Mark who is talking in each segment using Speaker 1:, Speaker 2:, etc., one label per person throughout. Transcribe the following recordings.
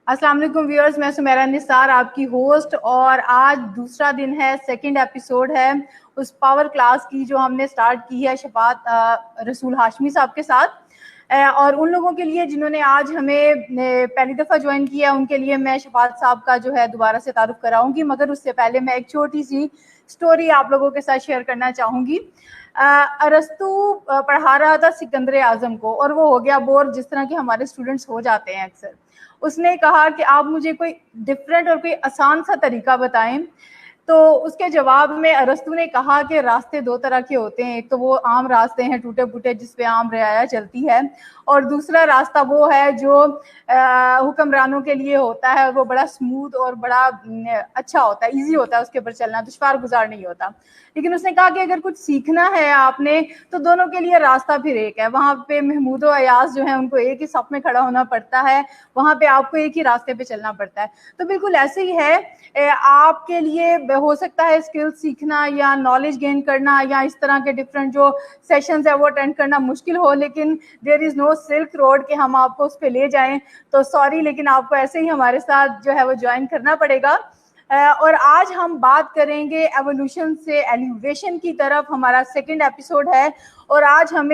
Speaker 1: अस्सलाम वालेकुम व्यूअर्स, मैं सुमेरा निसार आपकी होस्ट और आज दूसरा दिन है, सेकंड एपिसोड है उस पावर क्लास की जो हमने स्टार्ट की है शफात रसूल हाशमी साहब के साथ। और उन लोगों के लिए जिन्होंने आज हमें पहली दफ़ा ज्वाइन किया उनके लिए मैं शफात साहब का जो है दोबारा से तारुफ कराऊंगी, मगर उससे पहले मैं एक छोटी सी स्टोरी आप लोगों के साथ शेयर करना चाहूँगी। अरस्तू पढ़ा रहा था सिकंदर आजम को और वो हो गया बोर, जिस तरह के हमारे स्टूडेंट्स हो जाते हैं अक्सर। उसने कहा कि आप मुझे कोई डिफरेंट और कोई आसान सा तरीका बताएं। तो उसके जवाब में अरस्तू ने कहा कि रास्ते दो तरह के होते हैं, एक तो वो आम रास्ते हैं टूटे फूटे जिस पे आम रियाया चलती है, और दूसरा रास्ता वो है जो हुक्मरानों के लिए होता है, वो बड़ा स्मूथ और बड़ा अच्छा होता है, इजी होता है, उसके ऊपर चलना दुश्वार गुजार नहीं होता। लेकिन उसने कहा कि अगर कुछ सीखना है आपने तो दोनों के लिए रास्ता फिर एक है। वहाँ पे महमूद और अयाज जो है उनको एक ही सफ में खड़ा होना पड़ता है, वहाँ पे आपको एक ही रास्ते पे चलना पड़ता है। तो बिल्कुल ऐसे ही है, आपके लिए हो सकता है स्किल सीखना या नॉलेज गेन करना या इस तरह के डिफरेंट जो सेशंस है वो अटेंड करना मुश्किल हो, लेकिन there is no silk road कि हम आपको उस पर ले जाएं। तो सॉरी, लेकिन आपको ऐसे ही हमारे साथ जो है वो ज्वाइन करना पड़ेगा। और आज हम बात करेंगे एवोल्यूशन से एलिवेशन की तरफ, हमारा सेकंड एपिसोड है। और आज हम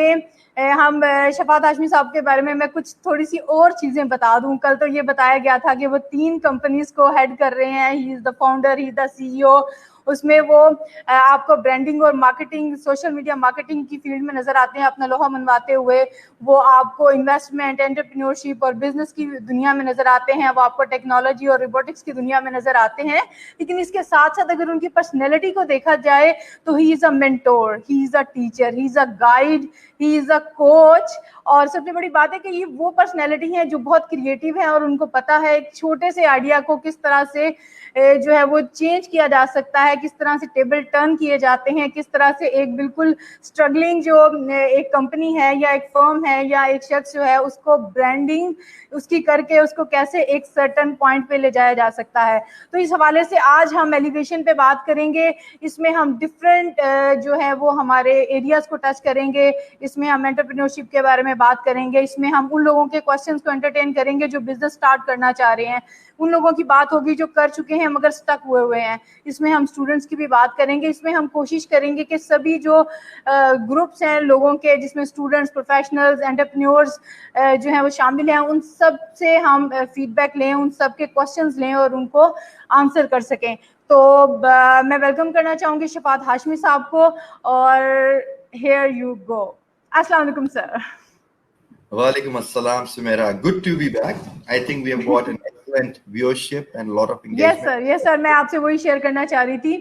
Speaker 1: शफात हाशमी साहब के बारे में मैं कुछ थोड़ी सी और चीज़ें बता दूं। कल तो ये बताया गया था कि वो 3 कंपनीज को हेड कर रहे हैं, he is the founder, he is the CEO. उसमें वो आपको ब्रांडिंग और मार्केटिंग, सोशल मीडिया मार्केटिंग की फील्ड में नज़र आते हैं अपना लोहा मनवाते हुए। वो आपको इन्वेस्टमेंट, एंटरप्रेन्योरशिप और बिजनेस की दुनिया में नज़र आते हैं, वो आपको टेक्नोलॉजी और रोबोटिक्स की दुनिया में नज़र आते हैं। लेकिन इसके साथ साथ अगर उनकी पर्सनैलिटी को देखा जाए तो he is a mentor, he is a teacher, he is a guide, he is a coach. और सबसे बड़ी बात है कि ये वो पर्सनैलिटी है जो बहुत क्रिएटिव है और उनको पता है एक छोटे से आइडिया को किस तरह से जो है वो चेंज किया जा सकता है, किस तरह से टेबल टर्न किए जाते हैं, किस तरह से एक बिल्कुल स्ट्रगलिंग जो एक कंपनी है या एक फर्म है या एक शख्स जो है उसको ब्रांडिंग उसकी करके उसको कैसे एक सर्टन पॉइंट पे ले जाया जा सकता है। तो इस हवाले से आज हम एलिवेशन पे बात करेंगे। इसमें हम डिफरेंट जो है वो हमारे एरियाज को टच करेंगे, इसमें हम एंटरप्रेन्योरशिप के बारे में बात करेंगे, इसमें हम उन लोगों के क्वेश्चंस को एंटरटेन करेंगे जो बिजनेस स्टार्ट करना चाह रहे हैं, उन लोगों की बात होगी जो कर चुके हैं मगर स्टक हुए हुए हैं, इसमें हम स्टूडेंट्स की भी बात करेंगे। इसमें हम कोशिश करेंगे कि सभी जो ग्रुप्स हैं लोगों के, जिसमें स्टूडेंट्स, प्रोफेशनल्स, एंटरप्रेन्योर्स जो हैं वो शामिल हैं, उन सब से हम फीडबैक लें, उन सब के क्वेश्चंस लें और उनको आंसर कर सकें। तो मैं वेलकम करना चाहूँगी शफात हाशमी साहब को, और हियर यू गो। अस्सलाम वालेकुम sir.
Speaker 2: Walaikum assalam, Sumaira. Good to be back. I think we have got an excellent viewership and a lot of engagement.
Speaker 1: Yes sir, मैं आपसे वही शेयर करना चाह रही थी।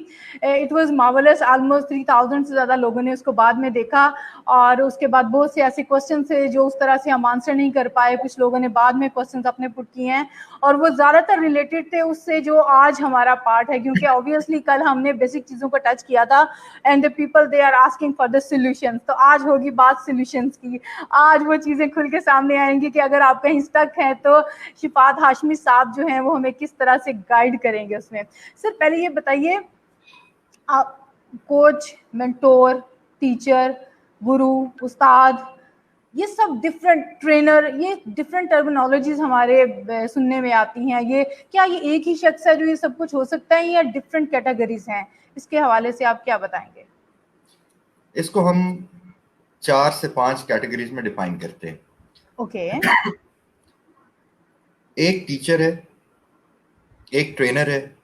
Speaker 1: इट वाज मार्वलस, ऑलमोस्ट 3000 से ज़्यादा लोगों ने उसको बाद में देखा, और उसके बाद बहुत से ऐसे क्वेश्चन थे जो उस तरह से हम आंसर नहीं कर पाए, कुछ लोगों ने बाद में क्वेश्चंस अपने पुट किए हैं और वो ज़्यादातर रिलेटेड थे उससे जो आज हमारा पार्ट है, क्योंकि ऑब्वियसली कल हमने बेसिक चीज़ों को टच किया था and the people they are asking for the solutions. तो आज होगी बात सोल्यूशंस की, आज वो चीज़ें खुल के सामने आएंगी कि अगर आप कहीं स्टक हैं तो शफात हाशमी साहब जो हैं वो हमें किस तरह से गाइड करेंगे उसमें। सर पहले ये बताइए, आप कोच, मेंटोर, टीचर, गुरु, उस्ताद, ये सब डिफरेंट ट्रेनर, ये डिफरेंट टर्मिनोलॉजीज हमारे सुनने में आती हैं। ये क्या ये एक ही शख्स है जो ये सब कुछ हो सकता है या डिफरेंट कैटेगरीज हैं? इसके हवाले से आप क्या बताएंगे?
Speaker 2: इसको हम 4 से 5 कैटेगरीज में डिफाइन करते हैं।
Speaker 1: ओके।
Speaker 2: एक टीचर है, एक ट्रेनर है,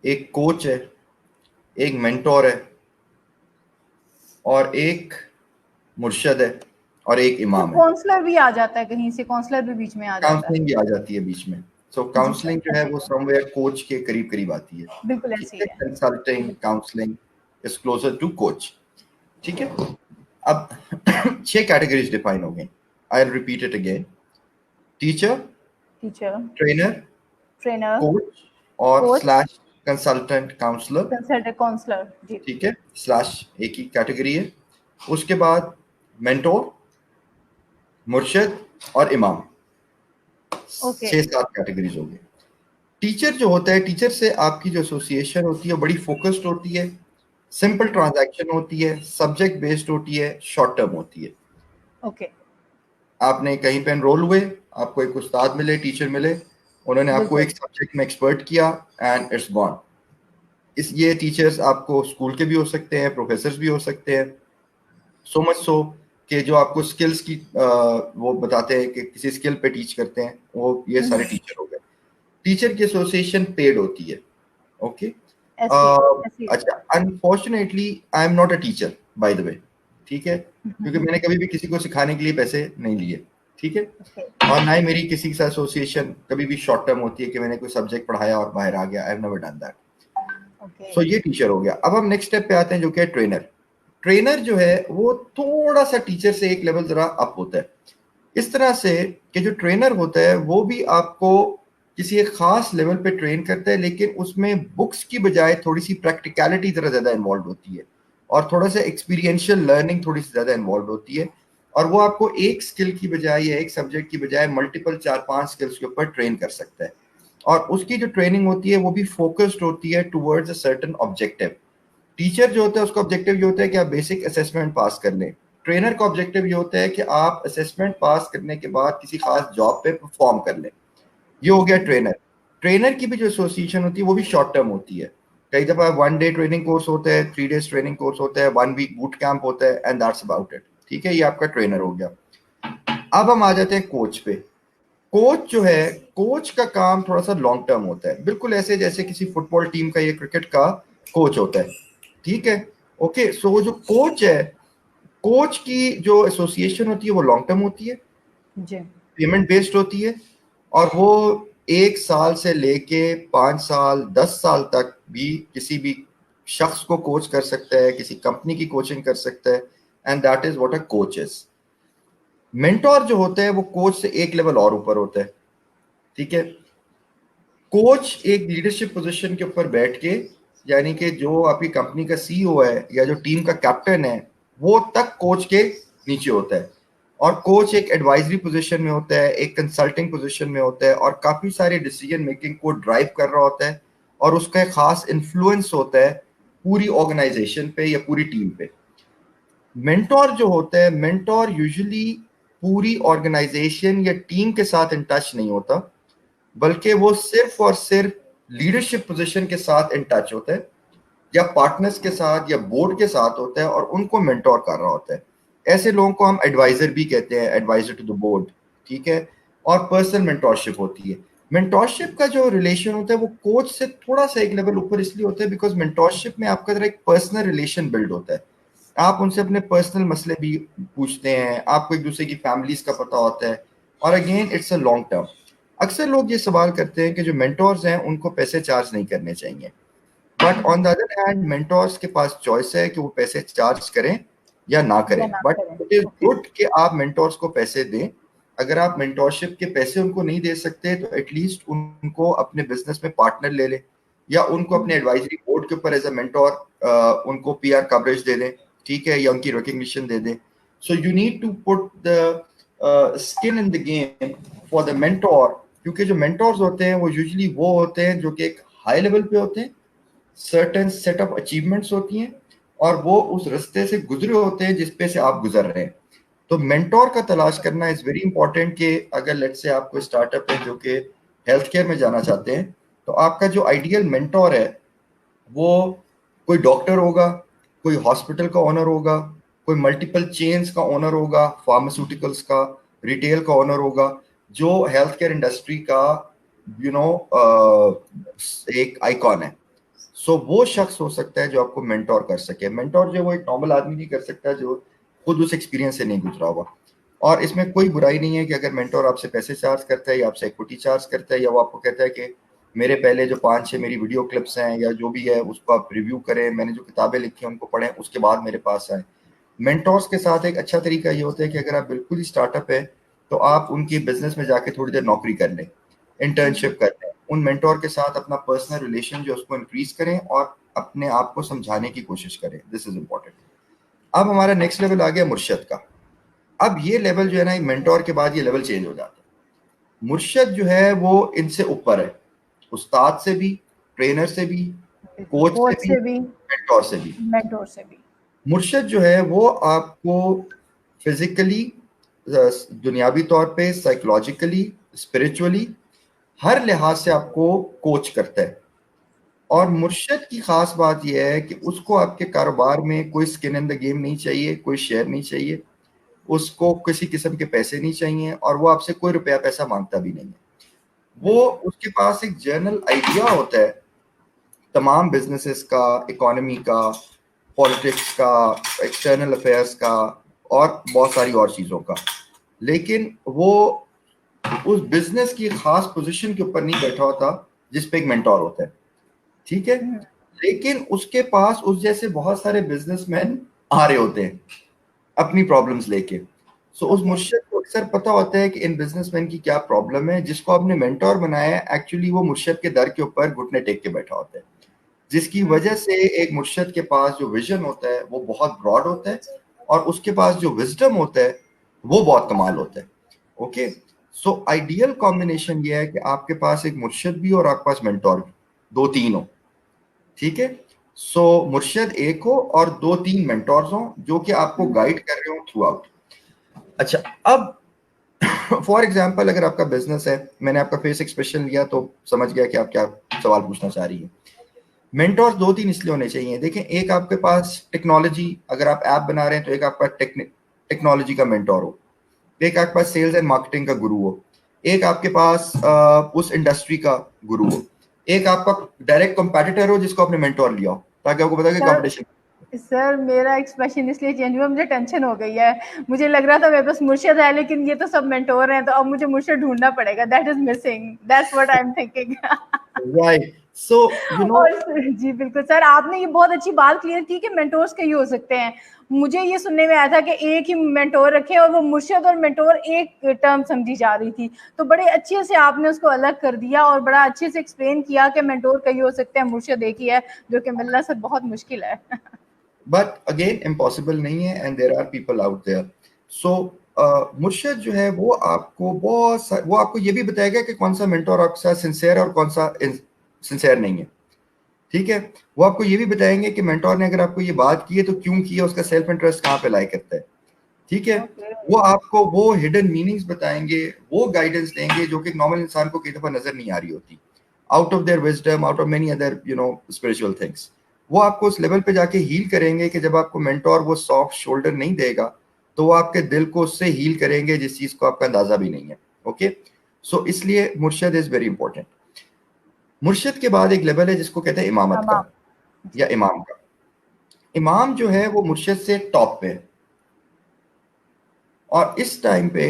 Speaker 2: एक कोच है, एक मेंटोर है और एक मुर्शद है और एक इमाम है।
Speaker 1: काउंसलर भी आ जाता है कहीं से, काउंसलर भी बीच में आ जाता है,
Speaker 2: काउंसलिंग भी आ जाती है बीच में। सो काउंसलिंग जो है वो समवेयर कोच के करीब करीब आती है।
Speaker 1: बिल्कुल ऐसे ही है।
Speaker 2: Consulting counselling is closer to coach. ठीक है, अब 6 कैटेगरीज डिफाइन हो गई। I will repeat it again. Teacher, trainer, coach और स्लैश कंसल्टेंट काउंसलर। ठीक है, स्लैश एक ही कैटेगरी है। उसके बाद मेंटोर, मुर्शिद और इमाम। 6-7 कैटेगरीज हो गई। टीचर जो होता है, टीचर से आपकी जो एसोसिएशन होती है बड़ी फोकस्ड होती है, सिंपल ट्रांजैक्शन होती है, सब्जेक्ट बेस्ड होती है, शॉर्ट टर्म होती है।
Speaker 1: ओके।
Speaker 2: आपने कहीं पे एनरोल हुए, आपको एक उस्ताद मिले, टीचर मिले, उन्होंने आपको एक सब्जेक्ट में एक्सपर्ट किया एंड इट्स गॉन। ये टीचर्स आपको स्कूल के भी हो सकते हैं, प्रोफेसर्स भी हो सकते हैं, सो मच सो कि जो आपको स्किल्स की वो बताते हैं कि किसी स्किल पे टीच करते हैं, वो ये सारे टीचर हो गए। टीचर की एसोसिएशन पेड होती है, ओके। अच्छा, unfortunately I am not a teacher bye the वे, ठीक है, क्योंकि मैंने कभी भी किसी को सिखाने के लिए पैसे नहीं लिए, ठीक है, और ना ही मेरी किसी के साथ एसोसिएशन कभी भी शॉर्ट टर्म होती है कि मैंने कोई सब्जेक्ट पढ़ाया और बाहर आ गया। I have never done that. So ये टीचर हो गया। अब हम नेक्स्ट स्टेप पे आते हैं जो कि है ट्रेनर। ट्रेनर जो है वो थोड़ा सा टीचर से एक लेवल जरा अप होता है, इस तरह से कि जो ट्रेनर होता है वो भी आपको किसी एक खास लेवल पे ट्रेन करता है, लेकिन उसमें बुक्स की बजाय थोड़ी सी प्रैक्टिकलिटी जरा ज्यादा इन्वॉल्व होती है और थोड़ा सा एक्सपीरियंशियल लर्निंग थोड़ी सी ज्यादा इन्वॉल्व होती है, और वो आपको एक स्किल की बजाय या एक सब्जेक्ट की बजाय मल्टीपल 4-5 स्किल्स के ऊपर ट्रेन कर सकता है। और उसकी जो ट्रेनिंग होती है वो भी फोकस्ड होती है towards a certain objective. Teacher जो होता है उसका ऑब्जेक्टिव ये होता है कि आप बेसिक असेसमेंट पास कर लें। ट्रेनर का ऑब्जेक्टिव ये होता है कि आप असेसमेंट पास करने के बाद किसी खास जॉब पे परफॉर्म कर लें। ये हो गया ट्रेनर। ट्रेनर की भी जो एसोसिएशन होती है वो भी शॉर्ट टर्म होती है। कई दफा 1 डे ट्रेनिंग कोर्स होता है, 3 डेज ट्रेनिंग कोर्स होता है, 1 वीक बूट कैंप होता है, एंड दैट्स अबाउट इट, ठीक है। ये आपका ट्रेनर हो गया। अब हम आ जाते हैं कोच पे। कोच जो है, कोच का काम थोड़ा सा लॉन्ग टर्म होता है, बिल्कुल ऐसे जैसे किसी फुटबॉल टीम का या क्रिकेट का कोच होता है, ठीक है, ओके। सो वो जो कोच है, कोच की जो एसोसिएशन होती है वो लॉन्ग टर्म होती है, पेमेंट बेस्ड होती है, और वो 1 साल से लेके 5 साल 10 साल तक भी किसी भी शख्स को कोच कर सकता है, किसी कंपनी की कोचिंग कर सकता है, and that is what a coach is. Mentor जो होता है वो कोच से एक लेवल और ऊपर होता है, ठीक है। कोच एक लीडरशिप पोजीशन के ऊपर बैठ के, यानी कि जो आपकी कंपनी का सीईओ है या जो टीम का कैप्टन है वो तक कोच के नीचे होता है, और कोच एक एडवाइजरी पोजीशन में होता है, एक कंसल्टिंग पोजीशन में होता है, और काफी सारे डिसीजन मेकिंग को ड्राइव कर रहा होता है, और उसका एक खास इन्फ्लुएंस होता है पूरी ऑर्गेनाइजेशन पे या पूरी टीम पे। मेंटोर जो होता है, मेंटोर यूजुअली पूरी ऑर्गेनाइजेशन या टीम के साथ इन टच नहीं होता, बल्कि वो सिर्फ और सिर्फ लीडरशिप पोजीशन के साथ इन टच होता है, या पार्टनर्स के साथ या बोर्ड के साथ होता है, और उनको मेंटोर कर रहा होता है। ऐसे लोगों को हम एडवाइजर भी कहते हैं, एडवाइजर टू द बोर्ड, ठीक है। और पर्सनल मेंटोरशिप होती है। मेंटोरशिप का जो रिलेशन होता है वो कोच से थोड़ा सा एक लेवल ऊपर इसलिए होता है बिकॉज मेंटोरशिप में आपका जरा एक पर्सनल रिलेशन बिल्ड होता है, आप उनसे अपने पर्सनल मसले भी पूछते हैं, आपको एक दूसरे की फैमिलीज का पता होता है, और again it's a long term. अक्सर लोग ये सवाल करते हैं कि जो मेंटोर्स हैं उनको पैसे चार्ज नहीं करने चाहिए, but on the other hand mentors के पास चॉइस है कि वो पैसे चार्ज करें या ना करें, बट इट इज गुड कि आप मेंटोर्स को पैसे दें। अगर आप मेंटोरशिप के पैसे उनको नहीं दे सकते तो एटलीस्ट उनको अपने बिजनेस में पार्टनर ले लें, या उनको अपने एडवाइजरी बोर्ड के ऊपर एज अ मेंटोर उनको पीआर कवरेज दे दें, ठीक है, या उनकी रिकग्निशन दे दें। So you need to put the skin in the game for the mentor, क्योंकि जो मेंटोर्स होते हैं वो यूजुअली वो होते हैं जो कि एक हाई लेवल पे होते हैं, सर्टेन सेट ऑफ अचीवमेंट्स होती हैं, और वो उस रास्ते से गुजरे होते हैं जिस पे से आप गुजर रहे हैं। तो मेंटोर का तलाश करना इज वेरी इंपॉर्टेंट कि अगर लेट्स से आपको स्टार्टअप है जो कि हेल्थ केयर में जाना चाहते हैं, तो आपका जो आइडियल मेंटोर है वो कोई डॉक्टर होगा, कोई हॉस्पिटल का ओनर होगा, कोई मल्टीपल चेन्स का ओनर होगा, फार्मास्यूटिकल्स का, रिटेल का ओनर होगा, जो हेल्थ केयर इंडस्ट्री का एक आइकॉन है। सो वो शख्स हो सकता है जो आपको मेंटोर कर सके। मेंटोर जो वो एक नॉर्मल आदमी नहीं कर सकता जो खुद उस एक्सपीरियंस से नहीं गुजरा हुआ। और इसमें कोई बुराई नहीं है कि अगर मेंटोर आपसे पैसे चार्ज करता है या आपसे इक्विटी चार्ज करता है, या वो आपको कहता है कि मेरे पहले जो 5-6 मेरी वीडियो क्लिप्स हैं या जो भी है उसको आप रिव्यू करें, मैंने जो किताबें लिखी हैं उनको पढ़ें, उसके बाद मेरे पास आए। मेंटोर्स के साथ एक अच्छा तरीका ये होता है कि अगर आप बिल्कुल ही स्टार्टअप है तो आप उनकी बिजनेस में जाके थोड़ी देर नौकरी कर लें, इंटर्नशिप कर लें, उन मेंटोर के साथ अपना पर्सनल रिलेशन जो उसको इंक्रीज करें और अपने आप को समझाने की कोशिश करें। This is important. अब हमारा नेक्स्ट लेवल आ गया मुर्शद का। अब ये लेवल जो है ना, मेंटोर के बाद ये लेवल चेंज हो जाता है। मुर्शद जो है वो इनसे ऊपर है, उस्ताद से भी, ट्रेनर से भी, कोच से भी, मेंटोर से भी। मुर्शद जो है वो आपको फिजिकली, दुनियावी तौर पे, साइकोलॉजिकली, स्पिरिचुअली हर लिहाज से आपको कोच करता है। और मुर्शिद की खास बात यह है कि उसको आपके कारोबार में कोई स्किन इन द गेम नहीं चाहिए, कोई शेयर नहीं चाहिए, उसको किसी किस्म के पैसे नहीं चाहिए, और वो आपसे कोई रुपया पैसा मांगता भी नहीं है। वो उसके पास एक जनरल आइडिया होता है तमाम बिजनेसेस का, इकोनॉमी का, पॉलिटिक्स का, एक्सटर्नल अफेयर्स का, और बहुत सारी और चीज़ों का, लेकिन वो उस बिजनेस की खास पोजीशन के ऊपर नहीं बैठा होता जिस पे एक मेंटोर होता है, ठीक है। लेकिन उसके पास उस जैसे बहुत सारे बिजनेसमैन आ रहे होते हैं अपनी प्रॉब्लम्स लेके। सो उस मुर्शिद को अक्सर पता होता है कि इन बिजनेसमैन की क्या प्रॉब्लम है, जिसको आपने मेंटोर बनाया है एक्चुअली वो मुर्शिद के दर के ऊपर घुटने टेक के बैठा होता है, जिसकी वजह से एक मुर्शिद के पास जो विजन होता है वो बहुत ब्रॉड होता है, और उसके पास जो विजडम होता है वो बहुत कमाल होता है। ओके, सो आइडियल कॉम्बिनेशन ये है कि आपके पास एक मुर्शिद भी और आपके पास मेंटोर भी, दो तीन हो, ठीक है। सो मुर्शिद एक हो और दो तीन मेंटोर्स हो जो कि आपको गाइड कर रहे हो थ्रू आउट। अच्छा, अब फॉर एग्जाम्पल अगर आपका बिजनेस है, मैंने आपका फेस एक्सप्रेशन लिया तो समझ गया कि आप क्या सवाल पूछना चाह रही है। मेंटोर्स दो तीन इसलिए होने चाहिए, देखें, एक आपके पास टेक्नोलॉजी, अगर आप ऐप बना रहे हैं तो एक आपका टेक्नोलॉजी का मेंटोर हो, एक आपके पास सेल्स एंड मार्केटिंग का गुरु हो, एक आपके पास उस इंडस्ट्री का गुरु हो, एक आपका डायरेक्ट कंपेटिटर हो जिसको आपने मेंटोर लिया हो, ताकि आपको पता है कि कंपटीशन।
Speaker 1: सर मेरा एक्सप्रेशन इसलिए चेंज हुआ, मुझे टेंशन हो गई है। मुझे लग रहा था मेरे पास मुर्शिद है, लेकिन ये तो सब मेंटोर हैं, तो अब मुझे मुर्शिद ढूंढना पड़ेगा। That is missing, that's what I am thinking.
Speaker 2: Right, so you know.
Speaker 1: जी बिल्कुल सर, आपने ये बहुत अच्छी बात क्लियर की कि मेंटोर्स कई हो सकते हैं। मुझे ये सुनने में आया था कि एक ही मेंटोर रखे, और वो मुर्शिद और मेंटोर एक टर्म समझी जा रही थी। तो बड़े अच्छे से आपने उसको अलग कर दिया और बड़ा अच्छे से एक्सप्लेन किया कि मेंटोर कई हो सकते हैं, मुर्शिद एक ही है, जो कि मिलना सर बहुत मुश्किल है।
Speaker 2: बट अगेन इम्पॉसिबल नहीं है, and there are people out there. So मुर्शिद जो है वो आपको वो आपको ये भी बताएगा कि कौन सा मेंटोर आपके साथ सिंसियर है और कौन सा सिंसियर नहीं है, ठीक है। वो आपको ये भी बताएंगे कि मेंटोर ने अगर आपको ये बात की है तो क्यों की है, उसका सेल्फ इंटरेस्ट कहाँ पे लाई करता है, ठीक है। वो आपको वो हिडन मीनिंग्स बताएंगे, वो गाइडेंस देंगे जो कि नॉर्मल इंसान को कई दफा नजर नहीं आ रही होती, out of their wisdom, out of many other spiritual things. वो आपको उस लेवल पे जाके हील करेंगे कि जब आपको मेंटोर वो सॉफ्ट शोल्डर नहीं देगा तो वो आपके दिल को उससे हील करेंगे जिस चीज को आपका अंदाजा भी नहीं है। ओके, सो इसलिए मुर्शिद इज वेरी इंपॉर्टेंट। मुर्शिद के बाद एक लेवल है जिसको कहते हैं इमामत का या इमाम का। इमाम जो है वो मुर्शिद से टॉप पे है, और इस टाइम पे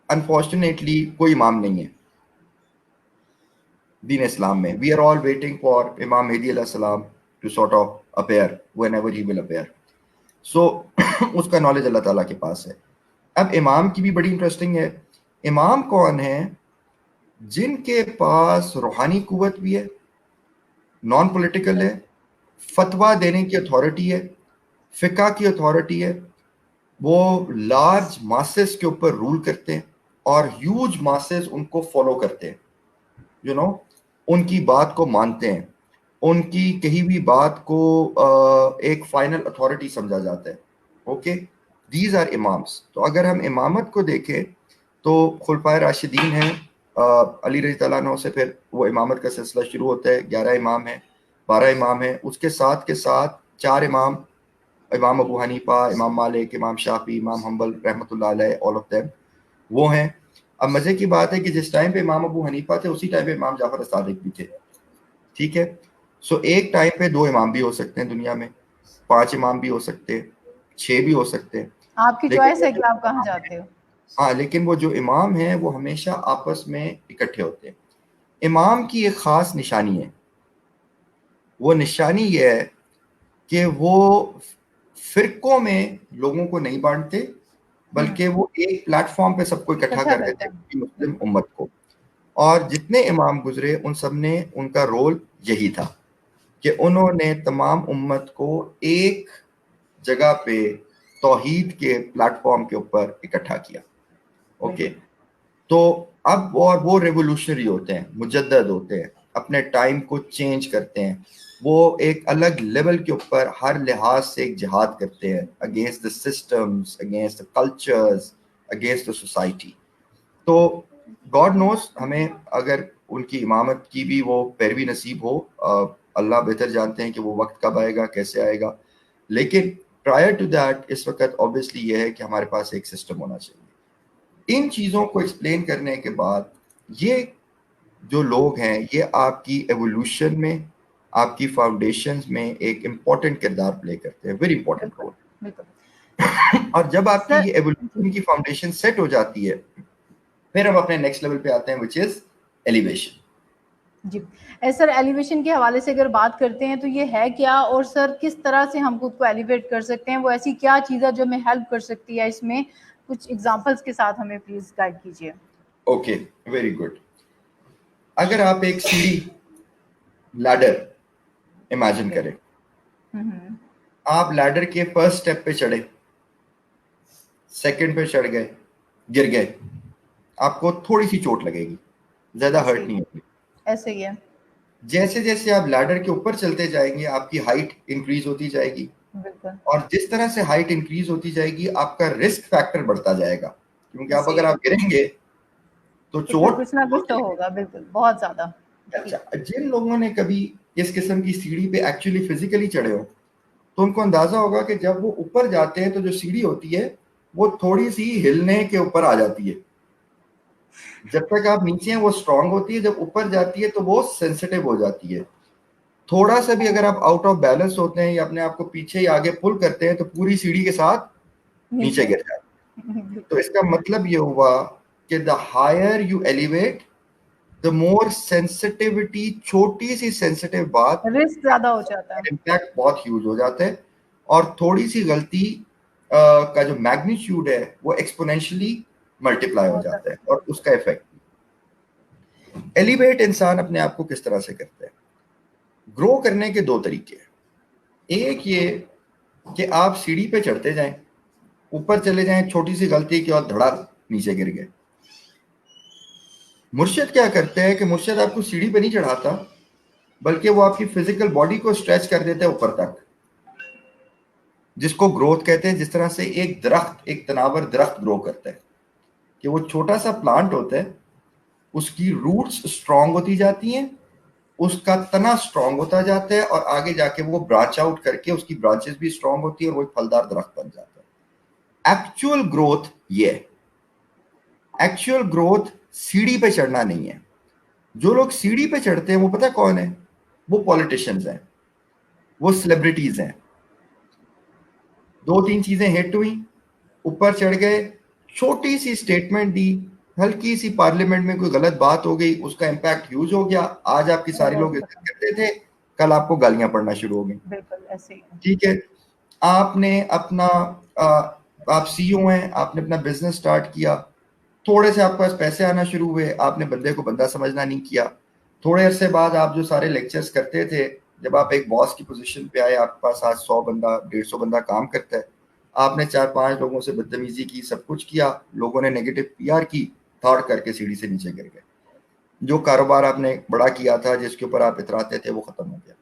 Speaker 2: अनफॉर्चुनेटली कोई इमाम नहीं है दीन इस्लाम में। We are all waiting for Imam Mahdi अलैहिस्सलाम to sort of appear whenever he will appear. So उसका नॉलेज अल्लाह ताला के पास है। अब इमाम की भी बड़ी इंटरेस्टिंग है। इमाम कौन है? जिनके पास रूहानी कुव्वत भी है, नॉन पॉलिटिकल है, फतवा देने की अथॉरिटी है, फिका की अथॉरिटी है, वो लार्ज मासेस के ऊपर रूल करते हैं और ह्यूज मासेस उनको फॉलो करते हैं, उनकी बात को मानते हैं, उनकी कही हुई बात को एक फाइनल अथॉरिटी समझा जाता है। Okay, these are imams. तो अगर हम इमामत को देखें तो खुलफाए राशिदीन हैं, अली रज़ी तआला अन्हु से फिर वो इमामत का सिलसिला शुरू होता है। 11 इमाम हैं, 12 इमाम हैं, उसके साथ के साथ 4 इमाम, इमाम अबू हनीफा, इमाम मालिक, इमाम शाफी, इमाम हम्बल रहमतुल्लाह अलैह, ऑल ऑफ देम वो हैं। अब मजे की बात है कि जिस टाइम पे इमाम अबू हनीफा थे उसी टाइम पे इमाम जाफर सादिक भी थे, ठीक है। सो एक टाइम पे 2 इमाम भी हो सकते हैं दुनिया में, 5 इमाम भी हो सकते हैं, 6 भी हो सकते हैं,
Speaker 1: आपकी
Speaker 2: लेकिन
Speaker 1: चॉइस है कि आप कहाँ जाते हो।
Speaker 2: हाँ, लेकिन वो जो इमाम हैं वो हमेशा आपस में इकट्ठे होते हैं। इमाम की एक खास निशानी है, वो निशानी ये है कि वो फिरकों में लोगों को नहीं बांटते, बल्कि वो एक प्लेटफॉर्म पे सबको इकट्ठा कर देते हैं, मुस्लिम उम्मत को। और जितने इमाम गुजरे उन सब ने, उनका रोल यही था कि उन्होंने तमाम उम्मत को एक जगह पे तौहीद के प्लेटफॉर्म के ऊपर इकट्ठा किया। ओके, तो अब वो रेवोल्यूशनरी होते हैं, मुजद्दद होते हैं, अपने टाइम को चेंज करते हैं, वो एक अलग लेवल के ऊपर हर लिहाज से एक जिहाद करते हैं against the systems, against the cultures, against the society. तो गॉड नोस हमें अगर उनकी इमामत की भी वो पैरवी नसीब हो, अल्लाह बेहतर जानते हैं कि वो वक्त कब आएगा, कैसे आएगा। लेकिन प्रायर टू दैट इस वक्त ऑब्वियसली ये है कि हमारे पास एक सिस्टम होना चाहिए। इन चीज़ों को एक्सप्लेन करने के बाद ये जो लोग हैं ये आपकी एवोल्यूशन में, आपकी फाउंडेशंस में एक इम्पॉर्टेंट किरदार प्ले करते हैं, वेरी इंपॉर्टेंट रोल।
Speaker 1: बिल्कुल।
Speaker 2: और जब आपकी
Speaker 1: सर
Speaker 2: ये एवोल्यूशन की फाउंडेशन सेट हो जाती है, फिर हम अपने नेक्स्ट लेवल पे आते हैं, विच इज एलिवेशन।
Speaker 1: जी, सर एलिवेशन के हवाले से अगर बात करते हैं तो ये है क्या, और सर किस तरह से हम खुद को एलिवेट कर सकते हैं, वो ऐसी क्या चीज़ है जो हमें हेल्प कर सकती है इसमें, कुछ एग्जांपल्स के साथ हमें प्लीज गाइड कीजिए।
Speaker 2: Okay, very good. अगर आप एक सीढ़ी लैडर इमेजिन करें, आप लैडर के फर्स्ट स्टेप पे चढ़े, सेकंड पे चढ़ गए, गिर गए, आपको थोड़ी सी चोट लगेगी, ज्यादा हर्ट नहीं होगी।
Speaker 1: ऐसे ही है।
Speaker 2: जैसे जैसे आप लैडर के ऊपर चलते जाएंगे आपकी हाइट इंक्रीज होती जाएगी, और जिस तरह से हाइट इंक्रीज होती जाएगी आपका रिस्क फैक्टर बढ़ता जाएगा, क्योंकि आप अगर आप गिरेंगे तो चोट
Speaker 1: कुछ ना कुछ तो होगा, बिल्कुल, बहुत ज्यादा।
Speaker 2: अच्छा, जिन लोगों ने कभी इस किस्म की सीढ़ी पे एक्चुअली फिजिकली चढ़े हो तो उनको अंदाजा होगा कि जब वो ऊपर जाते हैं तो जो सीढ़ी होती है वो थोड़ी सी हिलने के ऊपर आ जाती है। जब तक आप नीचे हैं वो स्ट्रांग होती है, जब ऊपर जाती है तो वो सेंसिटिव हो जाती है। थोड़ा सा भी अगर आप आउट ऑफ बैलेंस होते हैं या अपने आप को पीछे या आगे पुल करते हैं तो पूरी सीढ़ी के साथ नीचे गिर जाते हैं। तो इसका मतलब ये हुआ कि the higher you elevate the more sensitivity, छोटी सी सेंसिटिव बात,
Speaker 1: रिस्क ज्यादा हो जाता है,
Speaker 2: इम्पैक्ट बहुत ह्यूज हो जाता है, और थोड़ी सी गलती का जो मैग्नीट्यूड है वो एक्सपोनेंशियली मल्टीप्लाई हो जाता है, और उसका इफेक्ट। एलिवेट इंसान अपने आप को किस तरह से करता है? ग्रो करने के दो तरीके हैं। एक ये कि आप सीढ़ी पे चढ़ते जाएं, ऊपर चले जाएं, छोटी सी गलती की और धड़ाक नीचे गिर गए। मुर्शिद क्या करते हैं कि मुर्शिद आपको सीढ़ी पे नहीं चढ़ाता, बल्कि वो आपकी फिजिकल बॉडी को स्ट्रेच कर देते हैं ऊपर तक, जिसको ग्रोथ कहते हैं। जिस तरह से एक दरख्त, एक तनावर दरख्त ग्रो करता है, कि वो छोटा सा प्लांट होता है, उसकी रूट्स स्ट्रांग होती जाती हैं, उसका तना स्ट्रांग होता जाता है, और आगे जाके वो ब्रांच आउट करके उसकी ब्रांचेस भी स्ट्रांग होती है और वो एक फलदार दरख्त बन जाता है। एक्चुअल ग्रोथ ये है। एक्चुअल ग्रोथ सीढ़ी पे चढ़ना नहीं है। जो लोग सीढ़ी पे चढ़ते हैं वो पता कौन है? वो पॉलिटिशियंस हैं, वो सेलिब्रिटीज हैं। दो तीन चीजें हिट हुई, ऊपर चढ़ गए, छोटी सी स्टेटमेंट दी, हल्की सी पार्लियामेंट में कोई गलत बात हो गई, उसका इंपैक्ट ह्यूज हो गया। आज आपकी सारे लोग इज्जत करते थे, कल आपको गालियां पड़ना शुरू हो गई।
Speaker 1: बिल्कुल ऐसे ही।
Speaker 2: ठीक है, आपने अपना आप सीईओ हैं, आपने अपना बिजनेस स्टार्ट किया, थोड़े से आपके पास पैसे आना शुरू हुए, आपने बंदे को बंदा समझना नहीं किया। थोड़े अरसे बाद आप जो सारे लेक्चर्स करते थे, जब आप एक बॉस की पोजीशन पे आए, आपके पास आज 100 बंदा 150 बंदा काम करता है, आपने 4-5 लोगों से बदतमीजी की, सब कुछ किया, लोगों ने नेगेटिव पीआर की, थॉट करके सीढ़ी से नीचे गिर गए। जो कारोबार आपने बड़ा किया था, जिसके ऊपर आप इतराते थे, वो खत्म हो गया।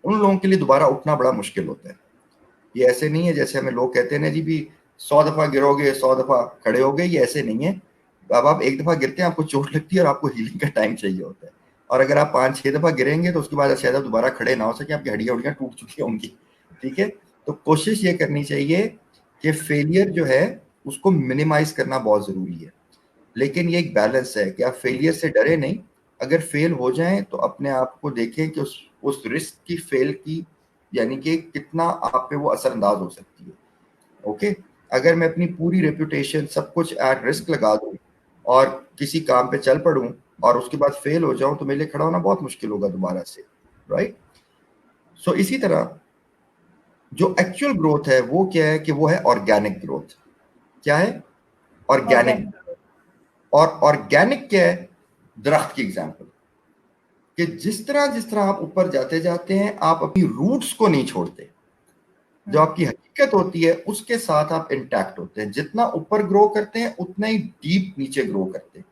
Speaker 2: उन लोगों के लिए दोबारा उठना बड़ा मुश्किल होता है। ये ऐसे नहीं है जैसे हमें लोग कहते हैं ना जी भी 100 दफा गिरोगे 100 दफा खड़े हो गए, ये ऐसे नहीं है। अब आप एक दफा गिरते हैं, आपको चोट लगती है और आपको हीलिंग का टाइम चाहिए होता है। और अगर आप 5-6 दफा गिरेंगे तो उसके बाद शायद आप दोबारा खड़े ना हो सके, आपकी हड्डियां टूट चुकी होंगी। ठीक है, तो कोशिश ये करनी चाहिए कि फेलियर जो है उसको मिनिमाइज करना बहुत जरूरी है। लेकिन ये एक बैलेंस है कि आप फेलियर से डरे नहीं, अगर फेल हो जाएं तो अपने आप को देखें कि उस रिस्क की फेल की यानी कि कितना आप पे वो असरअंदाज हो सकती है। ओके, अगर मैं अपनी पूरी रेपुटेशन सब कुछ एट रिस्क लगा दूं और किसी काम पे चल पड़ूं और उसके बाद फेल हो जाऊं तो मेरे लिए खड़ा होना बहुत मुश्किल होगा दोबारा से, राइट। सो इसी तरह जो एक्चुअल ग्रोथ है वो क्या है कि वो है ऑर्गेनिक ग्रोथ। क्या है? ऑर्गेनिक। और ऑर्गेनिक क्या है? दरख्त की एग्जांपल, कि जिस तरह आप ऊपर जाते जाते हैं आप अपनी रूट्स को नहीं छोड़ते, जो आपकी हकीकत होती है उसके साथ आप इंटैक्ट होते हैं। जितना ऊपर ग्रो करते हैं उतना ही डीप नीचे ग्रो करते हैं।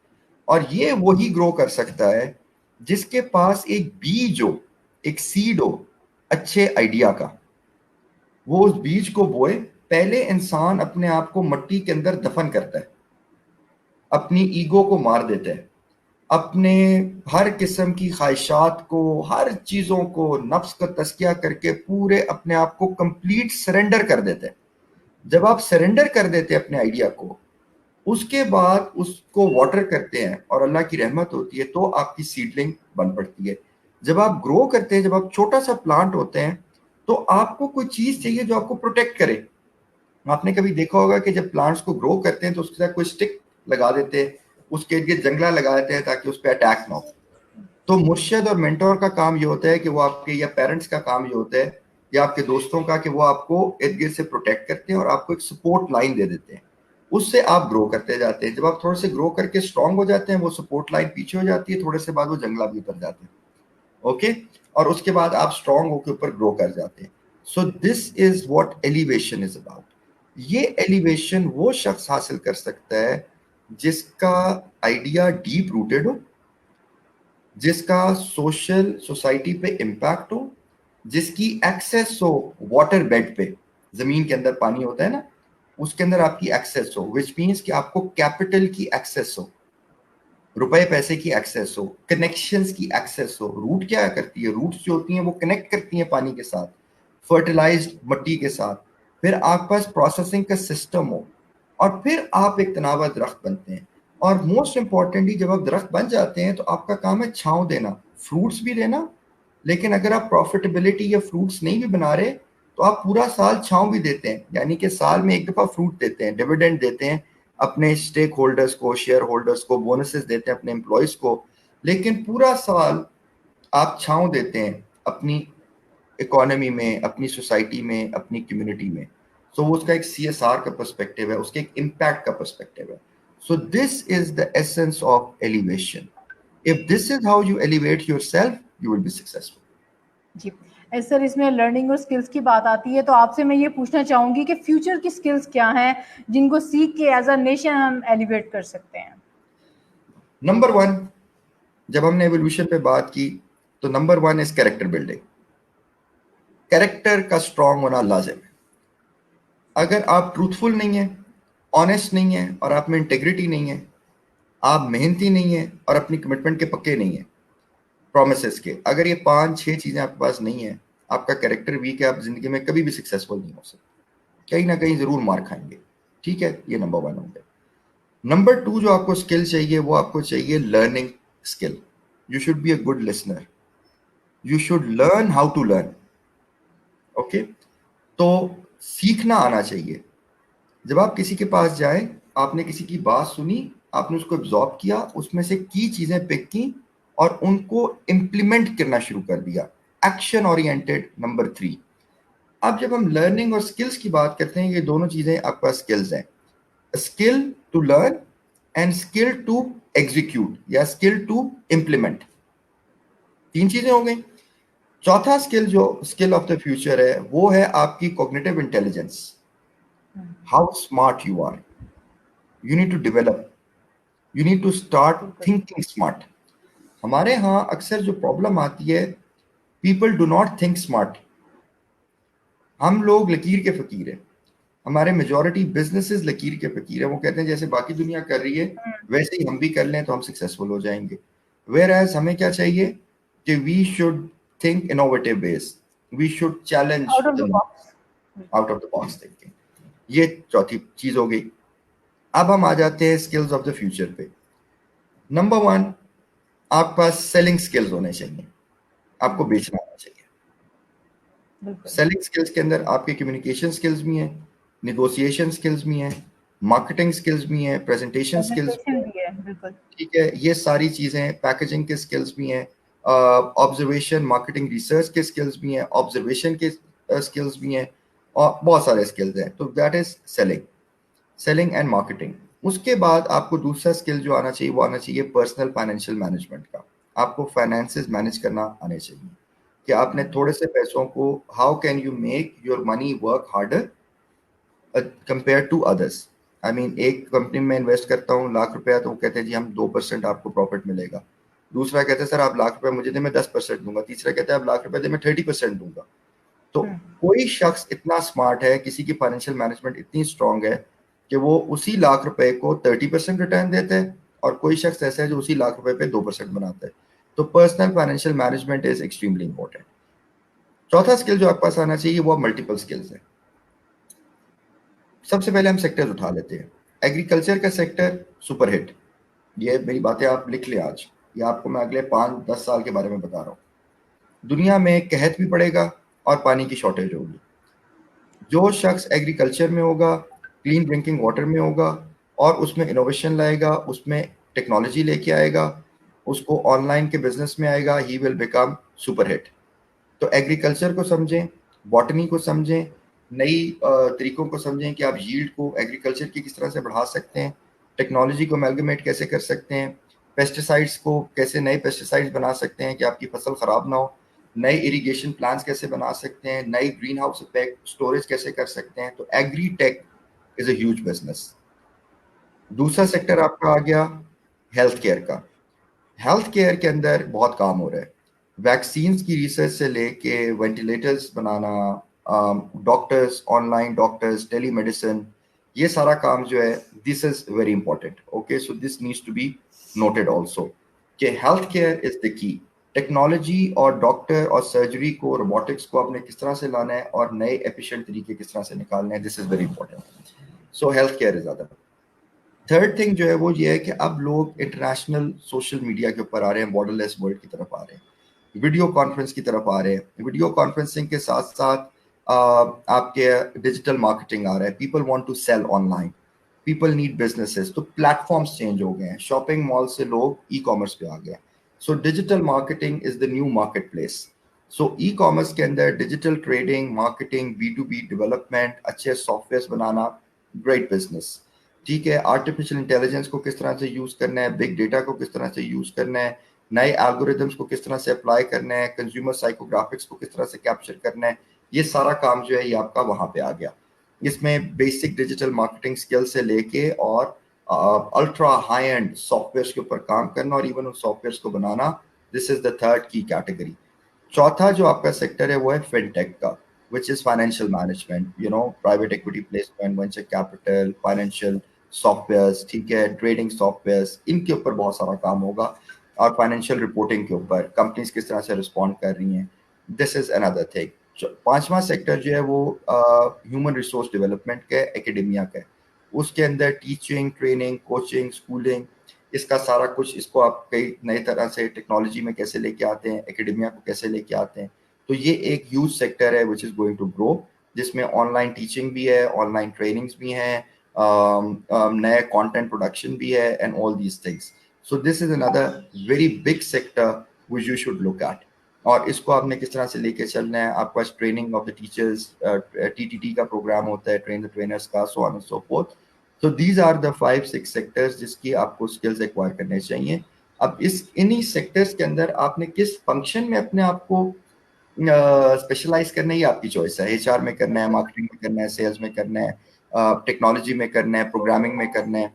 Speaker 2: और ये वही ग्रो कर सकता है जिसके पास एक बीज हो, एक सीड हो अच्छे आइडिया का। वो उस बीज को बोए। पहले इंसान अपने आप को मिट्टी के अंदर दफन करता है, अपनी ईगो को मार देते हैं, अपने हर किस्म की ख्वाहिशात को, हर चीज़ों को, नफ्स का तस्किया करके पूरे अपने आप को कंप्लीट सरेंडर कर देते हैं। जब आप सरेंडर कर देते हैं अपने आइडिया को, उसके बाद उसको वाटर करते हैं और अल्लाह की रहमत होती है तो आपकी सीडलिंग बन पड़ती है। जब आप ग्रो करते हैं, जब आप छोटा सा प्लांट होते हैं, तो आपको कोई चीज़ चाहिए जो आपको प्रोटेक्ट करे। आपने कभी देखा होगा कि जब प्लांट्स को ग्रो करते हैं तो उसके साथ कोई स्टिक लगा देते हैं, उसके इर्द गिर्द जंगला लगा देते हैं ताकि उस पर अटैक ना हो। तो मुर्शिद और मेंटोर का काम ये होता है कि वो आपके, या पेरेंट्स का काम ये होता है, या आपके दोस्तों का, कि वो आपको इर्द गिर्द से प्रोटेक्ट करते हैं और आपको एक सपोर्ट लाइन दे देते हैं। उससे आप ग्रो करते जाते हैं। जब आप थोड़े से ग्रो करके स्ट्रांग हो जाते हैं, वो सपोर्ट लाइन पीछे हो जाती है, थोड़े से बाद वो जंगला भी उतर जाते हैं। ओके, और उसके बाद आप स्ट्रांग होकर ऊपर ग्रो कर जाते हैं। सो this is what elevation is about. ये एलिवेशन वो शख्स हासिल कर सकता है जिसका आइडिया डीप रूटेड हो, जिसका सोशल सोसाइटी पे इम्पैक्ट हो, जिसकी एक्सेस हो वाटर बेड पे, जमीन के अंदर पानी होता है ना, उसके अंदर आपकी एक्सेस हो, विच मीन्स कि आपको कैपिटल की एक्सेस हो, रुपए पैसे की एक्सेस हो, कनेक्शंस की एक्सेस हो। रूट क्या करती है? रूट्स जो होती हैं वो कनेक्ट करती हैं पानी के साथ, फर्टिलाइज्ड मिट्टी के साथ। फिर आपके पास प्रोसेसिंग का सिस्टम हो, और फिर आप एक तनावा दरख्त बनते हैं। और मोस्ट इंपॉर्टेंटली, जब आप दरख्त बन जाते हैं तो आपका काम है छांव देना, फ्रूट्स भी देना। लेकिन अगर आप प्रॉफिटेबिलिटी या फ्रूट्स नहीं भी बना रहे, तो आप पूरा साल छांव भी देते हैं, यानी कि साल में एक दफा फ्रूट देते हैं, डिविडेंड देते हैं अपने स्टेक होल्डर्स को, शेयर होल्डर्स को, बोनसेस देते हैं अपने एम्प्लॉयज को। लेकिन पूरा साल आप छांव देते हैं अपनी इकोनॉमी में, अपनी सोसाइटी में, अपनी कम्युनिटी में। सो वो उसका एक CSR का पर्सपेक्टिव है, उसके एक इम्पैक्ट का पर्सपेक्टिव है। So this is the essence of elevation. If this is how you elevate yourself, you will be successful.
Speaker 1: जी सर, इसमें लर्निंग और स्किल्स की बात आती है, तो आपसे मैं ये पूछना चाहूंगी कि फ्यूचर की स्किल्स क्या हैं जिनको सीख के एज अ नेशन हम एलिवेट कर सकते हैं?
Speaker 2: नंबर 1, जब हमने एवोल्यूशन पे बात की, तो number 1 is character building. Character का स्ट्रांग होना लाजिम है। अगर आप ट्रूथफुल नहीं है, ऑनेस्ट नहीं है, और आप में इंटेग्रिटी नहीं है, आप मेहनती नहीं है और अपनी कमिटमेंट के पक्के नहीं है, प्रोमिसेस के, अगर ये 5-6 चीजें आपके पास नहीं है, आपका कैरेक्टर वीक है, आप जिंदगी में कभी भी सक्सेसफुल नहीं हो सकते, कहीं ना कहीं जरूर मार खाएंगे। ठीक है, ये नंबर 1 हो गया। नंबर 2 जो आपको स्किल चाहिए, वो आपको चाहिए learning skill. You should be a good listener, you should learn how to learn. Okay, तो सीखना आना चाहिए। जब आप किसी के पास जाए, आपने किसी की बात सुनी, आपने उसको एब्जॉर्ब किया, उसमें से की चीजें पिक की और उनको इम्प्लीमेंट करना शुरू कर दिया। Action oriented, number 3। अब जब हम लर्निंग और स्किल्स की बात करते हैं, ये दोनों चीजें आपके पास स्किल्स हैं, skill to learn and skill to execute या स्किल टू इम्प्लीमेंट। 3 चीजें हो गई। चौथा स्किल, जो स्किल ऑफ द फ्यूचर है, वो है आपकी cognitive intelligence. How smart you are, you need to develop, you need to start thinking smart. हमारे यहाँ अक्सर जो प्रॉब्लम आती है, people do not think smart। हम लोग लकीर के फकीर हैं, हमारे मेजॉरिटी बिजनेसेस लकीर के फकीर है। वो कहते हैं जैसे बाकी दुनिया कर रही है वैसे ही हम भी कर लें तो हम सक्सेसफुल हो जाएंगे। वेयर एज हमें क्या चाहिए कि we should think innovative ways, we should challenge out of the box thinking. ये चौथी चीज हो गई। अब हम आ जाते हैं स्किल्स ऑफ द फ्यूचर पे। नंबर 1, आपके पास सेलिंग स्किल्स होने चाहिए, आपको बेचना आना चाहिए। सेलिंग स्किल्स के अंदर आपके कम्युनिकेशन स्किल्स भी हैं, निगोशिएशन स्किल्स भी हैं, मार्केटिंग स्किल्स भी हैं, प्रेजेंटेशन स्किल्स भी हैं।
Speaker 1: बिल्कुल
Speaker 2: ठीक है, ये सारी चीजें, पैकेजिंग के स्किल्स भी हैं, ऑब्जर्वेशन मार्केटिंग रिसर्च के स्किल्स भी हैं, ऑब्जर्वेशन के स्किल्स भी हैं, और बहुत सारे स्किल्स हैं। तो that is selling and marketing. उसके बाद आपको दूसरा स्किल जो आना चाहिए, वो आना चाहिए पर्सनल फाइनेंशियल मैनेजमेंट का। आपको फाइनेंसेस मैनेज करना आने चाहिए कि आपने थोड़े से पैसों को, how can you make your money work harder compare to others. I mean, एक कंपनी में इन्वेस्ट करता हूँ ₹1,00,000, तो वो कहते हैं जी हम 2% आपको प्रॉफिट मिलेगा। दूसरा कहता है सर आप ₹1,00,000 मुझे दे, मैं 10% दूंगा। तीसरा कहता है आप ₹1,00,000 दे, मैं 30% दूंगा। तो कोई शख्स इतना स्मार्ट है, किसी की फाइनेंशियल मैनेजमेंट इतनी स्ट्रांग है कि वो उसी लाख रुपए को 30% रिटर्न देते हैं, और कोई शख्स ऐसा है जो उसी लाख रुपए पे 2% बनाता है। तो personal financial management is extremely important. चौथा स्किल जो आपके पास आना चाहिए वो मल्टीपल स्किल्स है। सबसे पहले हम सेक्टर उठा लेते हैं। एग्रीकल्चर का सेक्टर सुपर हिट, ये मेरी बातें आप लिख लें आज, ये आपको मैं अगले 5-10 साल के बारे में बता रहा हूँ। दुनिया में कहत भी पड़ेगा और पानी की शॉर्टेज होगी। जो शख्स एग्रीकल्चर में होगा, क्लीन ड्रिंकिंग वाटर में होगा, और उसमें इनोवेशन लाएगा, उसमें टेक्नोलॉजी लेके आएगा, उसको ऑनलाइन के बिजनेस में आएगा, he will become super hit. तो एग्रीकल्चर को समझें, बॉटनी को समझें, नई तरीकों को समझें कि आप यील्ड को एग्रीकल्चर की किस तरह से बढ़ा सकते हैं, टेक्नोलॉजी को अमेलगमेट कैसे कर सकते हैं, पेस्टिसाइड्स को कैसे नए पेस्टिसाइड्स बना सकते हैं कि आपकी फसल ख़राब ना हो, नए इरिगेशन प्लान्स कैसे बना सकते हैं, नई ग्रीन हाउस इफेक्ट स्टोरेज कैसे कर सकते हैं। तो agri tech is a huge business. दूसरा सेक्टर आपका आ गया हेल्थ केयर का। हेल्थ केयर के अंदर बहुत काम हो रहा है, वैक्सीन्स की रिसर्च से लेके वेंटिलेटर्स बनाना, डॉक्टर्स, ऑनलाइन डॉक्टर्स, टेलीमेडिसिन, ये सारा काम जो है this is very important. Okay, so this needs to be noted also कि health care is the key. Technology और डॉक्टर और सर्जरी को, रोबोटिक्स को आपने किस तरह से लाना है और नए एफिशिएंट तरीके किस तरह से निकालने हैं, this is very important. So health care is ज़्यादा। थर्ड थिंग जो है वो ये है कि अब लोग इंटरनेशनल सोशल मीडिया के ऊपर आ रहे हैं, बॉर्डरलेस वर्ल्ड की तरफ आ रहे हैं, वीडियो कॉन्फ्रेंस की तरफ आ रहे हैं। वीडियो कॉन्फ्रेंसिंग के साथ साथ आपके डिजिटल मार्केटिंग आ रहा है। People want to sell online, people need businesses, तो प्लेटफॉर्म्स चेंज हो गए हैं, शॉपिंग मॉल से लोग ई कॉमर्स पे आ गए। So digital marketing is the new market place. So e commerce के अंदर digital trading, marketing, B2B development, अच्छे सॉफ्टवेयर बनाना, ग्रेट बिजनेस। ठीक है, आर्टिफिशियल इंटेलिजेंस को किस तरह से यूज करना है, बिग डेटा को किस तरह से यूज करना है, नए एल्गोरिदम्स को किस तरह से अप्लाई करना है, कंज्यूमर साइकोग्राफिक्स को किस तरह से कैप्चर करना है, ये सारा काम जो है ये आपका वहां पे आ गया। इसमें बेसिक डिजिटल मार्केटिंग स्किल से लेके और अल्ट्रा हाई एंड सॉफ्टवेयर के ऊपर काम करना और इवन उन सॉफ्टवेयर को बनाना, दिस इज द थर्ड की कैटेगरी। चौथा जो आपका सेक्टर है वो है फिनटेक का, which is financial management, you know, private equity placement, venture capital, financial softwares, ठीक है, ट्रेडिंग सॉफ्टवेयर्स, इनके ऊपर बहुत सारा काम होगा, और फाइनेंशियल रिपोर्टिंग के ऊपर कंपनीज किस तरह से रिस्पॉन्ड कर रही हैं, दिस इज अनदर थिंग। पांचवा सेक्टर जो है वो ह्यूमन रिसोर्स डेवलपमेंट का, एकेडेमिया का है। उसके अंदर टीचिंग, ट्रेनिंग, कोचिंग, स्कूलिंग, इसका सारा कुछ, इसको आप कई नए तरह से टेक्नोलॉजी में कैसे लेके आते हैं, एकेडेमिया को कैसे लेके आते हैं। तो ये एक ह्यूज सेक्टर है which is going to grow, जिसमें ऑनलाइन टीचिंग भी है, ऑनलाइन ट्रेनिंग्स भी हैं, नए कंटेंट प्रोडक्शन भी है, and all these things. So this is another very big sector which you should look at. और इसको आपने किस तरह से लेके चलना है, आपके पास training of the teachers, TTT का प्रोग्राम होता है, ट्रेन द ट्रेनर्स का, so on and so forth. तो दीज आर द 5-6 सेक्टर्स जिसकी आपको स्किल्स एक्वायर करने चाहिए। अब इस इन्हीं सेक्टर्स के अंदर आपने किस फंक्शन में अपने आप को स्पेशलाइज करना है, ये आपकी चॉइस है। HR में करना है, मार्केटिंग में करना है, सेल्स में करना है, टेक्नोलॉजी में करना है, प्रोग्रामिंग में करना है,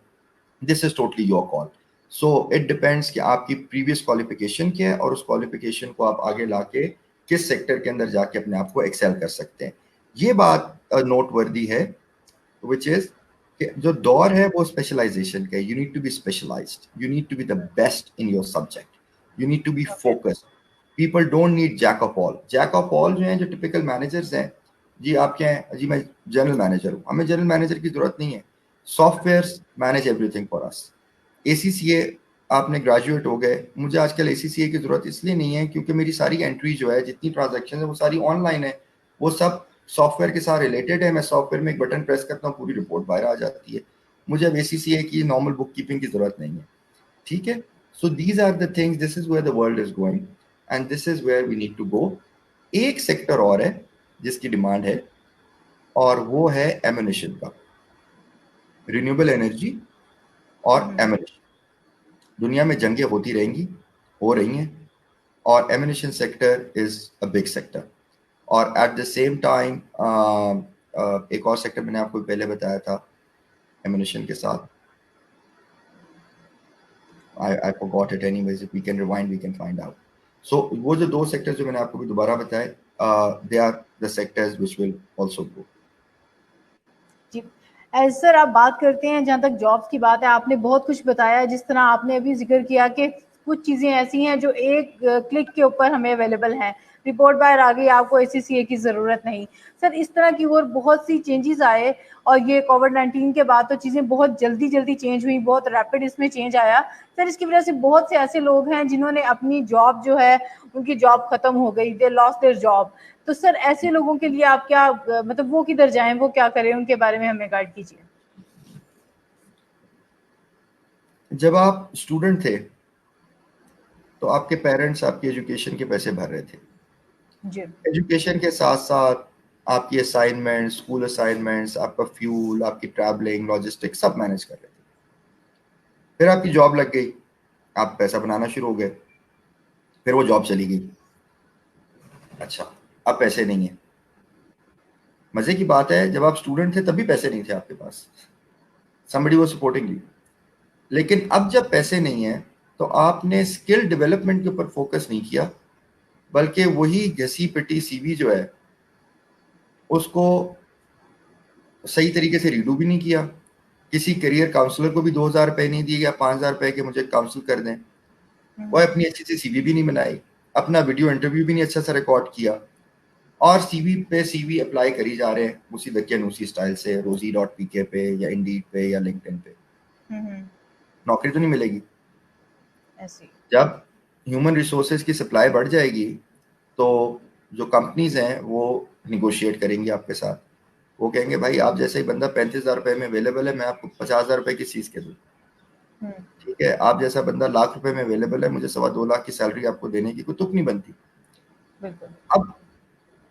Speaker 2: this is totally your call. So it depends कि आपकी प्रीवियस क्वालिफिकेशन क्या है और उस क्वालिफिकेशन को आप आगे लाके किस सेक्टर के अंदर जाके अपने आप को एक्सेल कर सकते हैं। ये बात नोट वर्दी है, विच इज जो दौर है वो स्पेशलाइजेशन का है। You need to be specialised, you need to be the best in your subject, you need to be focused. People don't need jack of all. Jack of all जो हैं, जो typical managers हैं, जी आप क्या हैं, जी मैं जनरल मैनेजर हूँ, हमें जनरल मैनेजर की जरूरत नहीं है। Software manage everything for us. ACCA आपने ग्रेजुएट हो गए, मुझे आजकल ACCA की जरूरत इसलिए नहीं है क्योंकि मेरी सारी एंट्री जो है, जितनी ट्रांजेक्शन है वो सारी ऑनलाइन है, वो सब सॉफ्टवेयर के साथ रिलेटेड है। मैं सॉफ्टवेयर में एक बटन प्रेस करता हूँ, पूरी रिपोर्ट बाहर आ जाती है। मुझे अब ACCA की नॉर्मल बुक कीपिंग की जरूरत नहीं है। ठीक है, so these are the things, this is where the world is going and this is where we need to go. एक सेक्टर और है जिसकी डिमांड है, और वो है एम्यूनिशन का, रिन्यूएबल एनर्जी और एम्यूनिशन। दुनिया में जंगें होती रहेंगी, हो रही हैं, और ammunition sector is a big sector. और एट द सेम टाइम एक और सेक्टर मैंने आपको पहले बताया था एम्यूनिशन के साथ, I forgot it anyways. If we can rewind, we can find out. So वो जो दो सेक्टर्स जो मैंने आपको भी दोबारा बताए, they are the sectors which will also grow.
Speaker 1: जी, एज सर आप बात करते हैं, जहाँ तक जॉब्स की बात है, आपने बहुत कुछ बताया, जिस तरह आपने अभी जिक्र किया कि कुछ चीज़ें ऐसी हैं जो एक क्लिक के ऊपर हमें अवेलेबल हैं, रिपोर्ट बाहर आ गई, आपको ACCA की ज़रूरत नहीं। सर इस तरह की और बहुत सी चेंजेस आए, और ये कोविड-19 के बाद तो चीज़ें बहुत जल्दी जल्दी चेंज हुई, बहुत रैपिड इसमें चेंज आया। सर इसकी वजह से बहुत से ऐसे लोग हैं जिन्होंने अपनी जॉब जो है, उनकी जॉब ख़त्म हो गई, दे लॉस्ट देयर जॉब। तो सर ऐसे लोगों के लिए आप क्या मतलब वो किधर जाएं, वो क्या करें, उनके बारे में हमें गाइड कीजिए।
Speaker 2: जब आप स्टूडेंट थे तो आपके पेरेंट्स आपकी एजुकेशन के पैसे भर रहे थे।
Speaker 1: जी।
Speaker 2: एजुकेशन के साथ साथ आपकी असाइनमेंट, स्कूल असाइनमेंट्स, आपका फ्यूल, आपकी ट्रैवलिंग, लॉजिस्टिक्स सब मैनेज कर रहे थे। फिर आपकी जॉब लग गई, आप पैसा बनाना शुरू हो गए, फिर वो जॉब चली गई। अच्छा, अब पैसे नहीं है। मजे की बात है, जब आप स्टूडेंट थे तब भी पैसे नहीं थे आपके पास, somebody was supporting you। लेकिन अब जब पैसे नहीं है तो आपने स्किल डेवलपमेंट के ऊपर फोकस नहीं किया, बल्कि वही घसी पिटी सीवी जो है उसको सही तरीके से रीडू भी नहीं किया। किसी करियर काउंसलर को भी 2,000 रुपए नहीं दिए या 5,000 रुपए के मुझे काउंसिल कर दें। वो अपनी अच्छी सी सीवी भी नहीं बनाई, अपना वीडियो इंटरव्यू भी नहीं अच्छा सा रिकॉर्ड किया, और सीवी पे सीवी अप्लाई करी जा रहे हैं उसी दकियानूसी स्टाइल से, rosie.pk पे या इंडीड पे या लिंक्डइन पे। नौकरी तो नहीं मिलेगी।
Speaker 1: ऐसी
Speaker 2: जब ह्यूमन रिसोर्सेज की सप्लाई बढ़ जाएगी तो जो कंपनीज हैं वो निगोशिएट करेंगी आपके साथ। वो कहेंगे भाई आप जैसे ही बंदा 35,000 रुपए में अवेलेबल है, मैं आपको 50,000 रुपए की चीज के दूँ। ठीक है, आप जैसा बंदा लाख रुपए में अवेलेबल है, मुझे 2.25 लाख की सैलरी आपको देने की कोई तुक नहीं बनती। अब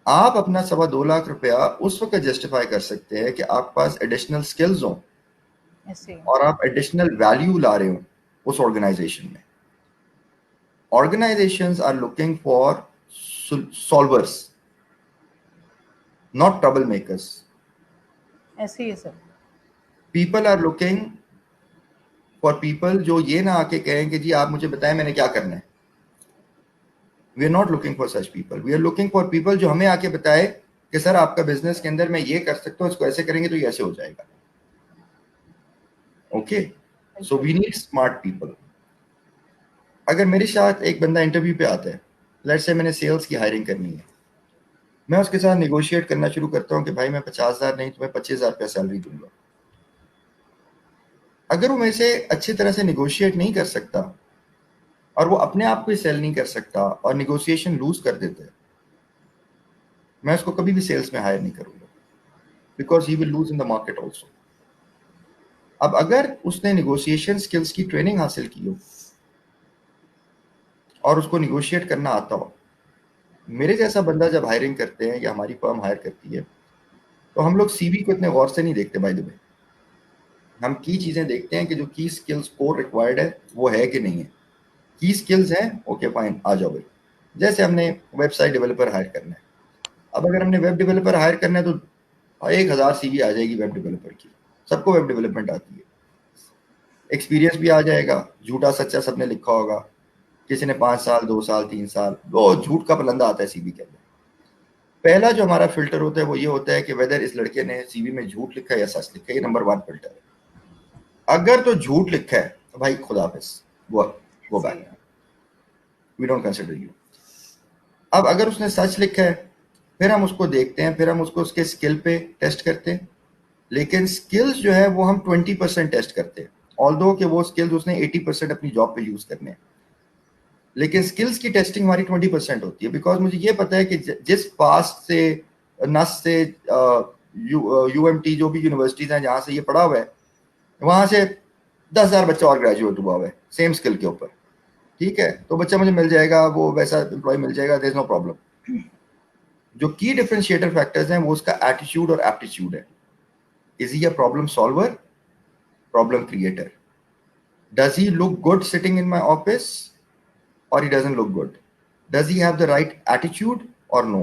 Speaker 2: आप अपना 2.25 लाख रुपया उस वक्त जस्टिफाई कर सकते हैं कि आपके पास एडिशनल स्किल्स हो और आप एडिशनल वैल्यू ला रहे हो उस ऑर्गेनाइजेशन में। Organizations are looking for solvers, not troublemakers.
Speaker 1: ऐसे ही है sir.
Speaker 2: People are looking for people जो ये ना आके कहें कि जी आप मुझे बताएं मैंने क्या करना है। We are not looking for such people. We are looking for people जो हमें आके बताए कि सर आपका बिजनेस के अंदर मैं ये कर सकता हूँ, इसको ऐसे करेंगे तो ये ऐसे हो जाएगा। Okay, so we need smart people. अगर मेरे साथ एक बंदा इंटरव्यू पे आता है, लेट्स से मैंने सेल्स की हायरिंग करनी है, मैं उसके साथ निगोशिएट करना शुरू करता हूँ कि भाई मैं 50,000 नहीं तुम्हें 25,000 रुपया सैलरी दूंगा। अगर वो मेरे से अच्छी तरह से निगोशिएट नहीं कर सकता और वो अपने आप को सेल नहीं कर सकता और निगोशिएशन लूज कर देता है, मैं उसको कभी भी सेल्स में हायर नहीं करूंगा, because he will lose in the market also. अब अगर उसने निगोशिएशन स्किल्स की ट्रेनिंग हासिल की हो और उसको निगोशिएट करना आता हो, मेरे जैसा बंदा जब हायरिंग करते हैं या हमारी फर्म हायर करती है तो हम लोग सीवी को इतने गौर से नहीं देखते। बाय द वे, हम की चीजें देखते हैं कि जो की स्किल्स कोर रिक्वायर्ड है वो है कि नहीं है। की स्किल्स हैं, ओके फाइन, आ जाओ भाई। जैसे हमने वेबसाइट डेवलपर हायर करना है, अब अगर हमने वेब डेवलपर हायर करना है तो 1,000 सीवी आ जाएगी वेब डेवलपर की, सबको वेब डेवलपमेंट आती है, एक्सपीरियंस भी आ जाएगा, झूठा सच्चा सबने लिखा होगा, किसी ने 5 साल 2 साल 3 साल, वो झूठ का पलंदा आता है सीवी के अंदर। पहला जो हमारा फिल्टर होता है वो ये होता है कि वेदर इस लड़के ने सीवी में झूठ लिखा है या सच लिखा है, ये नंबर 1 फिल्टर है। अगर तो झूठ लिखा है तो भाई खुदा हाफिज, go back, we don't consider you. अब अगर उसने सच लिखा है फिर हम उसको देखते हैं, फिर हम उसको उसके स्किल पे टेस्ट करते हैं, लेकिन स्किल्स जो है वो हम 20% टेस्ट करते हैं, ऑल्दो कि वो स्किल्स उसने 80% अपनी जॉब पे यूज करने हैं, लेकिन स्किल्स की टेस्टिंग हमारी 20% होती है। बिकॉज मुझे ये पता है कि जिस पास से नस से यूएमटी जो भी यूनिवर्सिटीज हैं जहाँ से ये पढ़ा हुआ है, वहां से 10,000 बच्चा और ग्रेजुएट हुआ हुआ है सेम स्किल के ऊपर, ठीक है, तो बच्चा मुझे मिल जाएगा, वो वैसा एम्प्लॉय मिल जाएगा, देयर इज नो प्रॉब्लम। जो की डिफरेंशिएटर फैक्टर्स हैं वो उसका एटीट्यूड और एप्टीट्यूड है। Is he a problem solver, problem creator? Does he look good sitting in my office or he doesn't look good? Does he have the right attitude or no?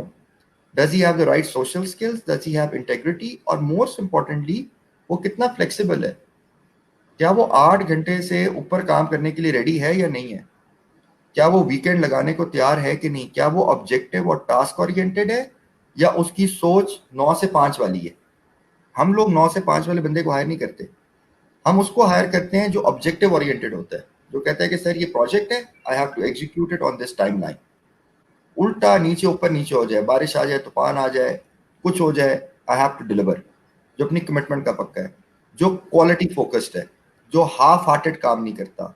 Speaker 2: Does he have the right social skills? Does he have integrity? और most importantly, वो कितना flexible है? क्या वो 8 घंटे से ऊपर काम करने के लिए रेडी है या नहीं है? क्या वो वीकेंड लगाने को तैयार है कि नहीं? क्या वो ऑब्जेक्टिव और टास्क ओरिएंटेड है या उसकी सोच 9 से 5 वाली है? हम लोग 9 से 5 वाले बंदे को हायर नहीं करते, हम उसको हायर करते हैं जो ऑब्जेक्टिव ओरिएंटेड होता है, जो कहता है कि सर ये प्रोजेक्ट है, I have to execute it on this timeline. उल्टा नीचे ऊपर नीचे हो जाए, बारिश आ जाए, तूफान आ जाए, कुछ हो जाए, आई हैव टू डिलीवर, जो अपनी कमिटमेंट का पक्का है, जो क्वालिटी फोकस्ड है, जो हाफ हार्टेड काम नहीं करता।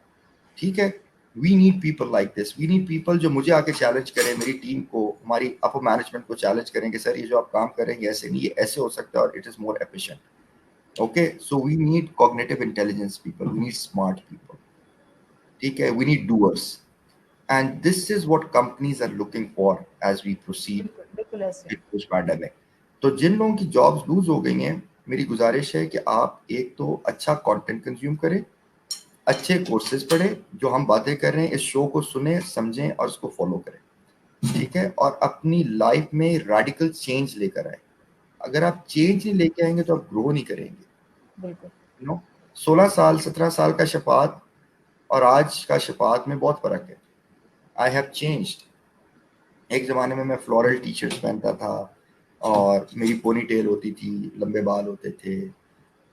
Speaker 2: ठीक है, we need people like this, we need people जो मुझे आके चैलेंज करें, मेरी टीम को, हमारी अपर मैनेजमेंट को चैलेंज करें कि सर ये जो आप काम करेंगे ऐसे नहीं, ये ऐसे हो सकता है और it is more efficient. Okay, so we need cognitive intelligence people, we need smart people. ठीक है, we need doers, and this is what companies are looking for as we proceed
Speaker 1: बिल्कुल ऐसे।
Speaker 2: with this pandemic। तो जिन लोगों की jobs loose हो गई हैं, मेरी गुजारिश है कि आप एक तो अच्छा कंटेंट कंज्यूम करें, अच्छे कोर्सेज पढ़ें, जो हम बातें कर रहे हैं इस शो को सुने, समझें और उसको फॉलो करें। ठीक है, और अपनी लाइफ में रेडिकल चेंज लेकर आए। अगर आप चेंज नहीं लेके आएंगे तो आप ग्रो नहीं करेंगे।
Speaker 1: बिल्कुल।
Speaker 2: यू नो, 16 साल 17 साल का शफात और आज का शफात में बहुत फर्क है। I have changed. एक ज़माने में मैं फ्लोरल टी शर्ट्स पहनता था और मेरी पोनी टेल होती थी, लंबे बाल होते थे,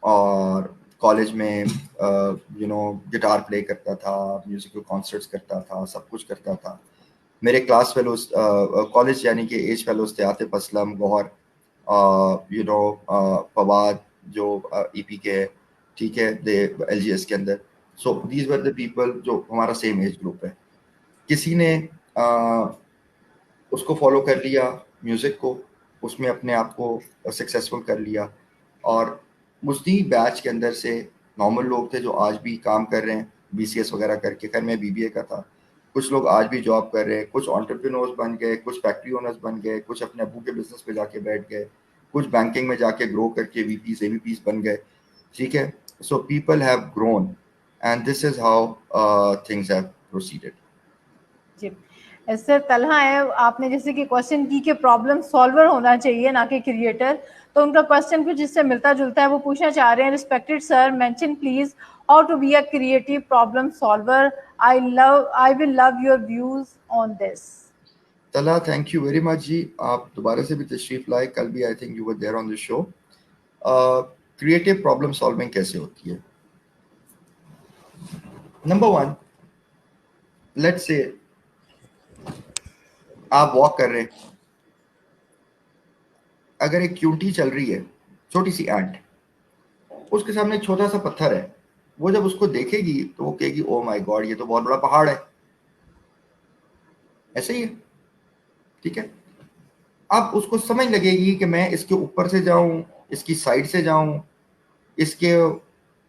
Speaker 2: और कॉलेज में गिटार प्ले करता था, म्यूजिकल कॉन्सर्ट्स करता था, सब कुछ करता था। मेरे क्लास फेलोज, कॉलेज यानी कि एज फेलोज थे आतिफ असलम, गौहर, फवाद जो ईपी के, ठीक है, दे एलजीएस के अंदर। So these were the people जो हमारा सेम एज ग्रुप है। किसी ने उसको फॉलो कर लिया, म्यूज़िक को, उसमें अपने आप को सक्सेसफुल कर लिया, और उसी बैच के अंदर से नॉर्मल लोग थे जो आज भी काम कर रहे हैं बीसीएस वगैरह करके। खैर मैं बीबीए का था। कुछ लोग आज भी जॉब कर रहे हैं, कुछ एंटरप्रेन्योर्स बन गए, कुछ फैक्ट्री ओनर्स बन गए, कुछ अपने अबू के बिजनेस पे जाके बैठ गए, कुछ बैंकिंग में जाके ग्रो करके वीपीज एवीपीज बन गए। ठीक है, so people have grown and this is how things have proceeded.
Speaker 1: जी सर, तलहा है, आपने जैसे कि क्वेश्चन की कि प्रॉब्लम सॉल्वर होना चाहिए ना कि क्रिएटर, तो उनका क्वेश्चन कुछ जिससे मिलता जुलता है। वो पूछना चाह रहे हैं, respected sir, mention please how to be a creative problem solver. I will love your views on this.
Speaker 2: Talha, thank you very much जी, आप दोबारा से भी तशरीफ लाए, कल भी I think you were there on the show. Creative problem solving कैसे होती है? नंबर 1, लेट्स से आप वॉक कर रहे हैं, अगर एक क्यूटी चल रही है, छोटी सी एंट, उसके सामने एक छोटा सा पत्थर है, वो जब उसको देखेगी तो वो कहेगी ओ माय गॉड, ये तो बहुत बड़ा पहाड़ है। ऐसे ही है, ठीक है। अब उसको समझ लगेगी कि मैं इसके ऊपर से जाऊं, इसकी साइड से जाऊं, इसके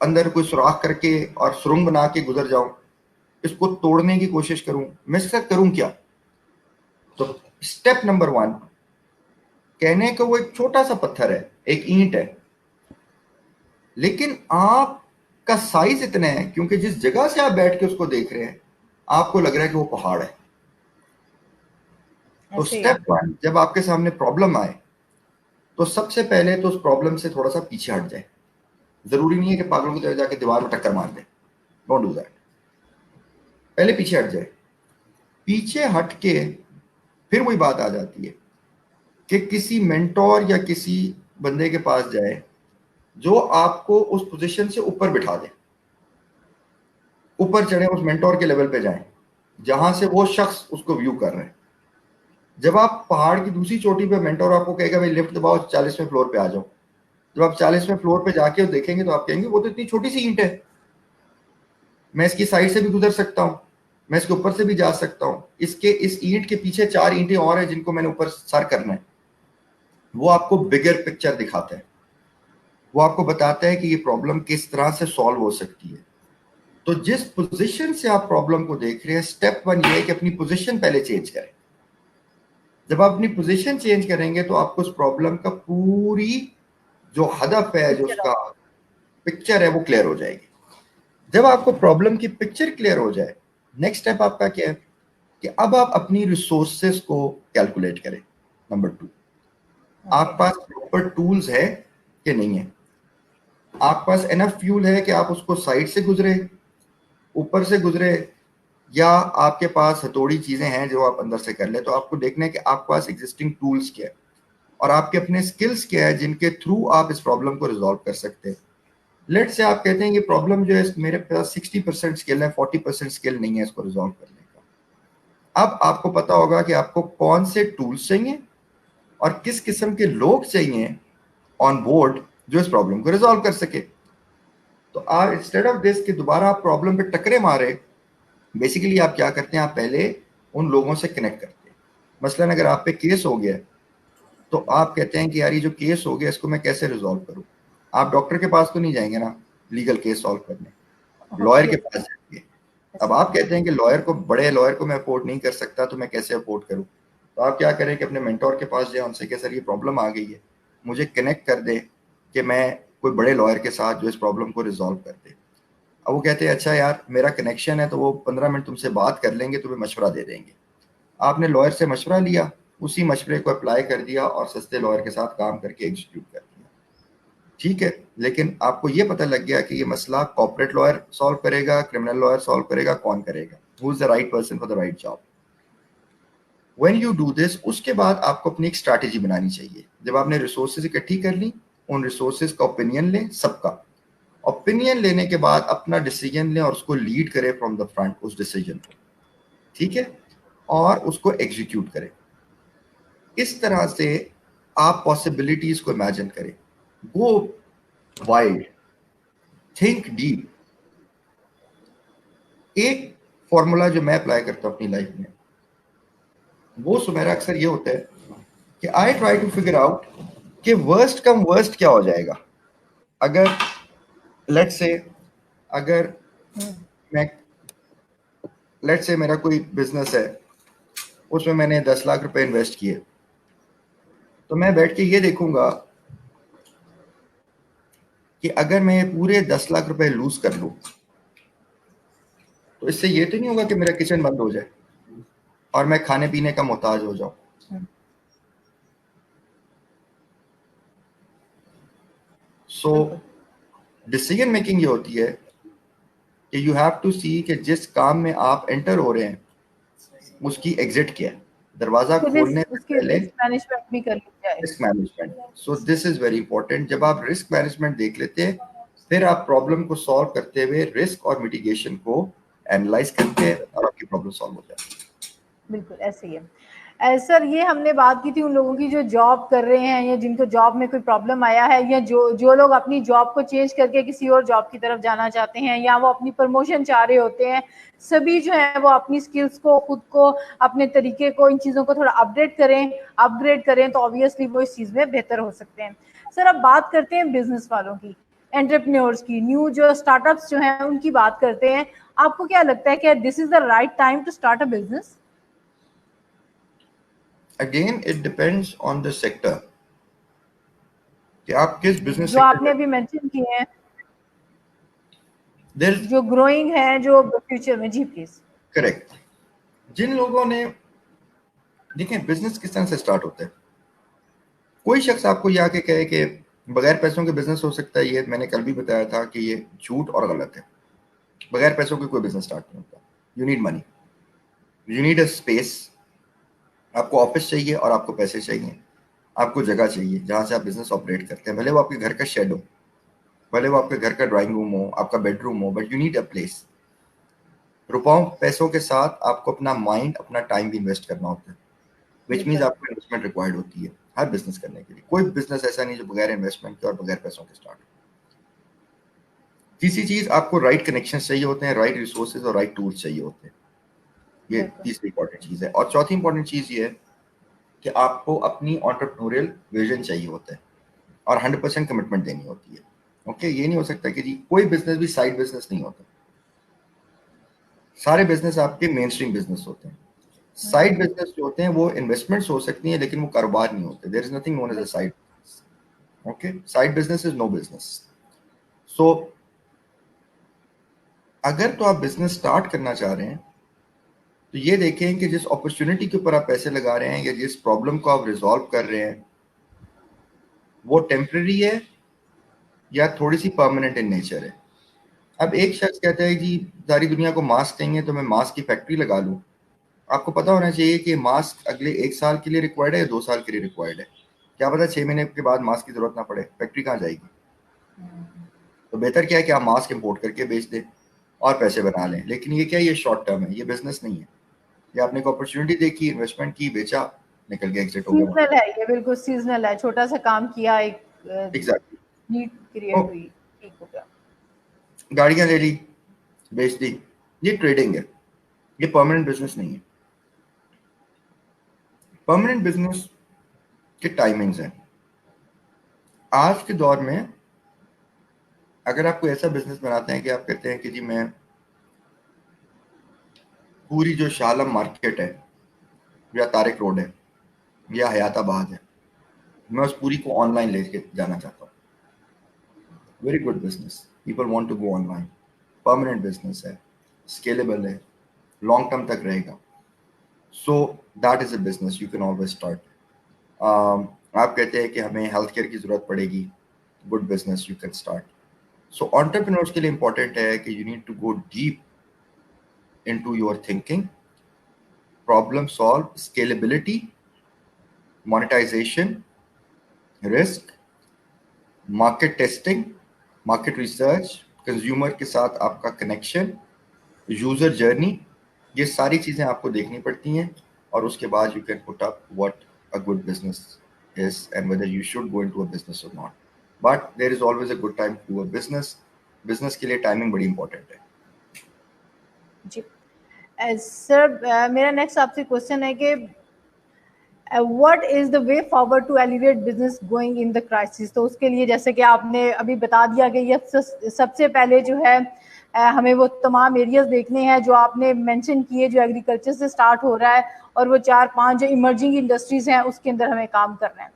Speaker 2: अंदर कोई सुराख करके और सुरंग बना के गुजर जाऊं, इसको तोड़ने की कोशिश करूं, मैं इसका करूं क्या? तो स्टेप नंबर 1, कहने का वो एक छोटा सा पत्थर है, एक ईंट है, लेकिन आपका साइज इतना है क्योंकि जिस जगह से आप बैठ के उसको देख रहे हैं आपको लग रहा है कि वो पहाड़ है। तो स्टेप 1, जब आपके सामने प्रॉब्लम आए तो सबसे पहले तो उस प्रॉब्लम से थोड़ा सा पीछे हट जाए। जरूरी नहीं है कि पागलों की तरह जाके दीवार में टक्कर मार दे, डोंट डू दैट। पहले पीछे हट जाए। पीछे हट के फिर वही बात आ जाती है कि किसी मेंटोर या किसी बंदे के पास जाए जो आपको उस पोजीशन से ऊपर बिठा दे, ऊपर चढ़े, उस मेंटोर के लेवल पे जाएं जहां से वो शख्स उसको व्यू कर रहे हैं। जब आप पहाड़ की दूसरी चोटी पे, मेंटोर आपको कहेगा भाई लिफ्ट दबाओ, 40वें फ्लोर पे आ जाओ। जब आप 40वें फ्लोर पे जाके देखेंगे तो आप कहेंगे वो तो इतनी छोटी सी ईंट है, मैं इसकी साइड से भी गुजर सकता हूँ, मैं इसके ऊपर से भी जा सकता हूँ। इसके इस ईंट के पीछे 4 ईंटें और हैं जिनको मैंने ऊपर सर करना है। वो आपको बिगर पिक्चर दिखाता है, वो आपको बताता है कि ये प्रॉब्लम किस तरह से सॉल्व हो सकती है। तो जिस पोजीशन से आप प्रॉब्लम को देख रहे हैं, स्टेप 1 ये है कि अपनी पोजीशन पहले चेंज करें। जब आप अपनी पोजीशन चेंज करेंगे तो आपको उस प्रॉब्लम का पूरी जो हदफ है, जो उसका पिक्चर है, वो क्लियर हो जाएगी। जब आपको प्रॉब्लम की पिक्चर क्लियर हो जाए, नेक्स्ट स्टेप आपका क्या है कि अब आप अपनी रिसोर्सेस को कैलकुलेट करें। नंबर 2, आपके पास प्रॉपर टूल्स है कि नहीं है, आपके पास एनफ फ्यूल है कि आप उसको साइड से गुजरे, ऊपर से गुजरे, या आपके पास हथौड़ी चीजें हैं जो आप अंदर से कर ले। तो आपको देखना है कि आपके पास एग्जिस्टिंग टूल्स क्या है। और आपके अपने स्किल्स क्या है जिनके थ्रू आप इस प्रॉब्लम को रिजॉल्व कर सकते हैं। लेट से आप कहते हैं कि प्रॉब्लम जो है मेरे पास 60% स्किल है, 40% स्किल नहीं है इसको रिजॉल्व करने का। अब आपको पता होगा कि आपको कौन से टूल्स चाहिए और किस किस्म के लोग चाहिए ऑन बोर्ड जो इस प्रॉब्लम को रिजॉल्व कर सके। तो आप इंस्टेड ऑफ दिस कि दोबारा आप प्रॉब्लम पे टकरे मारे, बेसिकली आप क्या करते हैं, आप पहले उन लोगों से कनेक्ट करते हैं। मसलन अगर आप पे केस हो गया तो आप कहते हैं कि यार ये जो केस हो गया इसको मैं कैसे रिजॉल्व करूं। आप डॉक्टर के पास तो नहीं जाएंगे ना लीगल केस सॉल्व करने, लॉयर के पास जाएंगे। अब आप कहते हैं कि लॉयर को, बड़े लॉयर को मैं अफोर्ड नहीं कर सकता तो मैं कैसे अफोर्ड करूं। तो आप क्या करें कि अपने मेंटोर के पास जाए, उनसे कहें सर ये प्रॉब्लम आ गई है, मुझे कनेक्ट कर दे कि मैं कोई बड़े लॉयर के साथ जो इस प्रॉब्लम को रिजॉल्व कर दे। अब वो कहते हैं अच्छा यार मेरा कनेक्शन है तो वो 15 मिनट तुमसे बात कर लेंगे, तुम्हें मशवरा दे देंगे। आपने लॉयर से मशवरा लिया, उसी मशवरे को अप्लाई कर दिया और सस्ते लॉयर के साथ काम करके एग्जीक्यूट कर दिया, ठीक है। लेकिन आपको ये पता लग गया कि ये मसला कॉर्पोरेट लॉयर सॉल्व करेगा, क्रिमिनल लॉयर सॉल्व करेगा, कौन करेगा, who is the right person for the right job. When you do this, उसके बाद आपको अपनी एक स्ट्रैटेजी बनानी चाहिए। जब आपने रिसोर्सेज इकट्ठी कर ली, उन रिसोर्सेज का ओपिनियन लें, सबका ओपिनियन लेने के बाद अपना डिसीजन लें और उसको लीड करें फ्रॉम द फ्रंट उस डिसीजन को, ठीक है, और उसको एग्जीक्यूट करें। इस तरह से आप पॉसिबिलिटीज को इमेजिन करें, गो वाइड, थिंक डीप। एक फॉर्मूला जो मैं अप्लाई करता हूं अपनी लाइफ में, वो सुमेरा अक्सर ये होता है कि I try to figure out कि वर्स्ट कम वर्स्ट क्या हो जाएगा। अगर लेट्स से, अगर मैं लेट्स से मेरा कोई बिजनेस है, उसमें मैंने 10 लाख रुपए इन्वेस्ट किए, तो मैं बैठ के ये देखूंगा कि अगर मैं पूरे 10 लाख रुपए लूज कर लूं तो इससे ये तो नहीं होगा कि मेरा किचन बंद हो जाए और मैं खाने पीने का मोहताज हो जाऊं। सो डिसीजन मेकिंग ये होती है कि यू हैव टू सी कि जिस काम में आप एंटर हो रहे हैं उसकी एग्जिट क्या है, दरवाजा खोलने से पहले
Speaker 1: रिस्क मैनेजमेंट भी कर लिया है।
Speaker 2: Risk management. So this is very important. जब आप रिस्क मैनेजमेंट देख लेते हैं, फिर आप प्रॉब्लम को सॉल्व करते हुए रिस्क और मिटिगेशन को एनालाइज करते हैं और आपकी प्रॉब्लम सॉल्व हो जाती है।
Speaker 1: बिल्कुल ऐसे ही है। सर ये हमने बात की थी उन लोगों की जो जॉब कर रहे हैं या जिनको जॉब में कोई प्रॉब्लम आया है, या जो लोग अपनी जॉब को चेंज करके किसी और जॉब की तरफ जाना चाहते हैं, या वो अपनी प्रमोशन चाह रहे होते हैं। सभी जो है वो अपनी स्किल्स को, खुद को, अपने तरीके को, इन चीज़ों को थोड़ा अपग्रेड करें तो ऑब्वियसली वो इस चीज़ में बेहतर हो सकते हैं। सर अब बात करते हैं बिजनेस वालों की, एंटरप्रेन्योर्स की, न्यू जो स्टार्टअप्स जो हैं उनकी बात करते हैं। आपको क्या लगता है कि this is the right time to start a business?
Speaker 2: Again it depends on the sector कि आप किस बिजनेस
Speaker 1: जो आपने अभी मेंशन किए हैं, जो ग्रोइंग है, जो फ्यूचर में। जी प्लीज।
Speaker 2: करेक्ट। जिन लोगों ने, देखें बिजनेस किस तरह से स्टार्ट होता है। कोई शख्स आपको ये आके कहे कि बगैर पैसों के बिजनेस हो सकता है, ये मैंने कल भी बताया था कि ये झूठ और गलत है। बगैर पैसों के कोई बिजनेस स्टार्ट नहीं होता। You need money, you need a space. आपको ऑफिस चाहिए और आपको पैसे चाहिए, आपको जगह चाहिए जहां से आप बिजनेस ऑपरेट करते हैं। भले वो आपके घर का शेड हो, भले वो आपके घर का ड्राइंग रूम हो, आपका बेडरूम हो, but you need a place. रुपयों पैसों के साथ आपको अपना माइंड, अपना टाइम भी इन्वेस्ट करना होता है, विच मीन्स आपको इन्वेस्टमेंट रिक्वायर्ड होती है हर बिजनेस करने के लिए। कोई बिजनेस ऐसा नहीं जो बगैर इन्वेस्टमेंट के और बगैर पैसों के स्टार्ट हो। किसी चीज आपको राइट कनेक्शन चाहिए होते हैं, राइट रिसोर्सेज और राइट टूल्स चाहिए होते हैं। ये तीसरी इंपॉर्टेंट चीज है। और चौथी इंपॉर्टेंट चीज ये है कि आपको अपनी एंटरप्रेन्योरियल विजन चाहिए होता है और 100% कमिटमेंट देनी होती है। ओके, ये नहीं हो सकता कि जी कोई बिजनेस भी साइड बिजनेस नहीं होता। सारे बिजनेस आपके मेन स्ट्रीम बिजनेस होते हैं। साइड बिजनेस जो होते हैं वो इन्वेस्टमेंट्स हो सकती हैं, लेकिन वो कारोबार नहीं होते। There is nothing known as a side business. Okay, side business is no business. So अगर तो आप बिजनेस स्टार्ट करना चाह रहे हैं तो ये देखें कि जिस अपॉर्चुनिटी के ऊपर आप पैसे लगा रहे हैं या जिस प्रॉब्लम को आप रिजॉल्व कर रहे हैं वो टेम्पररी है या थोड़ी सी परमानेंट इन नेचर है। अब एक शख्स कहता है जी सारी दुनिया को मास्क चाहिए तो मैं मास्क की फैक्ट्री लगा लूं। आपको पता होना चाहिए कि मास्क अगले 1 साल के लिए रिक्वायर्ड है या 2 साल के लिए रिक्वायर्ड है। क्या पता 6 महीने के बाद मास्क की जरूरत ना पड़े, फैक्ट्री कहाँ जाएगी? तो बेहतर क्या है कि आप मास्क इंपोर्ट करके बेच दें और पैसे बना लें। लेकिन ये क्या है, ये शॉर्ट टर्म है, ये बिजनेस नहीं है। ये आपने एक अपॉर्चुनिटी देखी, इन्वेस्टमेंट की, बेचा, निकल गया, एग्जिट हो गया।
Speaker 1: सीजनल है ये, बिल्कुल सीजनल है, छोटा सा काम किया, एक
Speaker 2: एग्जैक्टली।
Speaker 1: नीड क्रिएट हुई, ठीक हो गया।
Speaker 2: गाड़ियां ले ली, बेच दी, ये ट्रेडिंग है, ये परमानेंट बिजनेस नहीं है। परमानेंट बिजनेस के टाइमिंग्स हैं। आज के दौर में अगर आप कोई ऐसा बिजनेस बनाते हैं कि आप कहते हैं कि जी मैं पूरी जो शालम मार्केट है या तारिक रोड है या हयाताबाद है, मैं उस पूरी को ऑनलाइन लेके जाना चाहता हूँ, very good business, people want to go online, permanent business है, स्केलेबल है, लॉन्ग टर्म तक रहेगा। So that is a business you can always start. आप कहते हैं कि हमें हेल्थ केयर की जरूरत पड़ेगी, good business you can start. So entrepreneurs के लिए इंपॉर्टेंट है कि you need to go deep into your thinking, problem solve, scalability, monetization, risk, market testing, market research, consumer के साथ आपका connection, user journey, ये सारी चीजें आपको देखनी पड़ती हैं और उसके बाद you can put up what a good business is and whether you should go into a business or not. But there is always a good time to do a business. Business के लिए timing बड़ी important है।
Speaker 1: जी sir, मेरा next आपसे question है कि what is the way forward to elevate business going in the crisis. तो उसके लिए जैसे कि आपने अभी बता दिया कि ये सबसे पहले जो है हमें वो तमाम एरियाज देखने हैं जो आपने मेंशन किए, जो एग्रीकल्चर से स्टार्ट हो रहा है, और वो 4-5 जो इमर्जिंग इंडस्ट्रीज हैं उसके अंदर हमें काम करना है।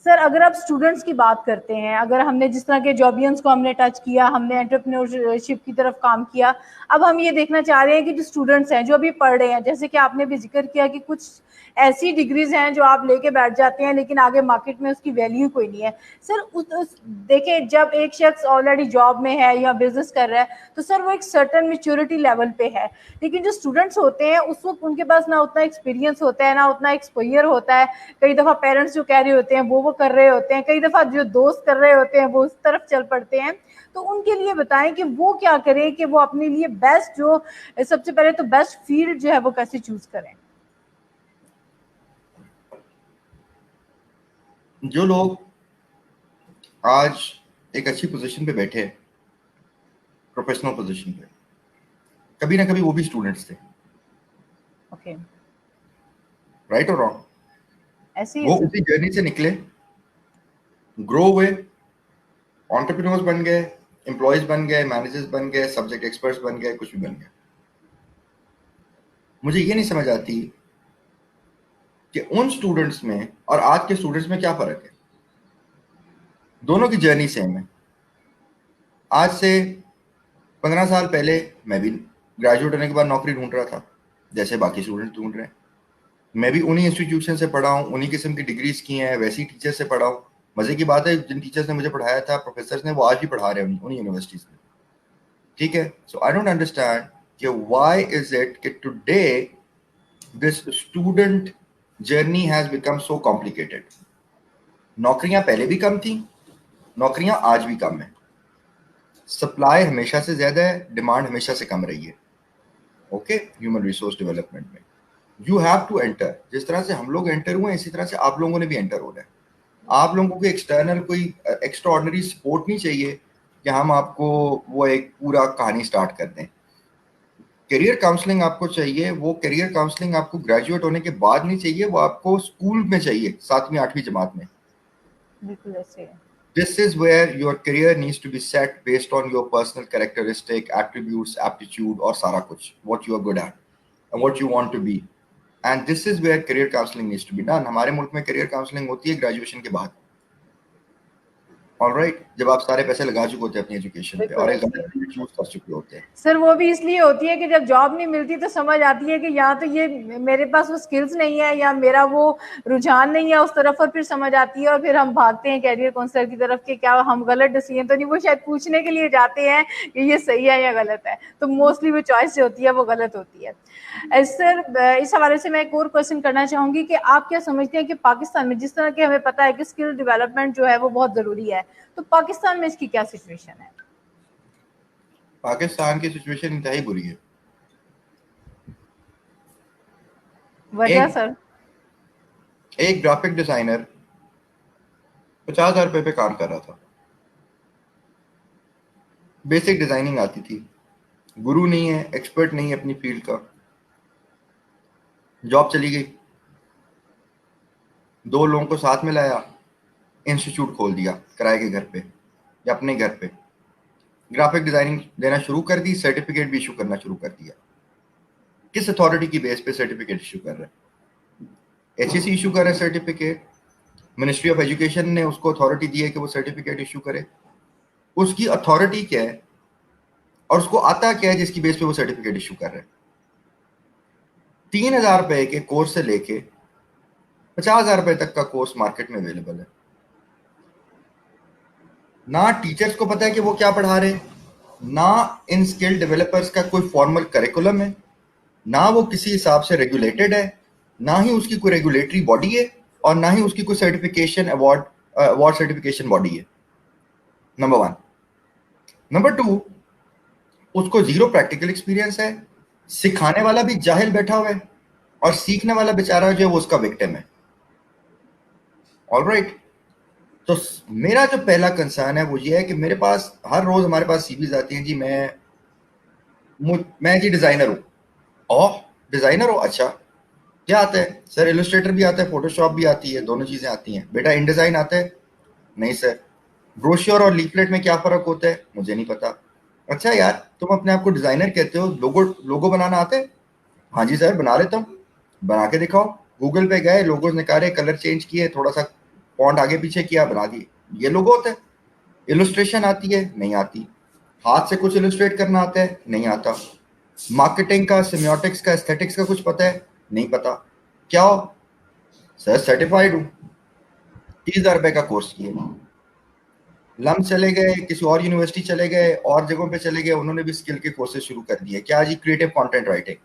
Speaker 1: सर अगर आप स्टूडेंट्स की बात करते हैं, अगर हमने जिस तरह के जॉबियंस को हमने टच किया, हमने एंटरप्रेन्योरशिप की तरफ काम किया, अब हम ये देखना चाह रहे हैं कि जो स्टूडेंट्स हैं जो अभी पढ़ रहे हैं, जैसे कि आपने भी जिक्र किया कि कुछ ऐसी डिग्रीज हैं जो आप लेके बैठ जाते हैं लेकिन आगे मार्केट में उसकी वैल्यू कोई नहीं है। सर देखिए, जब एक शख्स ऑलरेडी जॉब में है या बिजनेस कर रहा है तो सर वो एक सर्टन मेच्योरिटी लेवल पे है, लेकिन जो स्टूडेंट्स होते हैं उस वक्त उनके पास ना उतना एक्सपीरियंस होता है, ना उतना एक्सपोजर होता है। कई दफा पेरेंट्स जो कह रहे होते हैं वो कर रहे होते हैं, कई दफा जो दोस्त कर रहे होते हैं वो उस तरफ चल पड़ते हैं। तो उनके लिए बताएं कि वो क्या करें कि वो अपने लिए बेस्ट, जो सबसे पहले तो बेस्ट फील्ड जो है वो कैसे चूज करें।
Speaker 2: जो लोग आज एक अच्छी पोजीशन पे बैठे, प्रोफेशनल पोजीशन पे, कभी ना कभी वो भी स्टूडेंट्स थे।
Speaker 1: ओके,
Speaker 2: राइट और रॉन्ग?
Speaker 1: ऐसे ही
Speaker 2: वो उसी जर्नी से निकले, ग्रो हुए, एंटरप्रेन्योर्स बन गए, एम्प्लॉयज बन गए, मैनेजर्स बन गए, सब्जेक्ट एक्सपर्ट्स बन गए, कुछ भी बन गए। मुझे ये नहीं समझ आती कि उन स्टूडेंट्स में और आज के स्टूडेंट्स में क्या फर्क है। दोनों की जर्नी सेम है। आज से 15 साल पहले मैं भी ग्रेजुएट होने के बाद नौकरी ढूंढ रहा था, जैसे बाकी स्टूडेंट ढूंढ रहे हैं। मैं भी उन्हीं इंस्टीट्यूशन से पढ़ा हूँ, उन्हीं किस्म की डिग्रीज की हैं, वैसी टीचर से पढ़ा हूँ। मजे की बात है, जिन टीचर्स ने मुझे पढ़ाया था, प्रोफेसर ने, वो आज भी पढ़ा रहे हैं उन्हीं यूनिवर्सिटीज में। ठीक है, सो आई डोंट अंडरस्टैंड कि व्हाई इज इट कि today this student journey has become so complicated. नौकरियां पहले भी कम थी, नौकरियां आज भी कम है, सप्लाई हमेशा से ज्यादा है, डिमांड हमेशा से कम रही है। ओके, ह्यूमन रिसोर्स डेवलपमेंट में यू हैव टू एंटर। जिस तरह से हम लोग एंटर हुए इसी तरह से आप लोगों ने भी एंटर होना है। आप लोगों को एक्सटर्नल कोई एक्स्ट्रा ऑर्डिनरी सपोर्ट नहीं चाहिए कि हम आपको वो एक पूरा कहानी स्टार्ट कर दें। करियर काउंसलिंग आपको चाहिए, वो करियर काउंसलिंग आपको ग्रेजुएट होने के बाद नहीं चाहिए, वो आपको स्कूल में चाहिए, 7वीं 8वीं जमात में।
Speaker 1: बिल्कुल ऐसे है।
Speaker 2: This is where your career needs to be set based on your personal characteristic, attributes, aptitude और सारा कुछ, what you are good at and what you want to be. And this is where career counseling needs to be done. हमारे मुल्क में career counseling होती है graduation के बाद। ऑलराइट, जब आप सारे पैसे लगा चुके होते हैं अपनी एजुकेशन पे और एक गलत चूज कर चुके होते हैं।
Speaker 1: सर वो भी इसलिए होती है कि जब जॉब नहीं मिलती तो समझ आती है कि यहाँ तो ये मेरे पास वो स्किल्स नहीं है या मेरा वो रुझान नहीं है उस तरफ, और फिर समझ आती है और फिर हम भागते हैं कैरियर काउंसलर की तरफ कि क्या हम गलत डिसीजन तो नहीं, वो शायद पूछने के लिए जाते हैं कि ये सही है या गलत है, तो मोस्टली वो चॉइस जो होती है वो गलत होती है। सर इस हवाले से मैं एक और क्वेश्चन करना चाहूंगी कि आप क्या समझते हैं कि पाकिस्तान में जिस तरह के हमें पता है कि स्किल डेवलपमेंट जो है वो बहुत जरूरी है, तो पाकिस्तान में इसकी क्या सिचुएशन है?
Speaker 2: पाकिस्तान की सिचुएशन इंतहाई बुरी है।
Speaker 1: वजह सर?
Speaker 2: एक ग्राफिक डिजाइनर 50,000 रुपए पे काम कर रहा था, बेसिक डिजाइनिंग आती थी, गुरु नहीं है, एक्सपर्ट नहीं है अपनी फील्ड का, जॉब चली गई, 2 लोगों को साथ में लाया, इंस्टीट्यूट खोल दिया किराए के घर पे या अपने घर पे, ग्राफिक डिजाइनिंग देना शुरू कर दी, सर्टिफिकेट भी इशू करना शुरू कर दिया। किस अथॉरिटी की बेस पे सर्टिफिकेट इशू कर रहे हैं? एचईसी इशू कर रहे हैं सर्टिफिकेट, मिनिस्ट्री ऑफ एजुकेशन ने उसको अथॉरिटी दी है कि वो सर्टिफिकेट इशू करे। उसकी अथॉरिटी क्या है और उसको आता क्या है जिसकी बेस पे वो सर्टिफिकेट इशू कर रहे हैं? 3,000 रुपए के कोर्स से लेके 50,000 रुपए तक का कोर्स मार्केट में अवेलेबल है। ना टीचर्स को पता है कि वो क्या पढ़ा रहे हैं, ना इन स्किल डेवलपर्स का कोई फॉर्मल करिकुलम है, ना वो किसी हिसाब से रेगुलेटेड है, ना ही उसकी कोई रेगुलेटरी बॉडी है और ना ही उसकी कोई सर्टिफिकेशन अवार्ड सर्टिफिकेशन बॉडी है। नंबर 1। नंबर 2, उसको जीरो प्रैक्टिकल एक्सपीरियंस है, सिखाने वाला भी जाहिल बैठा हुआ है और सीखने वाला बेचारा जो है वो उसका विक्टिम है। ऑलराइट, तो मेरा जो पहला कंसर्न है वो ये है कि मेरे पास हर रोज हमारे पास सीवीज आती हैं जी, मैं जी डिजाइनर हूँ। ओह डिजाइनर हो, अच्छा क्या आता है? सर इलस्ट्रेटर भी आता है, फोटोशॉप भी आती है, दोनों चीजें आती हैं। बेटा इन डिजाइन आता है? नहीं सर। ब्रोशर और लीफलेट में क्या फर्क होता है? मुझे नहीं पता। अच्छा यार तुम अपने आप को डिजाइनर कहते हो, लोगो बनाना आता है? हाँ जी सर बना लेता हूँ। बना के दिखाओ। गूगल पे गए, लोगोज निकाले, कलर चेंज किए, थोड़ा सा फॉन्ट आगे पीछे किया, बना दिए, ये लोगो होता है। इलस्ट्रेशन आती है? नहीं आती। हाथ से कुछ इलस्ट्रेट करना आता है? नहीं आता। मार्केटिंग का, सेमियोटिक्स का, एस्थेटिक्स का कुछ पता है? नहीं पता। क्या हो? सर सर्टिफाइड हूँ। 30,000 रुपए का कोर्स किए, लम चले गए, किसी और यूनिवर्सिटी चले गए, और जगहों पे चले गए, उन्होंने भी स्किल के कोर्सेज शुरू कर दिए। क्या जी? Creative content writing.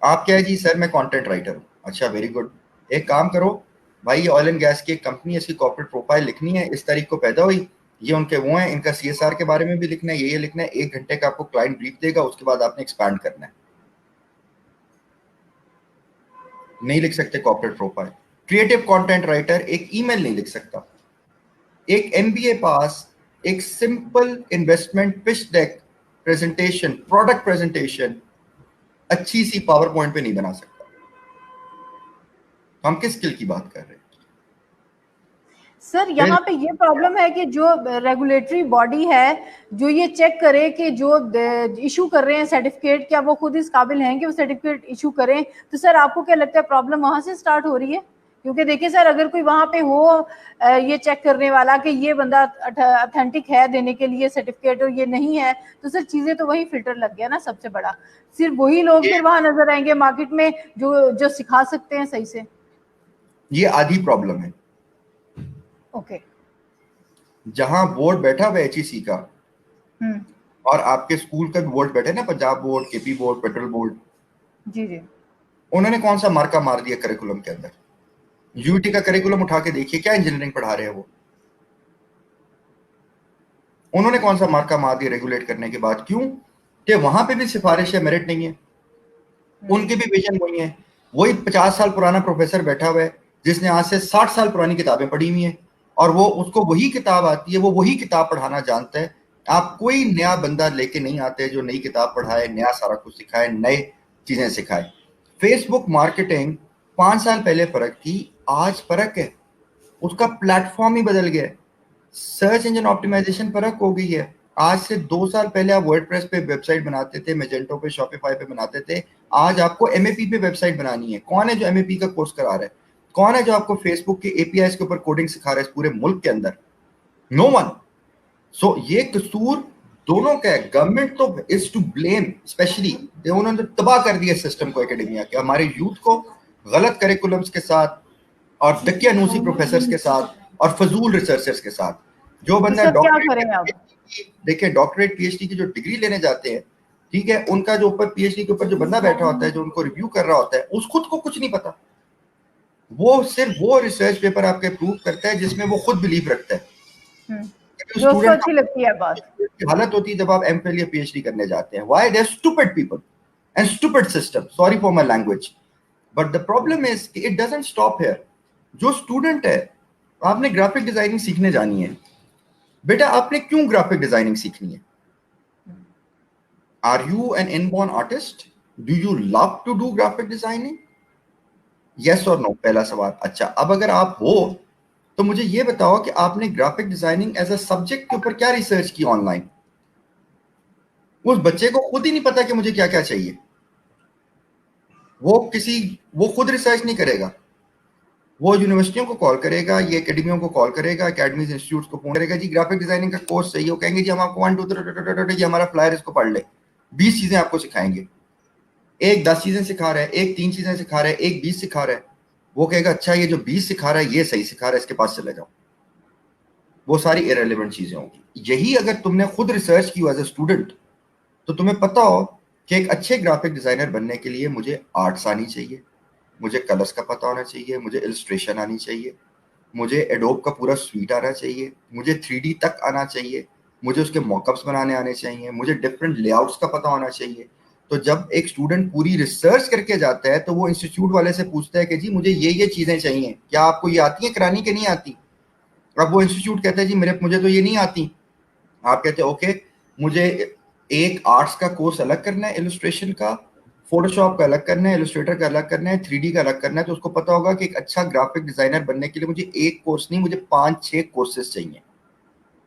Speaker 2: आप क्या है जी? सर मैं कंटेंट राइटर हूँ। अच्छा वेरी गुड। एक काम करो भाई, ये ऑयल एंड गैस की एक कंपनी है, इसकी कॉर्पोरेट प्रोफाइल लिखनी है, इस तारीख को पैदा हुई, ये उनके वो हैं, इनका CSR के बारे में भी लिखना है, ये लिखना है। 1 घंटे का आपको क्लाइंट ब्रीफ देगा, उसके बाद आपने एक्सपैंड करना है। नहीं लिख सकते corporate profile. Creative content writer एक ईमेल नहीं लिख सकता। एक MBA पास एक simple investment pitch deck presentation, product presentation अच्छी सी पावर पॉइंट पे नहीं बना सकता। हम किस स्किल की बात कर रहे हैं?
Speaker 1: सर यहाँ पे ये प्रॉब्लम है कि जो रेगुलेटरी बॉडी है जो ये चेक करे कि जो इशू कर रहे हैं सर्टिफिकेट, क्या वो खुद इस काबिल हैं कि वो सर्टिफिकेट इशू करें, तो सर आपको क्या लगता है प्रॉब्लम वहां से स्टार्ट हो रही है? क्योंकि देखिए सर, अगर कोई वहां पे हो ये चेक करने वाला कि ये बंदा ऑथेंटिक है देने के लिए सर्टिफिकेट और ये नहीं है, तो सर चीजें तो वही फिल्टर लग गया ना सबसे बड़ा। सिर्फ वही लोग फिर वहां नजर आएंगे मार्केट में जो सिखा सकते हैं सही से।
Speaker 2: ये आधी प्रॉब्लम है।
Speaker 1: ओके।
Speaker 2: जहां बोर्ड बैठा हुआ HEC का और आपके स्कूल का भी बोर्ड बैठे ना, Punjab board, KP board, federal board,
Speaker 1: जी जी,
Speaker 2: उन्होंने कौन सा मार्का मार दिया करिकुलम के अंदर? यूटी का करिकुलम उठा के देखिए, क्या इंजीनियरिंग पढ़ा रहे हैं वो? उन्होंने कौन सा मार्का मार दिया रेगुलेट करने के बाद? क्यों कि वहां पे भी सिफारिश है, मेरिट नहीं है। उनके भी विजन वही है। वही 50 साल पुराना प्रोफेसर बैठा हुआ है जिसने आज से 60 साल पुरानी किताबें पढ़ी हुई हैं और वो उसको वही किताब आती है, वो वही किताब पढ़ाना जानता है। आप कोई नया बंदा लेके नहीं आते जो नई किताब पढ़ाए, नया सारा कुछ सिखाए, नए चीजें सिखाए। फेसबुक मार्केटिंग 5 साल पहले फर्क थी, आज फर्क है, उसका प्लेटफॉर्म ही बदल गया है। सर्च इंजन ऑप्टिमाइजेशन फर्क हो गई है। आज से 2 साल पहले आप वर्डप्रेस पे वेबसाइट बनाते थे, मैजेंटो पे, शॉपिफाई पे बनाते थे। आज आपको MAP पे वेबसाइट बनानी है। कौन है जो MAP का कोर्स करा रहा है? कौन है जो आपको फेसबुक के APIs के ऊपर कोडिंग सिखा रहा है इस पूरे मुल्क के अंदर? No one. सो ये कसूर दोनों का है। गवर्नमेंट तो इज टू ब्लेम, स्पेशली उन्होंने तबाह कर दिया सिस्टम को, एकेडमिया के, हमारे यूथ को गलत करिकुलम्स के साथ और दकियानूसी प्रोफेसर्स के साथ और फजूल रिसर्चर्स के साथ। जो बंदा डॉक्टरेट, देखिए डॉक्टरेट पीएचडी की जो डिग्री लेने जाते हैं, ठीक है, उनका जो ऊपर पीएचडी के ऊपर जो बंदा बैठा होता है, जो उनको रिव्यू कर रहा होता है, उस खुद को कुछ नहीं पता। वो सिर्फ वो रिसर्च पेपर आपके प्रूव करता है जिसमें वो खुद बिलीव रखता है।
Speaker 1: जो अच्छी लगती है बात।
Speaker 2: हालत होती है जब आप एमफिल या पीएचडी करने जाते हैं। Why? They are stupid people and stupid system, sorry for my language, but the problem is it doesn't stop here. जो स्टूडेंट है, आपने ग्राफिक डिजाइनिंग सीखने जानी है, बेटा आपने क्यों ग्राफिक डिजाइनिंग सीखनी है? Are you an inborn artist? Do you love to do graphic designing? Yes और नो, पहला सवाल। अच्छा, अब अगर आप हो तो मुझे ये बताओ कि आपने graphic designing as a subject के ऊपर क्या रिसर्च की ऑनलाइन? उस बच्चे को खुद ही नहीं पता कि मुझे क्या क्या चाहिए। वो खुद रिसर्च नहीं करेगा, वो यूनिवर्सिटियों को कॉल करेगा, ये एकेडमियों को कॉल करेगा, एकेडमीज इंस्टीट्यूट को फोन करेगा, जी ग्राफिक डिजाइनिंग का कोर्स चाहिए। वो कहेंगे जी हम आपको 1 2 3 हमारा फ्लायर, इसको पढ़ ले, 20 चीजें आपको सिखाएंगे। एक 10 चीजें सिखा रहा है, एक 3 चीजें सिखा रहा है, एक 20 सिखा रहा है। वो कहेगा अच्छा ये जो 20 सिखा रहा है ये सही सिखा रहा है, इसके पास चले जाओ। वो सारी इरेलीवेंट चीजें होंगी। यही अगर तुमने खुद रिसर्च की एज ए स्टूडेंट, तो तुम्हें पता हो कि एक अच्छे ग्राफिक डिजाइनर बनने के लिए मुझे आर्ट्स आनी चाहिए, मुझे कलर्स का पता होना चाहिए, मुझे इलस्ट्रेशन आनी चाहिए, मुझे एडोब का पूरा स्वीट आना चाहिए, मुझे 3D तक आना चाहिए, मुझे उसके मॉकअप्स बनाने आने चाहिए, मुझे डिफरेंट लेआउट्स का पता होना चाहिए। तो जब एक स्टूडेंट पूरी रिसर्च करके जाता है तो वो इंस्टीट्यूट वाले से पूछता है कि जी मुझे ये चीजें चाहिए, क्या आपको ये आती है करानी कि नहीं आती? अब वो इंस्टीट्यूट कहता है जी मुझे तो ये नहीं आती। आप कहते हैं ओके, मुझे एक आर्ट्स का कोर्स अलग करना है, इलस्ट्रेशन का, फोटोशॉप का अलग करना है, इलस्ट्रेटर का अलग करना है, 3D का अलग करना है। तो उसको पता होगा कि एक अच्छा ग्राफिक डिजाइनर बनने के लिए मुझे एक कोर्स नहीं, मुझे 5-6 कोर्सेज चाहिए।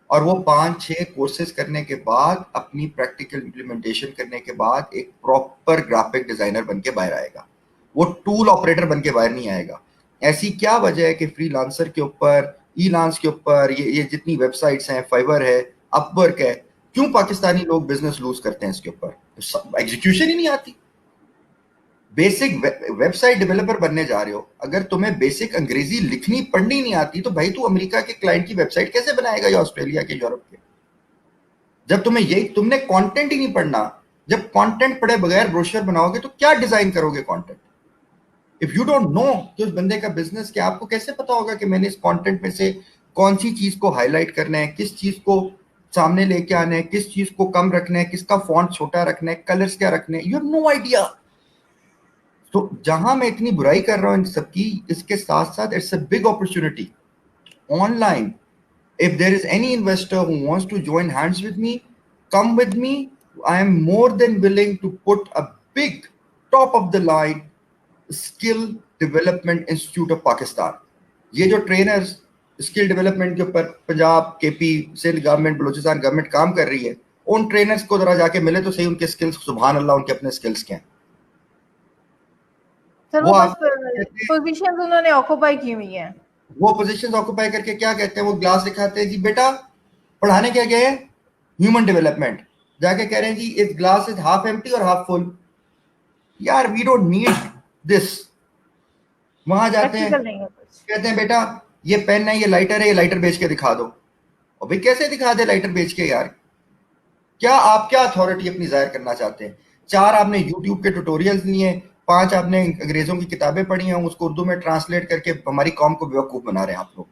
Speaker 2: और वो 5-6 कोर्सेज करने के बाद, अपनी प्रैक्टिकल इम्प्लीमेंटेशन करने के बाद, एक प्रॉपर ग्राफिक डिजाइनर बन के बाहर आएगा। वो टूल ऑपरेटर बन के बाहर नहीं आएगा। ऐसी क्या वजह है कि फ्रीलांसर के ऊपर, ई-लांस के ऊपर, ये जितनी वेबसाइट्स हैं, फाइवर है, अपवर्क है, क्यों पाकिस्तानी लोग बिजनेस लूज करते हैं इसके ऊपर? एग्जीक्यूशन ही नहीं आती। बेसिक वेबसाइट डेवलपर बनने जा रहे हो, अगर तुम्हें बेसिक अंग्रेजी लिखनी पढ़नी नहीं आती तो भाई तू अमेरिका के क्लाइंट की वेबसाइट कैसे बनाएगा, या ऑस्ट्रेलिया के, यूरोप के? जब तुमने कंटेंट ही नहीं पढ़ना, जब कंटेंट पढ़े बगैर ब्रोशर बनाओगे तो क्या डिजाइन करोगे content? If you don't know कि उस बंदे का बिजनेस क्या, आपको कैसे पता होगा कि मैंने इस कंटेंट में से कौन सी चीज को हाईलाइट करना है, किस चीज को सामने लेके आना है, किस चीज को कम रखना है, किसका फॉन्ट छोटा रखना है, कलर्स क्या रखने हैं? You have no idea. तो जहां मैं इतनी बुराई कर रहा हूं इन सबकी, इसके साथ साथ it's a big opportunity online. If there is any investor who wants to join hands with me, come with me. I am more than willing to put a big top of the line skill development institute of Pakistan. ये जो trainers skill development के ऊपर Punjab, KP, Sindh government, Balochistan government काम कर रही है, उन trainers को जरा जाके मिले तो सही, उनके स्किल्स, सुभान अल्लाह, उनके अपने स्किल्स क्या हैं।
Speaker 1: सर वो पोजीशंस उन्होंने ऑक्युपाई की हुई हैं।
Speaker 2: वो पोजीशंस ऑक्युपाई करके क्या कहते हैं, वो ग्लास दिखाते हैं जी बेटा पढ़ाने क्या गए हैं, ह्यूमन डेवलपमेंट। जाके कह रहे हैं जी इस ग्लास इज हाफ एम्प्टी और हाफ फुल। यार वी डोंट नीड दिस। वहां जाते हैं, कहते हैं बेटा ये पेन है, ये लाइटर है, ये लाइटर बेच के दिखा दो। और भाई कैसे दिखा दे लाइटर बेच के यार? आप क्या अथॉरिटी अपनी जाहिर करना चाहते हैं? 4 आपने यूट्यूब के ट्यूटोरियल्स लिए, 5 आपने अंग्रेजों की किताबें पढ़ी हैं, उसको उर्दू में ट्रांसलेट करके हमारी कौम को बेवकूफ बना रहे हैं आप लोग।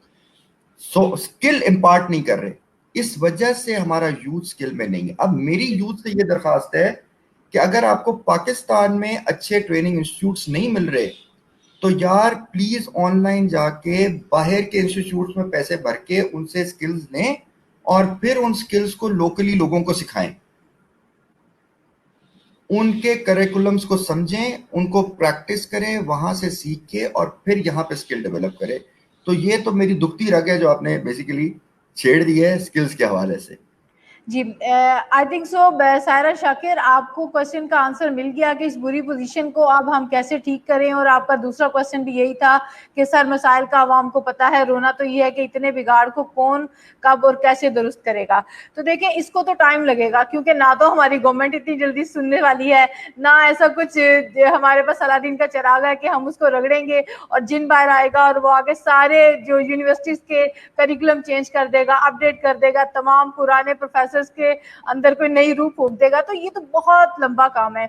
Speaker 2: सो स्किल इम्पार्ट नहीं कर रहे, इस वजह से हमारा यूथ स्किल में नहीं है। अब मेरी यूथ से ये दरखास्त है कि अगर आपको पाकिस्तान में अच्छे ट्रेनिंग इंस्टीट्यूट्स नहीं मिल रहे तो यार प्लीज ऑनलाइन जाके बाहर के इंस्टीट्यूट्स में पैसे भर के उनसे स्किल्स लें और फिर उन स्किल्स को लोकली लोगों को सिखाएं, उनके करिकुलम्स को समझें, उनको प्रैक्टिस करें, वहां से सीख के और फिर यहाँ पे स्किल डेवलप करें। तो ये तो मेरी दुखती रग है जो आपने बेसिकली छेड़ दी है स्किल्स के हवाले से।
Speaker 1: जी, I think so Saira Shakir, आपको क्वेश्चन का आंसर मिल गया कि इस बुरी पोजीशन को अब हम कैसे ठीक करें। और आपका दूसरा क्वेश्चन भी यही था कि सर मसाइल का आवाम को पता है, रोना तो ये है कि इतने बिगाड़ को कौन कब और कैसे दुरुस्त करेगा। तो देखिए, इसको तो टाइम लगेगा, क्योंकि ना तो हमारी गवर्नमेंट इतनी जल्दी सुनने वाली है, ना ऐसा कुछ हमारे पास अलादीन का चिराग है कि हम उसको रगड़ेंगे और जिन बाहर आएगा और वो आगे सारे जो यूनिवर्सिटीज के करिकुलम चेंज कर देगा, अपडेट कर देगा, तमाम पुराने प्रोफेसर्स के अंदर कोई नई रूह फूंक देगा। तो ये तो बहुत लंबा काम है।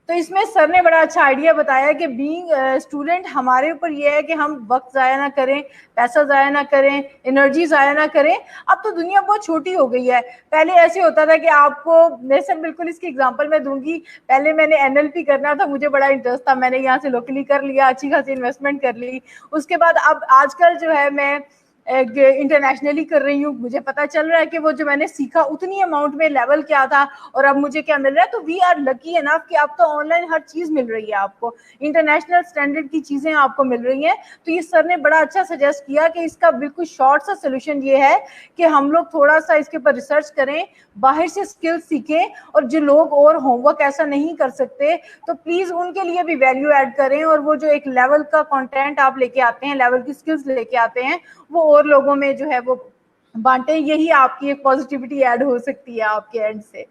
Speaker 1: तो इसमें सर ने बड़ा अच्छा आइडिया बताया कि बीइंग स्टूडेंट हमारे ऊपर ये है कि हम वक्त ज़ाया ना करें, पैसा ज़ाया ना करें, एनर्जी ज़ाया ना करें। अब तो दुनिया बहुत छोटी हो गई है। पहले ऐसे होता था कि आपको, मैं सर बिल्कुल इसकी एग्जांपल मैं दूंगी, पहले मैंने एनएलपी करना था, मुझे बड़ा इंटरेस्ट था, मैंने यहाँ से लोकली कर लिया, अच्छी खासी इन्वेस्टमेंट कर ली। उसके बाद अब आजकल जो है मैं इंटरनेशनली कर रही हूँ, मुझे पता चल रहा है कि वो जो मैंने सीखा उतनी अमाउंट में लेवल क्या था और अब मुझे क्या मिल रहा है। तो वी आर लकी एनफ कि अब तो ऑनलाइन हर चीज मिल रही है, आपको इंटरनेशनल स्टैंडर्ड की चीजें आपको मिल रही हैं। तो ये सर ने बड़ा अच्छा सजेस्ट किया कि इसका बिल्कुल शॉर्ट सा सोल्यूशन ये है कि हम लोग थोड़ा सा इसके ऊपर रिसर्च करें, बाहर से स्किल्स सीखें, और जो लोग और होमवर्क ऐसा नहीं कर सकते तो प्लीज उनके लिए भी वैल्यू ऐड करें, और वो जो एक लेवल का कंटेंट आप लेके आते हैं, लेवल की स्किल्स लेके आते हैं, वो और लोगों में जो है वो बांटे। यही आपकी एक पॉजिटिविटी ऐड हो सकती है आपके एंड से।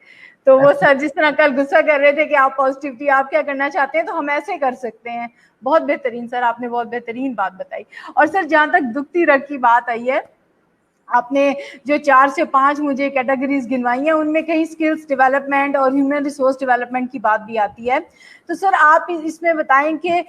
Speaker 1: तो वो सर जिस तरह कल गुस्सा कर रहे थे कि आप पॉजिटिविटी आप क्या करना चाहते हैं, तो हम ऐसे कर सकते हैं। बहुत बेहतरीन सर, आपने बहुत बेहतरीन बात बताई। और सर जहां तक दुखती रग की बात आई है, आपने जो 4 से 5 मुझे कैटेगरीज गिनवाई हैं, उनमें कहीं स्किल्स डेवलपमेंट और ह्यूमन रिसोर्स डेवलपमेंट की बात भी आती है। तो सर आप इसमें बताएं कि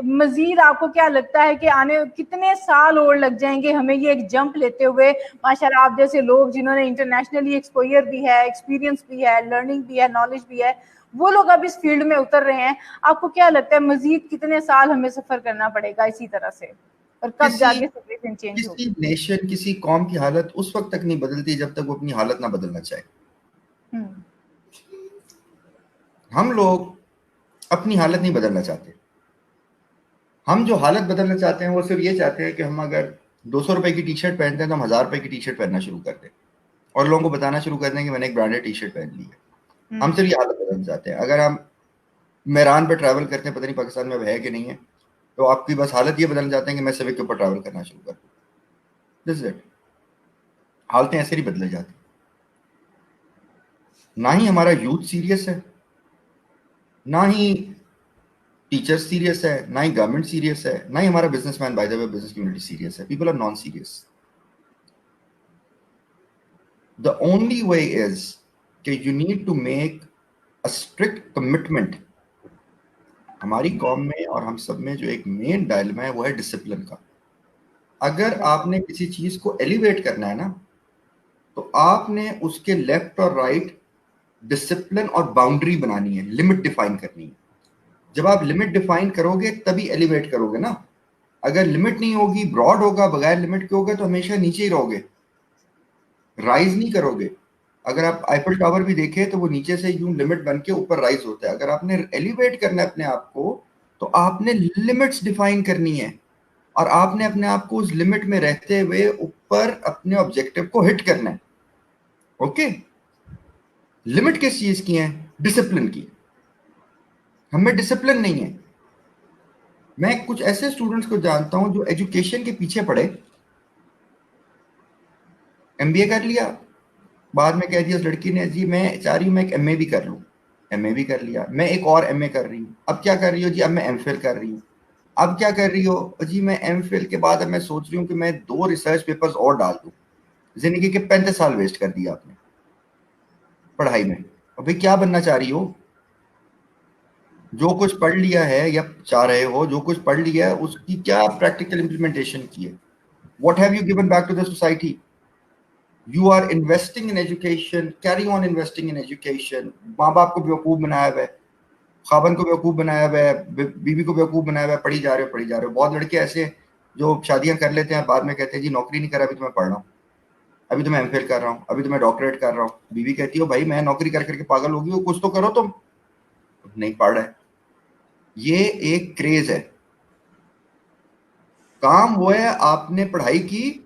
Speaker 1: मजीद आपको क्या लगता है कि आने कितने साल और लग जाएंगे हमें ये एक जंप लेते हुए। माशाल्लाह आप जैसे लोग जिन्होंने इंटरनेशनली एक्सपोजर भी है, एक्सपीरियंस भी है, लर्निंग भी है, नॉलेज भी है, वो लोग अब इस फील्ड में उतर रहे हैं। आपको क्या लगता है मजीद कितने साल हमें सफर करना पड़ेगा इसी तरह से, और कब
Speaker 2: किसी
Speaker 1: जाके सिचुएशन चेंज
Speaker 2: किसी
Speaker 1: होगी?
Speaker 2: नेशन, किसी कौम की हालत उस वक्त तक नहीं बदलती जब तक वो अपनी हालत ना बदलना चाहे। हम लोग अपनी हालत नहीं बदलना चाहते। हम जो हालत बदलना चाहते हैं वो सिर्फ ये चाहते हैं कि हम अगर 200 रुपए की टी शर्ट पहनते हैं तो हम 1000 रुपए की टी शर्ट पहनना शुरू कर दें और लोगों को बताना शुरू कर दें कि मैंने एक ब्रांडेड टी शर्ट पहन ली है। हम सिर्फ ये हालत बदलना चाहते हैं। अगर हम मेरान पे ट्रैवल करते हैं, पता नहीं पाकिस्तान में अब है कि नहीं है, तो आपकी बस हालत ये बदलना चाहते हैं कि मैं सिविक के ऊपर ट्रैवल करना शुरू कर दूँ। This is it. हालतें ऐसे ही बदल जाती। ना ही हमारा यूथ सीरियस है, ना ही टीचर सीरियस है, ना ही गवर्नमेंट सीरियस है, ना ही हमारा businessman, by the way business community serious है। People are non serious. The only way is कि you need to make a strict commitment. हमारी कौम में और हम सब में जो एक मेन डायलेमा है वो है डिसिप्लिन का। अगर आपने किसी चीज को एलिवेट करना है ना, तो आपने उसके लेफ्ट और राइट डिसिप्लिन और बाउंड्री बनानी है, लिमिट डिफाइन करनी है। जब आप लिमिट डिफाइन करोगे तभी एलिवेट करोगे ना। अगर लिमिट नहीं होगी, ब्रॉड होगा, बगैर लिमिट के होगा, तो हमेशा नीचे ही रहोगे, राइज नहीं करोगे। अगर आप आईफल टावर भी देखें तो वो नीचे से यूं लिमिट बन के ऊपर राइज होता है। अगर आपने एलिवेट करना है अपने आप को, तो आपने लिमिट्स डिफाइन करनी है और आपने अपने आप को उस लिमिट में रहते हुए ऊपर अपने ऑब्जेक्टिव को हिट करना है। ओके, लिमिट किस चीज की है? डिसिप्लिन की। हमें डिसिप्लिन नहीं है। मैं कुछ ऐसे स्टूडेंट्स को जानता हूं जो एजुकेशन के पीछे पड़े, एमबीए कर लिया, बाद में कह दिया उस लड़की ने, जी मैं चाह रही हूँ मैं एक एमए भी कर लूँ। एमए भी कर लिया, मैं एक और एमए कर रही हूँ। अब क्या कर रही हो? जी अब मैं एमफिल कर रही हूँ। अब क्या कर रही हो? जी मैं एमफिल के बाद अब मैं सोच रही हूँ कि मैं 2 रिसर्च पेपर्स और डाल दूँ। जिंदगी के 35 साल वेस्ट कर दिया आपने पढ़ाई में। अभी क्या बनना चाह रही हो? जो कुछ पढ़ लिया है या चाह रहे हो, जो कुछ पढ़ लिया है उसकी क्या प्रैक्टिकल इंप्लीमेंटेशन की है? What have you given back to the society? You are investing in education, carry on investing in education. माँ बाप को बेवकूफ बनाया हुआ है, खाबन को बेवकूफ बनाया हुआ है, बीवी को बेवकूफ बनाया हुआ है, पढ़ी जा रहे हो पढ़ी जा रहे हो। बहुत लड़के ऐसे हैं जो शादियां कर लेते हैं, बाद में कहते हैं जी नौकरी नहीं करा, अभी तो मैं पढ़ रहा हूँ, अभी तो मैं एमफिल कर रहा हूँ, अभी तो मैं डॉक्टरेट कर रहा हूँ। बीवी कहती हो भाई मैं नौकरी कर करके पागल होगी हो, कुछ तो करो तुम। नहीं पढ़ रहे। ये एक क्रेज है। काम वो है आपने पढ़ाई की,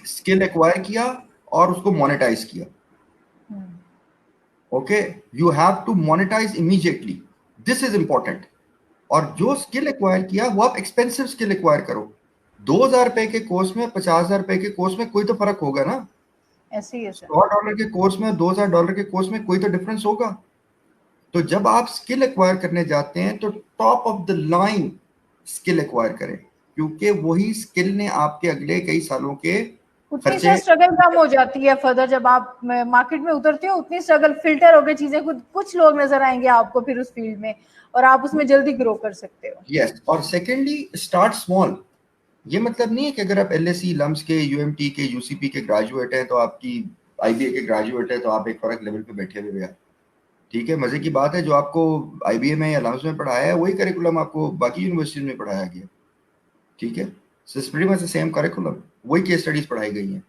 Speaker 2: स्किल एक्वायर किया और उसको मोनेटाइज किया। Okay, you have to monetise immediately, this is important. और जो स्किल एक्वायर किया वो आप एक्सपेंसिव स्किल एक्वायर करो। 2,000 रुपए के कोर्स में 50,000 रुपए के कोर्स में कोई तो फर्क होगा ना।
Speaker 1: ऐसे ही है सर।
Speaker 2: $100 के कोर्स में, $2,000 के कोर्स में कोई तो डिफरेंस होगा। तो जब आप स्किल एक्वायर करने जाते हैं तो top of the line skill acquire करें, क्योंकि वही स्किल ने आपके अगले कई सालों के
Speaker 1: उतनी
Speaker 2: खर्चे।
Speaker 1: से स्ट्रगल कम हो जाती है फर्दर, जब आप मार्केट में उतरते हो उतनी स्ट्रगल फिल्टर हो गई चीजें, कुछ लोग नजर आएंगे आपको फिर उस फील्ड में, और आप उसमें जल्दी ग्रो कर सकते हो।
Speaker 2: यस, और सेकेंडली स्टार्ट स्मॉल। ये मतलब नहीं है कि अगर आप एलएसई, लम्स के, यूएमटी के, यूसीपी के ग्रेजुएट हैं तो आपकी आईबीए के ग्रेजुएट है तो आप एक फर्क लेवल पे बैठे हुए हैं। ठीक है, मजे की बात है, जो आपको आईबीए में या लम्स में पढ़ाया है वही करिकुलम आपको बाकी यूनिवर्सिटीज में पढ़ाया गया। ठीक है, so it's pretty much the same curriculum, वही केस स्टडीज पढ़ाई गई हैं।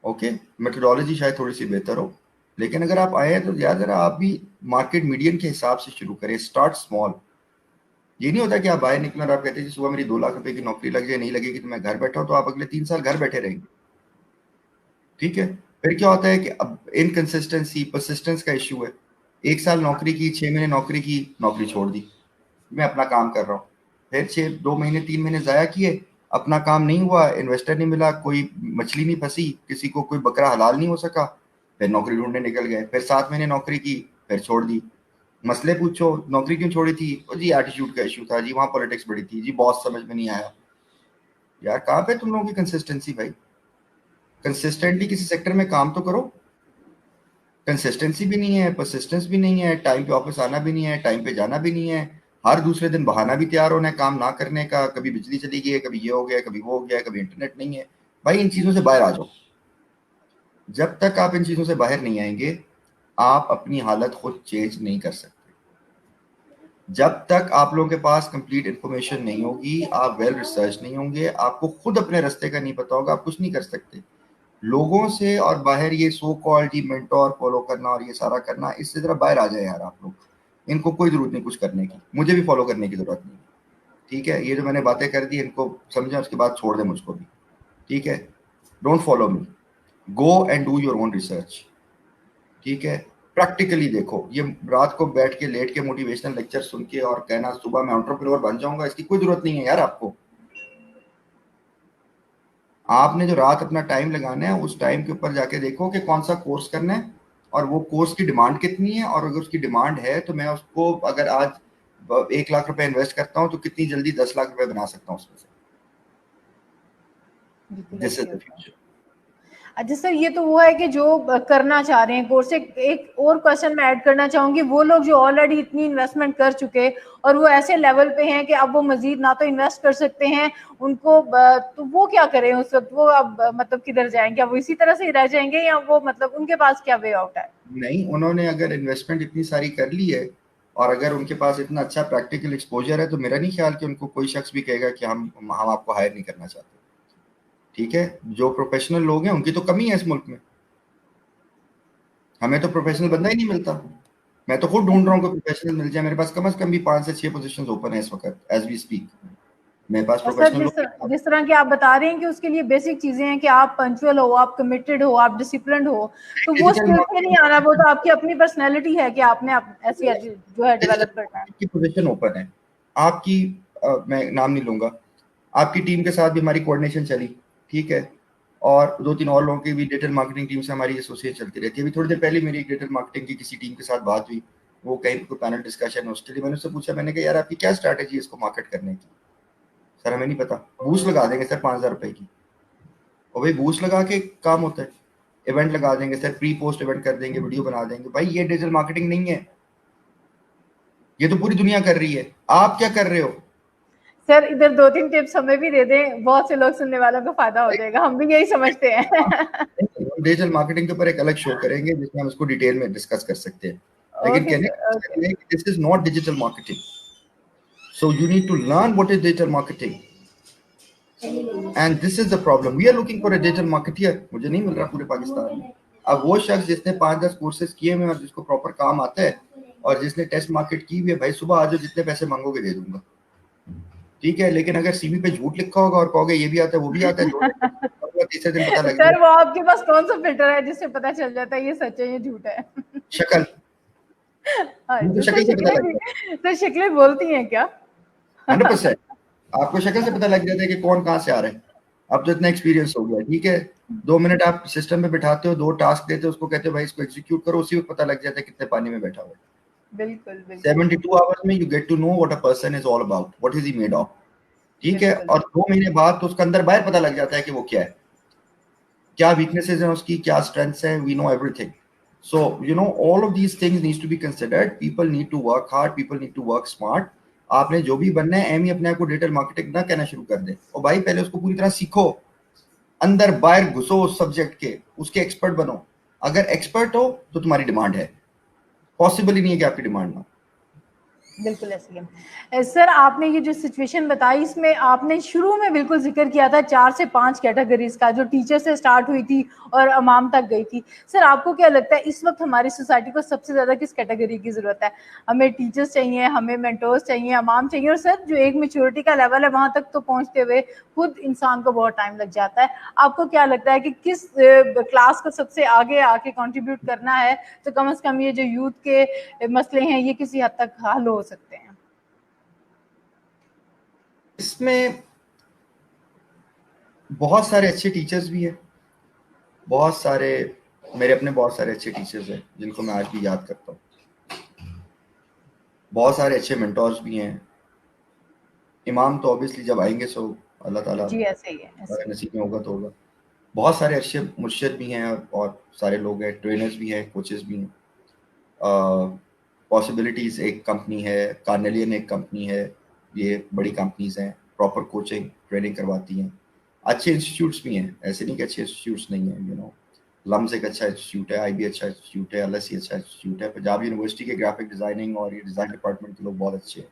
Speaker 2: ओके, मेथोडोलॉजी शायद थोड़ी सी बेहतर हो, लेकिन अगर आप आए हैं तो याद जरा आप भी मार्केट मीडियन के हिसाब से शुरू करें, स्टार्ट स्मॉल। ये नहीं होता कि आप बाहर निकले और आप कहते हैं सुबह मेरी 2 लाख रुपए की नौकरी लग जाए, नहीं लगेगी तो मैं घर बैठा हूं, तो आप अगले 3 साल घर बैठे रहेंगे। ठीक है, फिर क्या होता है कि अब इनकंसिस्टेंसी, परसिस्टेंस का इश्यू है। 1 साल नौकरी की, 6 महीने नौकरी की, नौकरी छोड़ दी, मैं अपना काम कर रहा हूँ। फिर 2 महीने 3 महीने जाया किए, अपना काम नहीं हुआ, इन्वेस्टर नहीं मिला, कोई मछली नहीं फंसी, किसी को कोई बकरा हलाल नहीं हो सका, फिर नौकरी ढूंढने निकल गए। फिर 7 महीने नौकरी की, फिर छोड़ दी। मसले पूछो, नौकरी क्यों छोड़ी थी? जी एटीट्यूड का इशू था जी, वहां पॉलिटिक्स बड़ी थी जी, बॉस समझ में नहीं आया। यार कहाँ पे तुम लोगों की कंसिस्टेंसी भाई? कंसिस्टेंटली किसी सेक्टर में काम तो करो। कंसिस्टेंसी भी नहीं है, परसिस्टेंस भी नहीं है, टाइम पे ऑफिस आना भी नहीं है, टाइम पे जाना भी नहीं है, हर दूसरे दिन बहाना भी तैयार होना है काम ना करने का, कभी बिजली चली गई है, कभी ये हो गया, कभी वो हो गया, कभी इंटरनेट नहीं है। भाई इन चीजों से बाहर आ जाओ। जब तक आप इन चीजों से बाहर नहीं आएंगे आप अपनी हालत खुद चेंज नहीं कर सकते। जब तक आप लोगों के पास कंप्लीट इंफॉर्मेशन नहीं होगी, आप वेल रिसर्च नहीं होंगे, आपको खुद अपने रास्ते का नहीं पता होगा, आप कुछ नहीं कर सकते। लोगों से और बाहर ये सो कॉल्ड ही मेंटोर फॉलो करना और ये सारा करना, इससे जरा बाहर आ जाए यार आप लोग। इनको कोई जरूरत नहीं कुछ करने की, मुझे भी फॉलो करने की जरूरत नहीं। ठीक है, ये जो मैंने बातें कर दी इनको समझें, उसके बाद छोड़ दें मुझको भी। ठीक है, don't follow me, go and do your own research. ठीक है, प्रैक्टिकली देखो। ये रात को बैठ के लेट के मोटिवेशनल लेक्चर सुन के और कहना सुबह मैं एंटरप्रेन्योर बन जाऊंगा, इसकी कोई जरूरत नहीं है यार आपको। आपने जो रात अपना टाइम लगाना है उस टाइम के ऊपर जाके देखो कि कौन सा कोर्स करना है और वो कोर्स की डिमांड कितनी है, और अगर उसकी डिमांड है तो मैं उसको अगर आज 1 लाख रुपए इन्वेस्ट करता हूँ तो कितनी जल्दी 10 लाख रुपए बना सकता हूँ उसमें से। This is the future.
Speaker 1: अच्छा सर, ये तो वो है कि जो करना चाह रहे हैं कोर्स। एक और क्वेश्चन मैं ऐड करना चाहूंगी, वो लोग जो ऑलरेडी इतनी इन्वेस्टमेंट कर चुके और वो ऐसे लेवल पे हैं कि अब वो मजीद ना तो इन्वेस्ट कर सकते हैं, उनको तो वो क्या करें उस वक्त? वो अब मतलब किधर जाएंगे? अब वो इसी तरह से ही रह जाएंगे या वो मतलब उनके पास क्या वे आउट है?
Speaker 2: नहीं, उन्होंने अगर इन्वेस्टमेंट इतनी सारी कर ली है और अगर उनके पास इतना अच्छा प्रैक्टिकल एक्सपोजर है तो मेरा नहीं ख्याल कि उनको कोई शख्स भी कहेगा कि हम आपको हायर नहीं करना चाहते। ठीक है, जो प्रोफेशनल लोग हैं उनकी तो कमी है इस मुल्क में। हमें तो प्रोफेशनल बंदा ही नहीं मिलता। मैं तो खुद ढूंढ रहा हूँ कोई प्रोफेशनल मिल जाए। मेरे पास कम से कम भी 5 से 6 पोजीशंस ओपन है इस वक्त एज वी स्पीक। मेरे पास
Speaker 1: और सर,
Speaker 2: प्रोफेशनल लोग।
Speaker 1: जिस तरह की आप बता रहे हैं कि उसके लिए बेसिक चीजें हैं कि आप पंचुअल हो, आप कमिटेड हो, आप डिसिप्लिन हो, तो वो
Speaker 2: डिजिटल
Speaker 1: स्किल्स में नहीं आना। वो
Speaker 2: मार्केटिंग
Speaker 1: तो आपकी अपनी पर्सनैलिटी है कि आपने ऐसी जो है डेवलप करना है।
Speaker 2: की पोजीशन ओपन है आपकी। मैं नाम नहीं लूंगा। आपकी टीम के साथ भी हमारी कोऑर्डिनेशन चली। ठीक है, और 2-3 और लोगों की भी डिजिटल मार्केटिंग टीम से हमारी एसोसिएट चलती रहती है। अभी थोड़ी देर पहले मेरी डिजिटल मार्केटिंग की किसी टीम के साथ बात हुई, वो कहीं कोई पैनल डिस्कशन है, उसके लिए मैंने उससे पूछा, मैंने कहा यार आपकी क्या स्ट्रैटेजी है इसको मार्केट करने की? सर हमें नहीं पता, बूस्ट लगा देंगे सर 5,000 रुपए की। और भाई बूस्ट लगा के काम होता है? इवेंट लगा देंगे सर, प्री पोस्ट इवेंट कर देंगे, वीडियो बना देंगे। भाई ये डिजिटल मार्केटिंग नहीं है, ये तो पूरी दुनिया कर रही है। आप क्या कर रहे हो?
Speaker 1: सर इधर 2-3 टिप्स हमें भी दे दें, बहुत से लोग सुनने वालों को फायदा हो जाएगा, हम भी यही समझते हैं।
Speaker 2: डिजिटल मार्केटिंग के ऊपर एक अलग शो करेंगे जिसमें हम इसको डिटेल में डिस्कस कर सकते हैं। लेकिन
Speaker 1: ओके
Speaker 2: कहने
Speaker 1: सर,
Speaker 2: का
Speaker 1: ओके।
Speaker 2: मतलब है कि this is not digital marketing, so you need to learn what is digital marketing and this is the problem. We are looking for a digital marketer, मुझे नहीं मिल रहा पूरे पाकिस्तान में। अब वो शख्स जिसने 5-10 कोर्सेज किए हुए और जिसको प्रॉपर काम आता है और जिसने टेस्ट मार्केट की हुई है, भाई सुबह आज जितने पैसे मांगोगे दे दूंगा। ठीक है, लेकिन अगर सीवी पे झूठ लिखा होगा और कहोगे ये भी आता है वो भी आता है, 2 दिन तीसरे दिन पता लग
Speaker 1: सर
Speaker 2: जाएगा।
Speaker 1: वो आपके पास कौन सा फिल्टर है जिससे पता चल जाता है ये सच है ये झूठ है?
Speaker 2: शक्ल, तो शक्ल से पता लग जाता है।
Speaker 1: तो शक्लें बोलती हैं क्या?
Speaker 2: 100%। आपको शक्ल से पता लग जाता है कि कौन कहाँ से आ रहा है। अब तो इतना एक्सपीरियंस हो गया, ठीक है, 2 मिनट आप सिस्टम पे बिठाते हो, 2 टास्क देते हो, उसको कहते हो भाई इसको एग्जीक्यूट करो, उसी वक्त पता लग जाता है कितने पानी में बैठा हुआ है।
Speaker 1: बिल्कुल, बिल्कुल।
Speaker 2: 72 आवर्स में you get to know what a person is all about, what is he made of, ठीक है।
Speaker 1: बिल्कुल।
Speaker 2: और 2 महीने बाद तो उसका अंदर बाहर पता लग जाता है कि वो क्या है, क्या वीकनेसेस हैं उसकी, क्या स्ट्रेंथ्स हैं, we know everything. So, you know, all of these things needs to be considered. People need to work hard. People need to work smart. आपने जो भी बनना है, एम ही अपने आप को डिजिटल मार्केटिंग ना कहना शुरू कर दे। और भाई पहले उसको पूरी तरह सीखो, अंदर बाहर घुसो उस सब्जेक्ट के, उसके एक्सपर्ट बनो। अगर एक्सपर्ट हो तो तुम्हारी डिमांड है, पॉसिबल ही नहीं है कि आपकी डिमांड ना हो।
Speaker 1: बिल्कुल ऐसे ही है। सर आपने ये जो सिचुएशन बताई इसमें आपने शुरू में बिल्कुल जिक्र किया था 4 से 5 कैटेगरीज का जो टीचर से स्टार्ट हुई थी और अमाम तक गई थी। सर आपको क्या लगता है इस वक्त हमारी सोसाइटी को सबसे ज़्यादा किस कैटेगरी की ज़रूरत है? हमें टीचर्स चाहिए, हमें मेंटोर्स चाहिए, अमाम चाहिए, और सर जो एक मैच्योरिटी का लेवल है वहाँ तक तो पहुँचते हुए खुद इंसान को बहुत टाइम लग जाता है। आपको क्या लगता है कि किस क्लास को सबसे आगे आके कंट्रीब्यूट करना है तो कम से कम ये जो यूथ के मसले हैं ये किसी हद तक हल हो सकते हैं?
Speaker 2: इसमें बहुत सारे अच्छे टीचर्स भी हैं, बहुत सारे मेरे अपने बहुत सारे अच्छे टीचर्स हैं जिनको मैं आज भी याद करता हूँ, बहुत सारे अच्छे मेंटोर्स भी हैं। इमाम तो ऑब्वियसली जब आएंगे सो अल्लाह ताला
Speaker 1: जी ऐसे ही है, ऐसे
Speaker 2: हमारे
Speaker 1: ही।
Speaker 2: नसीब में होगा तो होगा। बहुत सारे अच्छे मुर्शिद भी हैं और सारे लोग हैं, ट्रेनर्स भी हैं, कोचेस भी हैं। पॉसिबिलिटीज़ एक कंपनी है, कार्नेलियन एक कंपनी है, ये बड़ी कंपनीज हैं, प्रॉपर कोचिंग ट्रेनिंग करवाती हैं। अच्छे इंस्टीट्यूट्स भी हैं, ऐसे नहीं कि अच्छे इंस्टीट्यूट्स नहीं हैं, यू नो। लम्स एक अच्छा इंस्टीट्यूट है, IB अच्छा इंस्टीट्यूट है, LSE अच्छा इंस्टीट्यूट है, पंजाब यूनिवर्सिटी के ग्राफिक डिज़ाइनिंग और ये डिज़ाइन डिपार्टमेंट के लोग बहुत अच्छे हैं।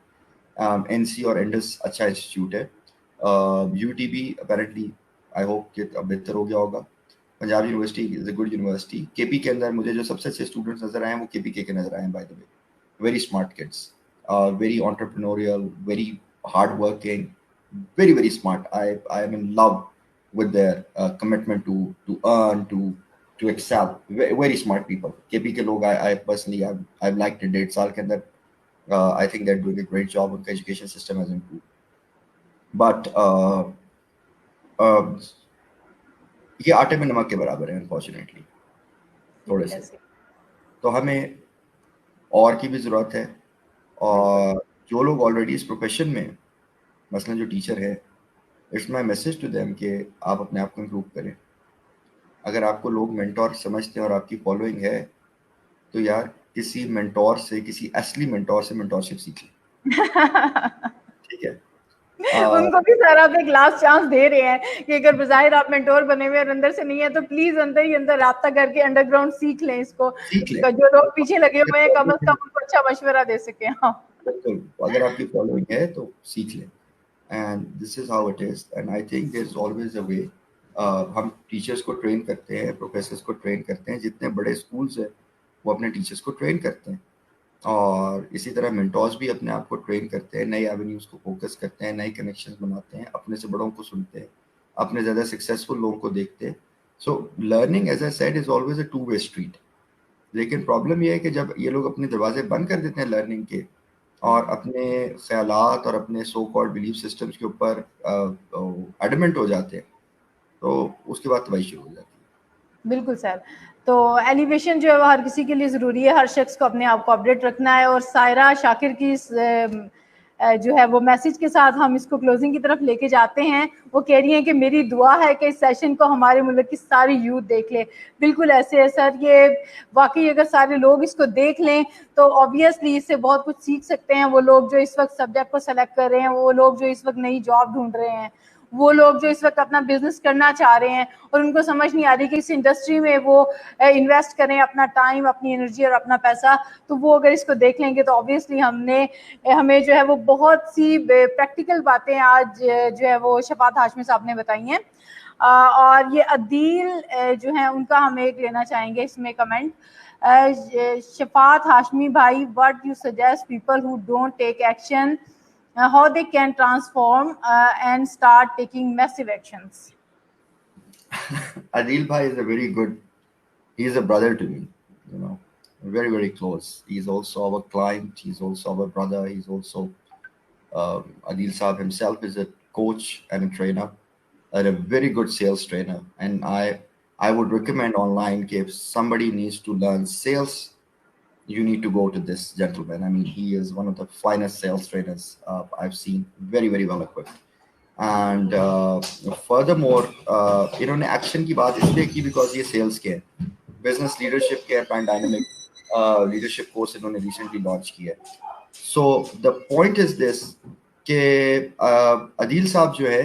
Speaker 2: NC और इंडस अच्छा इंस्टीट्यूट है। UTB अपेरेंटली आई होप कि अब बेहतर हो गया होगा। Punjab university is a good university. KP के अंदर मुझे जो सबसे अच्छे स्टूडेंट्स नजर आए हैं वो KPK के नजर आए हैं, bye the way. Very smart kids, very entrepreneurial, very hardworking, very smart. I am in love with their commitment to earn, to excel. Very smart people. KP के लोग I personally I've liked it 1.5 साल के अंदर। I think they're doing a great job. उनका education system has improved. But ये आटे में नमक के बराबर है अनफॉर्चुनेटली, थोड़े से। तो हमें और की भी ज़रूरत है। और जो लोग ऑलरेडी इस प्रोफेशन में, मसलन जो टीचर है, it's my message to them कि आप अपने आप को इम्प्रूव करें। अगर आपको लोग मेंटोर समझते हैं और आपकी फॉलोइंग है तो यार किसी मेंटोर से, किसी असली मेंटोर से मेंटोरशिप सीख लें, ठीक है।
Speaker 1: उनको भी सर आप एक लास्ट चांस दे रहे हैं कि अगर बजाहिर आप मेंटोर बने हुए और अंदर से नहीं है तो प्लीज अंदर ही अंदर राब्ता करके अंडरग्राउंड सीख लें इसको,
Speaker 2: सीख लें।
Speaker 1: जो लोग पीछे लगे हुए हैं कम से कम उनको अच्छा मशवरा दे सके। हाँ
Speaker 2: बिल्कुल, अगर आपकी फॉलोइंग है तो सीख लें। And this is how it is, and I think there is always a way. हम टीचर्स को ट्रेन करते हैं, प्रोफेसर्स को ट्रेन करते हैं, जितने बड़े स्कूल्स हैं वो अपने टीचर्स को ट्रेन करते हैं। और इसी तरह मेंटोर्स भी अपने आप को ट्रेन करते हैं, नए एवेन्यूज़ को फोकस करते हैं, नए कनेक्शंस बनाते हैं, अपने से बड़ों को सुनते हैं, अपने ज़्यादा सक्सेसफुल लोगों को देखते हैं। So learning as I said is always a 2 way street. लेकिन प्रॉब्लम ये है कि जब ये लोग अपने दरवाजे बंद कर देते हैं लर्निंग के और अपने ख्यालात और अपने सो कॉल्ड बिलीफ सिस्टम्स के ऊपर एडमेंट हो जाते हैं तो उसके बाद तबाही शुरू हो जाती है।
Speaker 1: बिल्कुल सर। तो एलिवेशन जो है वो हर किसी के लिए ज़रूरी है, हर शख्स को अपने आप को अपडेट रखना है। और सायरा शाकिर की जो है वो मैसेज के साथ हम इसको क्लोजिंग की तरफ लेके जाते हैं। वो कह रही हैं कि मेरी दुआ है कि इस सेशन को हमारे मुल्क की सारी यूथ देख ले। बिल्कुल ऐसे है सर, ये वाकई अगर सारे लोग इसको देख लें तो ऑब्वियसली इससे बहुत कुछ सीख सकते हैं। वो लोग जो इस वक्त सब्जेक्ट को सेलेक्ट कर रहे हैं, वो लोग जो इस वक्त नई जॉब ढूंढ रहे हैं, वो लोग जो इस वक्त अपना बिजनेस करना चाह रहे हैं और उनको समझ नहीं आ रही कि इस इंडस्ट्री में वो इन्वेस्ट करें अपना टाइम, अपनी एनर्जी और अपना पैसा, तो वो अगर इसको देख लेंगे तो ऑब्वियसली हमें जो है वो बहुत सी प्रैक्टिकल बातें आज जो है वो शफात हाशमी साहब ने बताई हैं। और ये अदील जो है उनका हम एक लेना चाहेंगे इसमें कमेंट। शफात हाशमी भाई, what you suggest people who don't take action, how they can transform and start taking massive actions?
Speaker 2: Adil bhai is a very good, he is a brother to me, you know, very, very close. He's also our client. He's also our brother. He's also Adil Saab himself is a coach and a trainer, and a very good sales trainer. And I would recommend online if somebody needs to learn sales, you need to go to this gentleman. I mean, he is one of the finest sales trainers I've seen. Very, very well equipped. And furthermore, इन्होंने action की बात इसलिए की because ये sales के business leadership के pan dynamic leadership course इन्होंने recently launch किया है. So the point is this कि अदील साहब जो है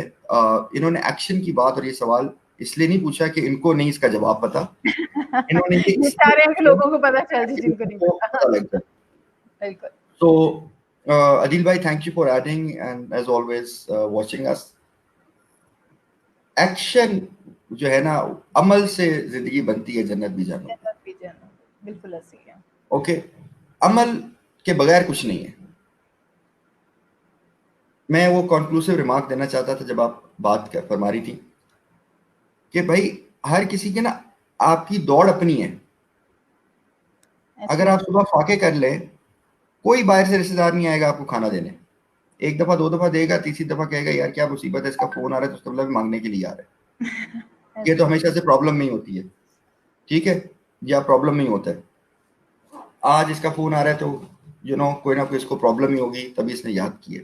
Speaker 2: इन्होंने एक्शन की बात और ये सवाल इसलिए नहीं पूछा कि इनको नहीं इसका जवाब पता. इन्होंने
Speaker 1: ये सारे लोगों को पता चल जाए जिनको नहीं पता.
Speaker 2: बिल्कुल. So Adil bhai, thank you for adding and as always watching us. Action जो है ना, अमल से जिंदगी बनती है, जन्नत भी जानो.
Speaker 1: जन्नत भी जानो, बिल्कुल ऐसे ही है.
Speaker 2: ओके, अमल के बगैर कुछ नहीं है. मैं वो कंक्लूसिव रिमार्क देना चाहता था जब आप बात फरमा रही थी कि भाई हर किसी के ना आपकी दौड़ अपनी है. अगर आप सुबह फाके कर लें, कोई बाहर से रिश्तेदार नहीं आएगा आपको खाना देने. एक दफा दो दफा देगा, तीसरी दफा कहेगा यार क्या मुसीबत है, इसका फोन आ रहा है तो उसका मतलब मांगने के लिए आ रहा है. ये तो हमेशा से प्रॉब्लम नहीं होती है, ठीक है, या प्रॉब्लम नहीं होता है. आज इसका फोन आ रहा है तो कोई ना कोई इसको प्रॉब्लम ही होगी, तभी इसने याद किया.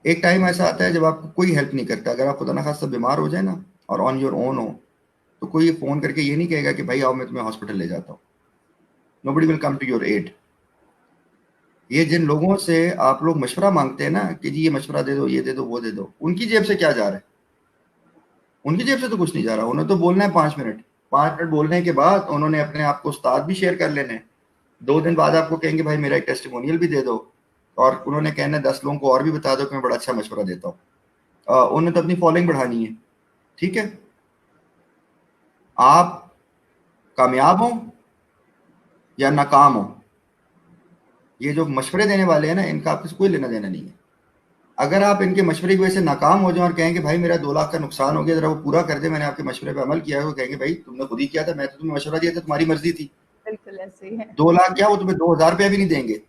Speaker 2: एक टाइम ऐसा आता है जब आपको कोई हेल्प नहीं करता. अगर आप खुदा ना खास्ता बीमार हो जाए ना और ऑन योर ओन हो, तो कोई फोन करके ये नहीं कहेगा कि भाई आओ मैं तुम्हें हॉस्पिटल ले जाता हूँ. Nobody will come to your aid. ये जिन लोगों से आप लोग मशवरा मांगते हैं ना कि जी ये मशवरा दे दो, ये दे दो, वो दे दो, उनकी जेब से क्या जा रहा है? उनकी जेब से तो कुछ नहीं जा रहा. उन्हें तो बोलना है 5 मिनट. 5 मिनट बोलने के बाद उन्होंने अपने आप को उस्ताद भी शेयर कर लेने. 2 दिन बाद आपको कहेंगे भाई मेरा एक टेस्टिमोनियल भी दे दो, और उन्होंने कहना 10 लोगों को और भी बता दो कि मैं बड़ा अच्छा मशवरा देता हूँ. उन्हें तो अपनी फॉलोइंग बढ़ानी है. ठीक है, आप कामयाब हो या नाकाम हो, ये जो मशवरे देने वाले हैं ना, इनका आपसे कोई लेना देना नहीं है. अगर आप इनके मशवरे की वजह से नाकाम हो जाए और कहेंगे भाई मेरा 2 लाख का नुकसान हो गया, जरा वो पूरा कर दे, मैंने आपके मशवरे पे अमल किया है, वो कहेंगे भाई तुमने खुद ही किया था, मैं तो तुम्हें मशवरा दिया था, तुम्हारी मर्जी थी.
Speaker 1: बिल्कुल ऐसे ही है.
Speaker 2: 2 लाख क्या, वो तुम्हें 2000 रुपया भी नहीं देंगे.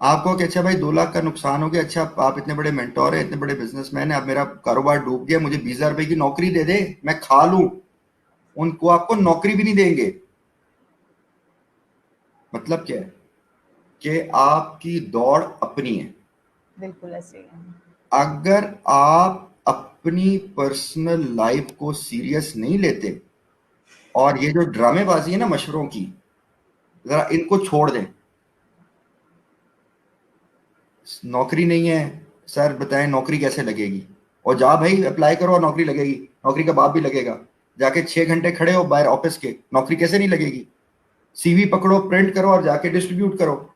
Speaker 2: आपको कि अच्छा भाई 2 लाख का नुकसान हो गया, अच्छा आप इतने बड़े मेंटोर हैं, इतने बड़े बिजनेसमैन हैं, अब मेरा कारोबार डूब गया, मुझे 20,000 रुपए की नौकरी दे दे, मैं खा लूं. उनको आपको नौकरी भी नहीं देंगे. मतलब क्या है कि आपकी दौड़ अपनी है.
Speaker 1: बिल्कुल ऐसे ही है.
Speaker 2: अगर आप अपनी पर्सनल लाइफ को सीरियस नहीं लेते और ये जो ड्रामेबाजी है ना मशवरों की, जरा इनको छोड़ दें. नौकरी नहीं है सर, बताएं नौकरी कैसे लगेगी? और जा भाई अप्लाई करो और नौकरी लगेगी. नौकरी का बाप भी लगेगा. जाके 6 घंटे खड़े हो बाहर ऑफिस के, नौकरी कैसे नहीं लगेगी? सीवी पकड़ो, प्रिंट करो और जाके डिस्ट्रीब्यूट करो.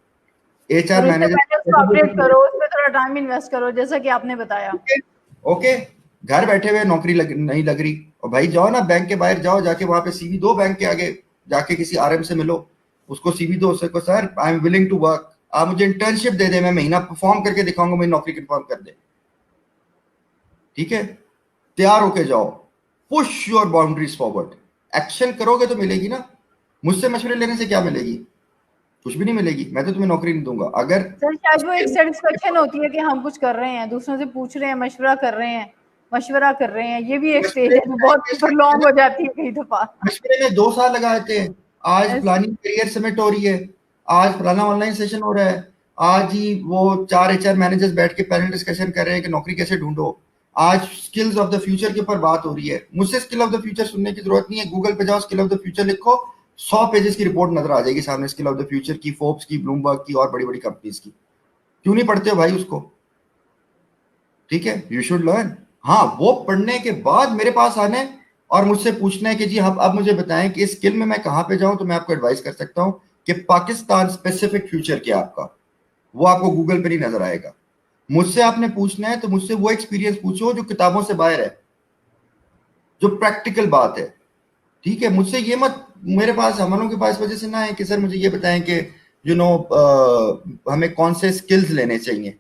Speaker 2: एचआर मैनेजर
Speaker 1: अपडेट करो, उसमें थोड़ा टाइम इन्वेस्ट करो, जैसा कि आपने बताया.
Speaker 2: ओके, घर बैठे हुए नौकरी नहीं लग रही, और भाई जाओ ना बैंक के बाहर जाओ, जाके वहां पे सीवी दो, बैंक के आगे जाके किसी आरएम से मिलो, उसको सीवी दो, उसको sir I am willing to work, आप मुझे इंटर्नशिप दे दे, मैं महीना परफॉर्म करके दिखाऊंगा, मेरी नौकरी कंफर्म कर दे. ठीक है, तैयार होके जाओ, push your boundaries forward. Action करोगे तो मिलेगी ना. मुझसे मशवरे लेने से क्या मिलेगी? कुछ भी नहीं मिलेगी. मैं तो तुम्हें नौकरी नहीं दूंगा. अगर
Speaker 1: सर शायद वो एक सेटिस्फेक्शन होती है कि हम कुछ कर रहे हैं, दूसरों से पूछ रहे हैं, मशवरा कर रहे हैं, ये भी एक स्टेज है जो बहुत लॉन्ग हो जाती है कई दफा.
Speaker 2: मशवरे में 2 साल लगा देते हैं. आज प्लानिंग करियर समिट हो रही है, आज फलाना ऑनलाइन सेशन हो रहा है, आज ही वो 4 एचआर मैनेजर्स बैठ के पैनल डिस्कशन कर रहे हैं कि नौकरी कैसे ढूंढो. आज स्किल्स ऑफ द फ्यूचर के ऊपर बात हो रही है. मुझसे स्किल ऑफ द फ्यूचर सुनने की जरूरत नहीं है. गूगल पे जाओ, स्किल ऑफ द फ्यूचर लिखो, 100 पेजेस की रिपोर्ट नजर आ जाएगी सामने, स्किल ऑफ द फ्यूचर की, फोर्ब्स की, ब्लूमबर्ग की और बड़ी बड़ी कंपनीज की. क्यों नहीं पढ़ते हो भाई उसको? ठीक है, यू शुड लर्न. हाँ, वो पढ़ने के बाद मेरे पास आना है और मुझसे पूछना है कि जी अब मुझे बताएं कि इस स्किल में मैं कहां पे जाऊं, तो मैं आपको एडवाइस कर सकता हूं कि पाकिस्तान स्पेसिफिक फ्यूचर क्या आपका, वो आपको गूगल पे नहीं नजर आएगा. मुझसे आपने पूछना है तो मुझसे वो एक्सपीरियंस पूछो जो किताबों से बाहर है, जो प्रैक्टिकल बात है. ठीक है, मुझसे ये मत, मेरे पास हमलों के पास वजह से ना है कि सर मुझे ये बताएं कि हमें कौन से स्किल्स लेने चाहिए.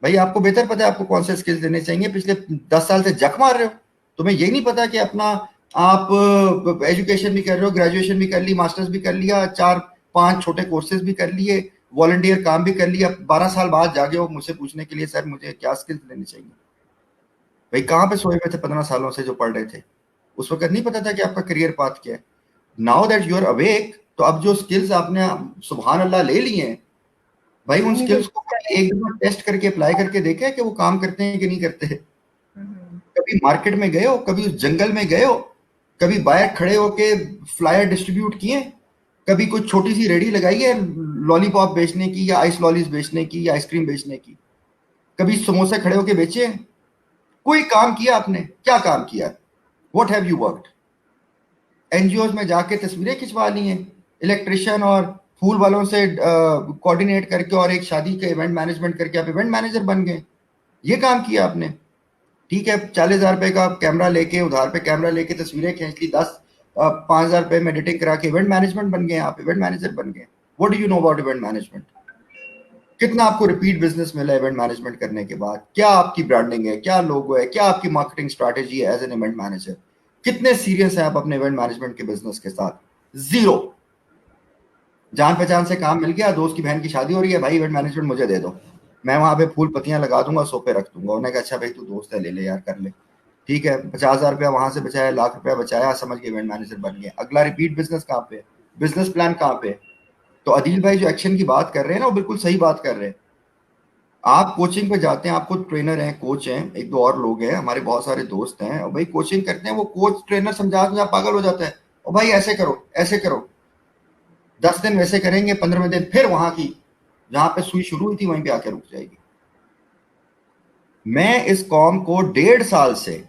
Speaker 2: भाई आपको बेहतर पता है आपको कौन से स्किल्स लेने चाहिए. पिछले 10 साल से जक मार रहे हो, तुम्हें यही नहीं पता कि अपना आप एजुकेशन भी कर रहे हो, ग्रेजुएशन भी कर ली, मास्टर्स भी कर लिया, 4-5 छोटे कोर्सेज भी कर लिए, वॉलंटियर काम भी कर लिया, 12 साल बाद जागे हो मुझसे पूछने के लिए सर मुझे क्या स्किल्स लेनी चाहिए। भाई कहाँ पे सोए हुए थे 15 सालों से जो पढ़ रहे थे, उस वक्त नहीं पता था कि आपका करियर पाथ क्या है। Now that you are awake, तो अब जो स्किल्स आपने सुभान अल्लाह ले लिए हैं, भाई उन
Speaker 1: उन्हीं को
Speaker 2: स्किल्स को एक दफा टेस्ट करके अप्लाई करके देखे कि वो काम करते हैं कि नहीं करते हैं। कभी मार्केट में गए हो, कभी उस जंगल में गए हो, कभी बाहर खड़े होके फ्लायर डिस्ट्रीब्यूट किए, कभी कोई छोटी सी रेडी लगाई है लॉलीपॉप बेचने की या आइस लॉलीज बेचने की या आइसक्रीम बेचने की, कभी समोसे खड़े होके बेचे हैं, कोई काम किया आपने? क्या काम किया? What have you worked? NGO में जाके तस्वीरें खिंचवा ली हैं इलेक्ट्रिशियन और फूल वालों से कोऑर्डिनेट करके, और एक शादी का इवेंट मैनेजमेंट करके आप इवेंट मैनेजर बन गए, ये काम किया आपने। ठीक है, 40,000 रुपए का कैमरा लेके, उधार पे कैमरा लेके तस्वीरें खींच ली, 5,000 रुपए में एडिटिंग करा के इवेंट मैनेजमेंट बन गए, आप इवेंट मैनेजर बन गए। What do you know about event management? कितना आपको रिपीट बिजनेस मिला इवेंट मैनेजमेंट करने के बाद? क्या आपकी ब्रांडिंग है, क्या लोगो है, क्या आपकी मार्केटिंग स्ट्रैटेजी है एज एन इवेंट मैनेजर? कितने सीरियस है आप अपने इवेंट मैनेजमेंट के बिजनेस के साथ? जीरो। जान पहचान से काम मिल गया, दोस्त की बहन की शादी हो रही है, भाई इवेंट मैनेजमेंट मुझे दे दो, मैं वहां पे फूल पत्तियां लगा दूंगा, सोफे रख दूंगा। उन्होंने कहा अच्छा भाई तू दोस्त है, ले ले यार, कर ले। ठीक है, 50,000 रुपया वहां से बचाया, लाख रुपया बचाया, समझ के इवेंट मैनेजर बन गए। अगला रिपीट बिजनेस कहाँ पे? बिजनेस प्लान कहाँ पे? तो अदील भाई जो एक्शन की बात कर रहे हैं ना, वो बिल्कुल सही बात कर रहे हैं। आप कोचिंग पे जाते हैं, आपको ट्रेनर हैं, कोच हैं, एक दो और लोग हैं, हमारे बहुत सारे दोस्त हैं, और भाई कोचिंग करते हैं, वो कोच ट्रेनर समझा समझा पागल हो जाता है, और भाई ऐसे करो ऐसे करो। 10 दिन वैसे करेंगे, 15वें दिन फिर वहां की जहां पे सुई शुरू हुई थी वहीं पे आके रुक जाएगी। मैं इस कॉम को 1.5 साल से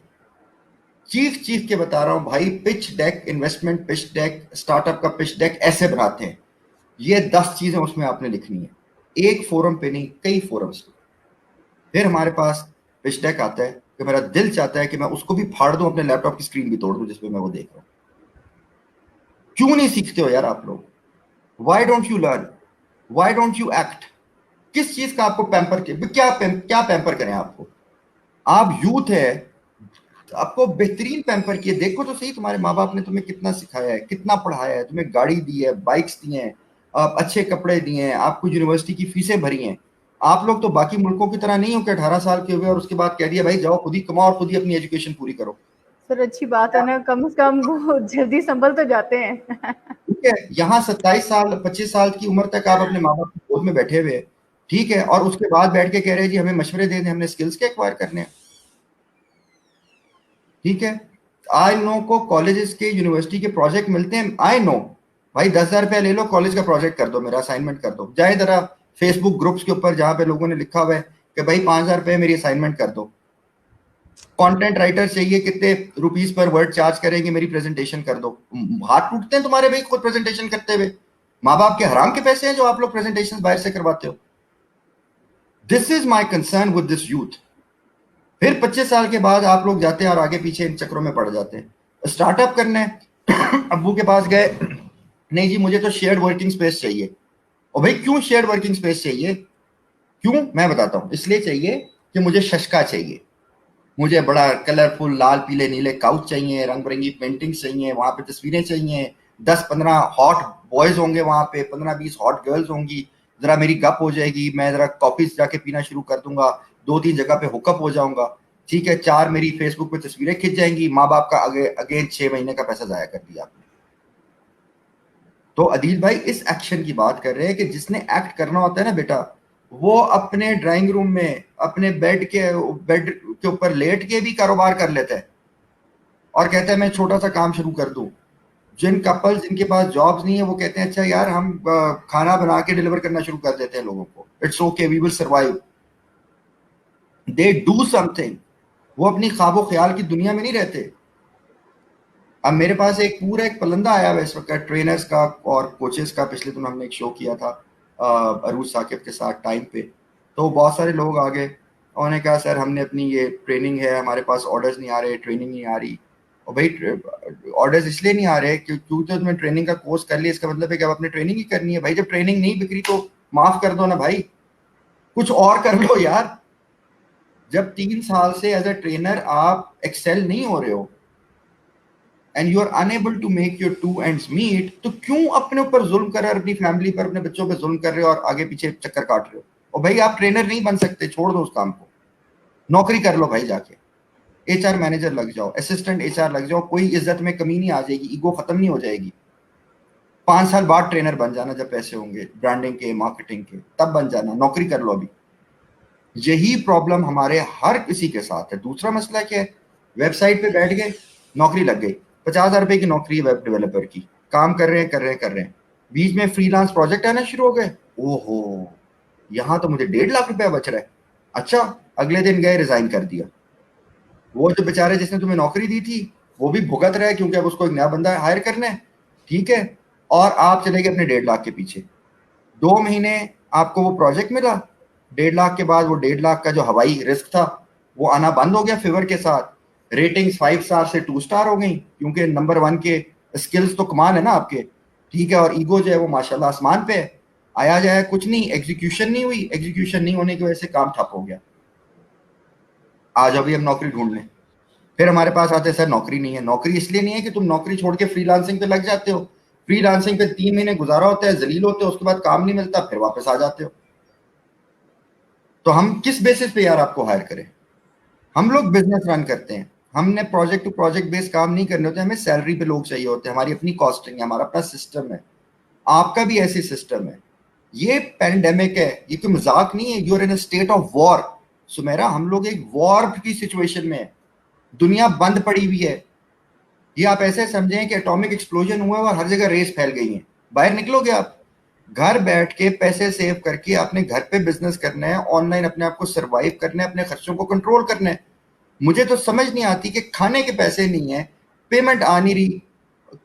Speaker 2: चीख के बता रहा हूं भाई, pitch deck, investment pitch deck, startup का पिच डेक ऐसे बनाते हैं। ये 10 चीजें उसमें आपने लिखनी है, एक फोरम पे नहीं, कई फोरम्स पे। फिर हमारे पास पिच डेक आता है कि मेरा दिल चाहता है कि मैं उसको भी फाड़ दूं, अपने लैपटॉप की स्क्रीन भी तोड़ दूं जिसपे मैं वो देख रहा हूं। क्यों नहीं सीखते हो यार आप लोग? Why don't you learn? Why don't you act? किस चीज का आपको पैम्पर क्या पैम्पर करें आपको? आप यूथ है, आपको बेहतरीन पैम्पर किए। देखो तो सही, तुम्हारे माँ बाप ने तुम्हें कितना सिखाया है, कितना पढ़ाया है, तुम्हें गाड़ी दी है, बाइक्स दी हैं, अच्छे कपड़े दिए हैं, आपको यूनिवर्सिटी की फीसें भरी हैं। आप लोग तो बाकी मुल्कों की तरह नहीं हो कि 18 साल के हुए और उसके बाद कह दिया भाई जाओ खुद ही कमाओ और खुद ही अपनी एजुकेशन पूरी करो।
Speaker 1: सर अच्छी बात है ना, कम से कम वो जल्दी संभल तो जाते हैं।
Speaker 2: ठीक है, यहाँ 27 साल 25 साल की उम्र तक आप अपने माँ बाप की गोद में बैठे हुए, ठीक है, और उसके बाद बैठ के कह रहे हैं जी हमें मशवरे दे दें, हमने स्किल्स के एक्वायर करने हैं। ठीक है, आई नो को कॉलेजेस के, यूनिवर्सिटी के प्रोजेक्ट मिलते हैं, आई नो भाई 10,000 रुपया ले लो, कॉलेज का प्रोजेक्ट कर दो, मेरा असाइनमेंट कर दो। जाए जरा फेसबुक ग्रुप्स के ऊपर जहां पे लोगों ने लिखा हुआ है कि भाई 5,000 रुपये मेरी असाइनमेंट कर दो। कंटेंट राइटर चाहिए, कितने रुपीस पर वर्ड चार्ज करेंगे, मेरी प्रेजेंटेशन कर दो। हाथ टूटते हैं तुम्हारे भाई खुद प्रेजेंटेशन करते हुए। माँ बाप के हराम के पैसे हैं जो आप लोग प्रेजेंटेशन बाहर से करवाते हो। This is my concern with this youth. फिर 25 साल के बाद आप लोग जाते हैं और आगे पीछे इन चक्रों में पड़ जाते हैं। स्टार्टअप करने अब्बू के पास गए, नहीं जी मुझे तो शेयर्ड वर्किंग स्पेस चाहिए। और भाई क्यों शेयर्ड वर्किंग स्पेस चाहिए? क्यों, मैं बताता हूं। इसलिए चाहिए कि मुझे शशका चाहिए, मुझे बड़ा कलरफुल लाल पीले नीले काउच चाहिए, रंग बिरंगी पेंटिंग्स चाहिए, वहां पे तस्वीरें चाहिए, 10-15 हॉट बॉयज होंगे वहां पे, 15-20 हॉट गर्ल्स होंगी, जरा मेरी गप हो जाएगी, मैं जरा कॉफीज जाके पीना शुरू कर दूंगा, 2-3 जगह पे हुकअप हो जाऊंगा। ठीक है, 4 मेरी फेसबुक पे तस्वीरें खिंच जाएंगी, माँ बाप का अगेन 6 महीने का पैसा जाया कर दिया आपने। तो अदील भाई इस एक्शन की बात कर रहे हैं कि जिसने एक्ट करना होता है ना बेटा, वो अपने ड्राइंग रूम में अपने बेड के ऊपर लेट के भी कारोबार कर लेता है और कहता है मैं छोटा सा काम शुरू कर दूं। जिन कपल्स जिनके पास जॉब्स नहीं है वो कहते हैं अच्छा यार हम खाना बना के डिलीवर करना शुरू कर देते हैं लोगों को, it's okay we will survive. They do something. वो अपनी ख्वाबो ख्याल की दुनिया में नहीं रहते। अब मेरे पास एक पूरा एक पलंदा आया हुआ इस वक्त ट्रेनर्स का और कोचेस का। पिछले दिनों हमने एक शो किया था अरूज साकिब के साथ टाइम पे, तो बहुत सारे लोग आ गए, उन्होंने कहा सर हमने अपनी ये ट्रेनिंग है, हमारे पास ऑर्डर्स नहीं आ रहे, ट्रेनिंग नहीं आ रही। और भाई ऑर्डर्स इसलिए नहीं आ रहे क्योंकि तो तुमने ट्रेनिंग का कोर्स कर लिया, इसका मतलब है कि अब अपने ट्रेनिंग ही करनी है। भाई जब ट्रेनिंग नहीं बिक रही तो माफ कर दो ना भाई, कुछ और कर लो यार। जब 3 साल से एज अ ट्रेनर आप एक्सेल नहीं हो रहे हो, and you are unable to make your two ends meet, तो क्यों अपने ऊपर जुल्म कर रहे हो, अपनी फैमिली पर, अपने बच्चों पर जुल्म कर रहे हो और आगे पीछे चक्कर काट रहे हो? और भाई आप ट्रेनर नहीं बन सकते, छोड़ दो उस काम को, नौकरी कर लो भाई, जाके एचआर मैनेजर लग जाओ, असिस्टेंट एचआर लग जाओ, कोई इज्जत में कमी नहीं आ जाएगी, ईगो खत्म नहीं हो जाएगी। 5 साल बाद ट्रेनर बन जाना, जब पैसे होंगे ब्रांडिंग के, मार्केटिंग के, तब बन जाना, नौकरी कर लो अभी। यही प्रॉब्लम हमारे हर किसी के साथ है। दूसरा मसला क्या है, वेबसाइट पे बैठ गए, नौकरी लग गई, 50,000 रुपए की नौकरी है वेब डेवलपर की, काम कर रहे हैं, बीच में फ्रीलांस प्रोजेक्ट आना शुरू हो गए, ओहो यहाँ तो मुझे 1.5 लाख रुपया बच रहा है, अच्छा अगले दिन गए रिजाइन कर दिया। वो जो बेचारे जिसने तुम्हें नौकरी दी थी वो भी भुगत रहा है, क्योंकि अब उसको एक नया बंदा हायर करना है, ठीक है, और आप चले गए अपने 1.5 लाख के पीछे। 2 महीने आपको वो प्रोजेक्ट मिला, 1.5 लाख के बाद वो 1.5 लाख का जो हवाई रिस्क था वो आना बंद हो गया फेवर के साथ। रेटिंग्स 5 स्टार से 2 स्टार हो गई, क्योंकि नंबर 1 के स्किल्स तो कमाल है ना आपके, ठीक है, और ईगो जो है वो माशाल्लाह आसमान पे है। आया जाए कुछ नहीं, एग्जीक्यूशन नहीं हुई, एग्जीक्यूशन नहीं होने की वजह से काम ठप हो गया। आज अभी हम नौकरी ढूंढ लें, फिर हमारे पास आते हैं सर नौकरी नहीं है। नौकरी इसलिए नहीं है कि तुम नौकरी छोड़ के फ्रीलांसिंग पे लग जाते हो, फ्रीलांसिंग पे 3 महीने गुजारा होता है, जलील होते हो, उसके बाद काम नहीं मिलता, फिर वापस आ जाते हो। तो हम किस बेसिस पे यार आपको हायर करें? हम लोग बिजनेस रन करते हैं, हमने प्रोजेक्ट टू प्रोजेक्ट बेस्ड काम नहीं करने होते, हमें सैलरी पे लोग चाहिए होते हैं, हमारी अपनी कॉस्टिंग है, हमारा अपना सिस्टम है। आपका भी ऐसे सिस्टम है। ये पैंडेमिक है, ये कोई मजाक नहीं है, you're in a state of war. Sumera, हम लोग एक वॉर की सिचुएशन में है, दुनिया बंद पड़ी हुई है। ये आप ऐसे समझें कि एटॉमिक एक्सप्लोजन हुआ है और हर जगह रेस फैल गई है। बाहर निकलोगे आप, घर बैठ के पैसे सेव करके अपने घर पे बिजनेस करना है, ऑनलाइन अपने आप को सर्वाइव करना है, अपने खर्चों को कंट्रोल करना है। मुझे तो समझ नहीं आती कि खाने के पैसे नहीं है, पेमेंट आ नहीं रही,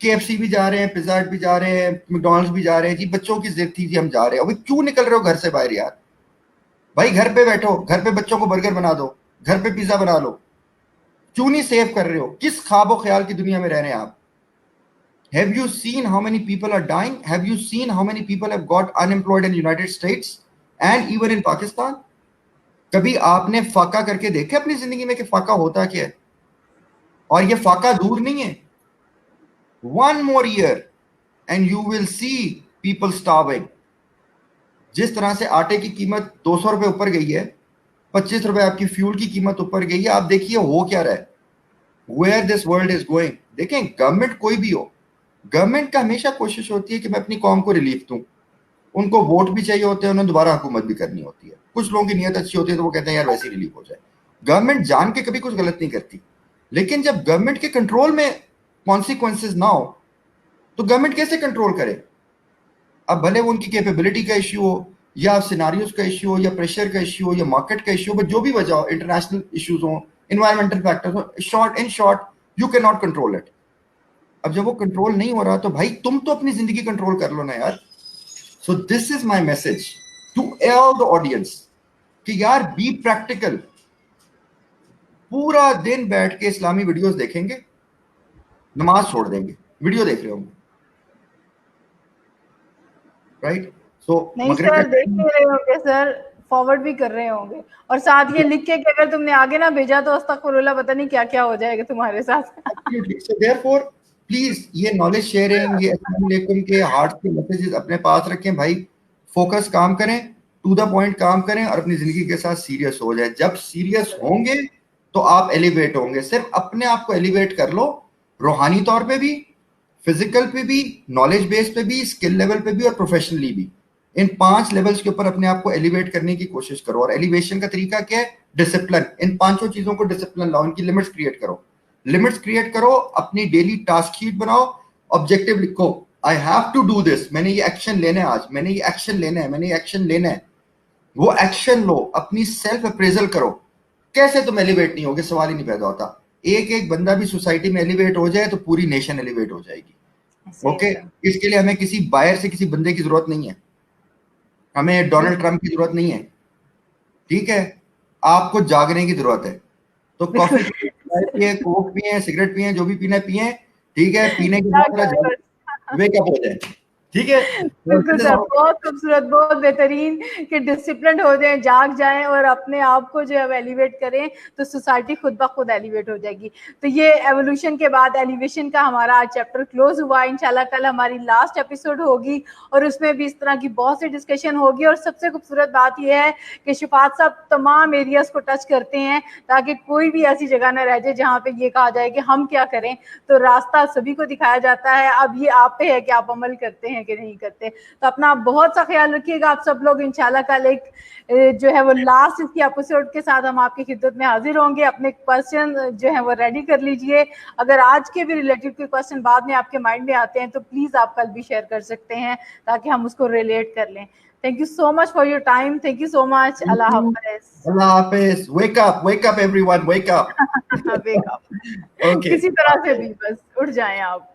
Speaker 2: KFC भी जा रहे हैं, पिज्जा हट भी जा रहे हैं, मैकडॉनल्ड्स भी जा रहे हैं जी, बच्चों की जिद थी जी हम जा रहे हैं। अभी क्यों निकल रहे हो घर से बाहर यार? भाई घर पे बैठो, घर पे बच्चों को बर्गर बना दो, घर पे पिज्जा बना लो। क्यों नहीं सेव कर रहे हो? किस ख्वाबो ख्याल की दुनिया में रह रहे हैं आप? Have you seen how many people are dying? Have you seen how many people have got unemployed in United States and even in Pakistan? कभी आपने फाका करके देखे अपनी जिंदगी में कि फाका होता क्या है? और ये फाका दूर नहीं है। 1 more year and you will see people starving. जिस तरह से आटे की कीमत 200 रुपए ऊपर गई है, 25 रुपए आपकी फ्यूल की कीमत ऊपर गई है, आप देखिए हो क्या रहा है, where this world is going. देखें, गवर्नमेंट कोई भी हो, गवर्नमेंट का हमेशा कोशिश होती है कि मैं अपनी कौम को रिलीफ दूं। उनको वोट भी चाहिए होते हैं, उन्हें दोबारा हुकूमत भी करनी होती है। कुछ लोगों की नीयत अच्छी होती है तो वो कहते हैं यार वैसे रिलीफ हो जाए। गवर्नमेंट जान के कभी कुछ गलत नहीं करती, लेकिन जब गवर्नमेंट के कंट्रोल में कॉन्सिक्वेंसेज ना हो तो गवर्नमेंट कैसे कंट्रोल करे? अब भले वो उनकी कैपेबिलिटी का इश्यू हो, या सिनारियोज का इश्यू हो, या प्रेशर का इश्यू हो, या मार्केट का इश्यू हो, जो भी वजह हो, इंटरनेशनल इश्यूज हो, इन्वायरमेंटल फैक्टर्स हो, in short you can not control it. अब जब वो कंट्रोल नहीं हो रहा तो भाई तुम तो अपनी जिंदगी कंट्रोल कर लो ना यार। So this is my message to all the audience कि यार बी प्रैक्टिकल। पूरा दिन बैठ के इस्लामी वीडियोस देखेंगे, नमाज छोड़ देंगे, वीडियो देख रहे होंगे, राइट? सो
Speaker 1: नहीं सर, देख नहीं रहे होंगे सर, फॉरवर्ड भी कर रहे होंगे, और साथ ये लिख के कि अगर तुमने आगे ना भेजा तो अस्तगफुरुल्लाह, पता नहीं क्या क्या हो जाएगा तुम्हारे साथ।
Speaker 2: सो देयरफॉर प्लीज ये नॉलेज शेयरिंग, ये अस्सलाम वालेकुम के हार्ट के मैसेजेस अपने पास रखें भाई। फोकस काम करें, टू द पॉइंट काम करें, और अपनी जिंदगी के साथ सीरियस हो जाए। जब सीरियस होंगे तो आप एलिवेट होंगे। सिर्फ अपने आप को एलिवेट कर लो, रूहानी तौर पे भी, फिजिकल पे भी, नॉलेज बेस पे भी, स्किल लेवल पे भी, और प्रोफेशनली भी। इन 5 लेवल्स के ऊपर अपने आप को एलिवेट करने की कोशिश करो। और एलिवेशन का तरीका क्या है? डिसिप्लिन। इन 5 चीजों को डिसिप्लिन लाओ, इनकी लिमिट्स क्रिएट करो। लिमिट्स क्रिएट करो, अपनी डेली टास्क शीट बनाओ, ऑब्जेक्टिव लिखो, I have to do this, मैंने ये एक्शन लेना है आज, मैंने ये एक्शन लेना है, मैंने ये एक्शन लेना है। वो एक्शन लो, अपनी सेल्फ अप्रेजल करो। कैसे तुम एलिवेट नहीं होगे? सवाल ही नहीं पैदा होता। एक एक बंदा भी सोसाइटी में एलिवेट हो जाए तो पूरी नेशन एलिवेट हो जाएगी। ओके, इसके लिए हमें किसी बाहर से किसी बंदे की जरूरत नहीं है, हमें डोनाल्ड ट्रंप की जरूरत नहीं है, ठीक है? आपको जागने की जरूरत है। तो कॉफी पिए, कोक पिए, सिगरेट पिए, जो भी पीना पिए, ठीक है? पीने के बाद वेकअप हो जाए, ठीक है।
Speaker 1: बिल्कुल सर, बहुत खूबसूरत, बहुत बेहतरीन कि डिसिप्लिन हो जाएं, जाग जाएं और अपने आप को जो है एलिवेट करें तो सोसाइटी खुद ब खुद एलिवेट हो जाएगी। तो ये एवोल्यूशन के बाद एलिवेशन का हमारा आज चैप्टर क्लोज हुआ। इंशाल्लाह कल हमारी लास्ट एपिसोड होगी और उसमें भी इस तरह की बहुत सी डिस्कशन होगी। और सबसे खूबसूरत बात यह है कि शफात साहब तमाम एरियाज को टच करते हैं ताकि कोई भी ऐसी जगह न रह जाए जहाँ पे ये कहा जाए कि हम क्या करें। तो रास्ता सभी को दिखाया जाता है, अब ये आप पे है कि आप अमल करते हैं कि नहीं करते। तो अपना बहुत सा ख्याल रखिएगा आप सब लोग। इंशाल्लाह कल एक जो है वो लास्ट इसकी एपिसोड के साथ हम आपकी खिदमत में हाजिर होंगे। अपने क्वेश्चन जो है वो रेडी कर लीजिए। अगर आज के भी रिलेटेड कोई क्वेश्चन बाद में आपके माइंड में आते हैं तो प्लीज आप कल भी शेयर कर सकते हैं ताकि हम उसको रिलेट कर लें। Thank you so much for your time. Thank you so much. Allah Hafiz.
Speaker 2: Allah Hafiz. Wake up everyone, wake up.
Speaker 1: Wake up.
Speaker 2: Okay.
Speaker 1: किसी तरह से भी बस उठ जाएं आप।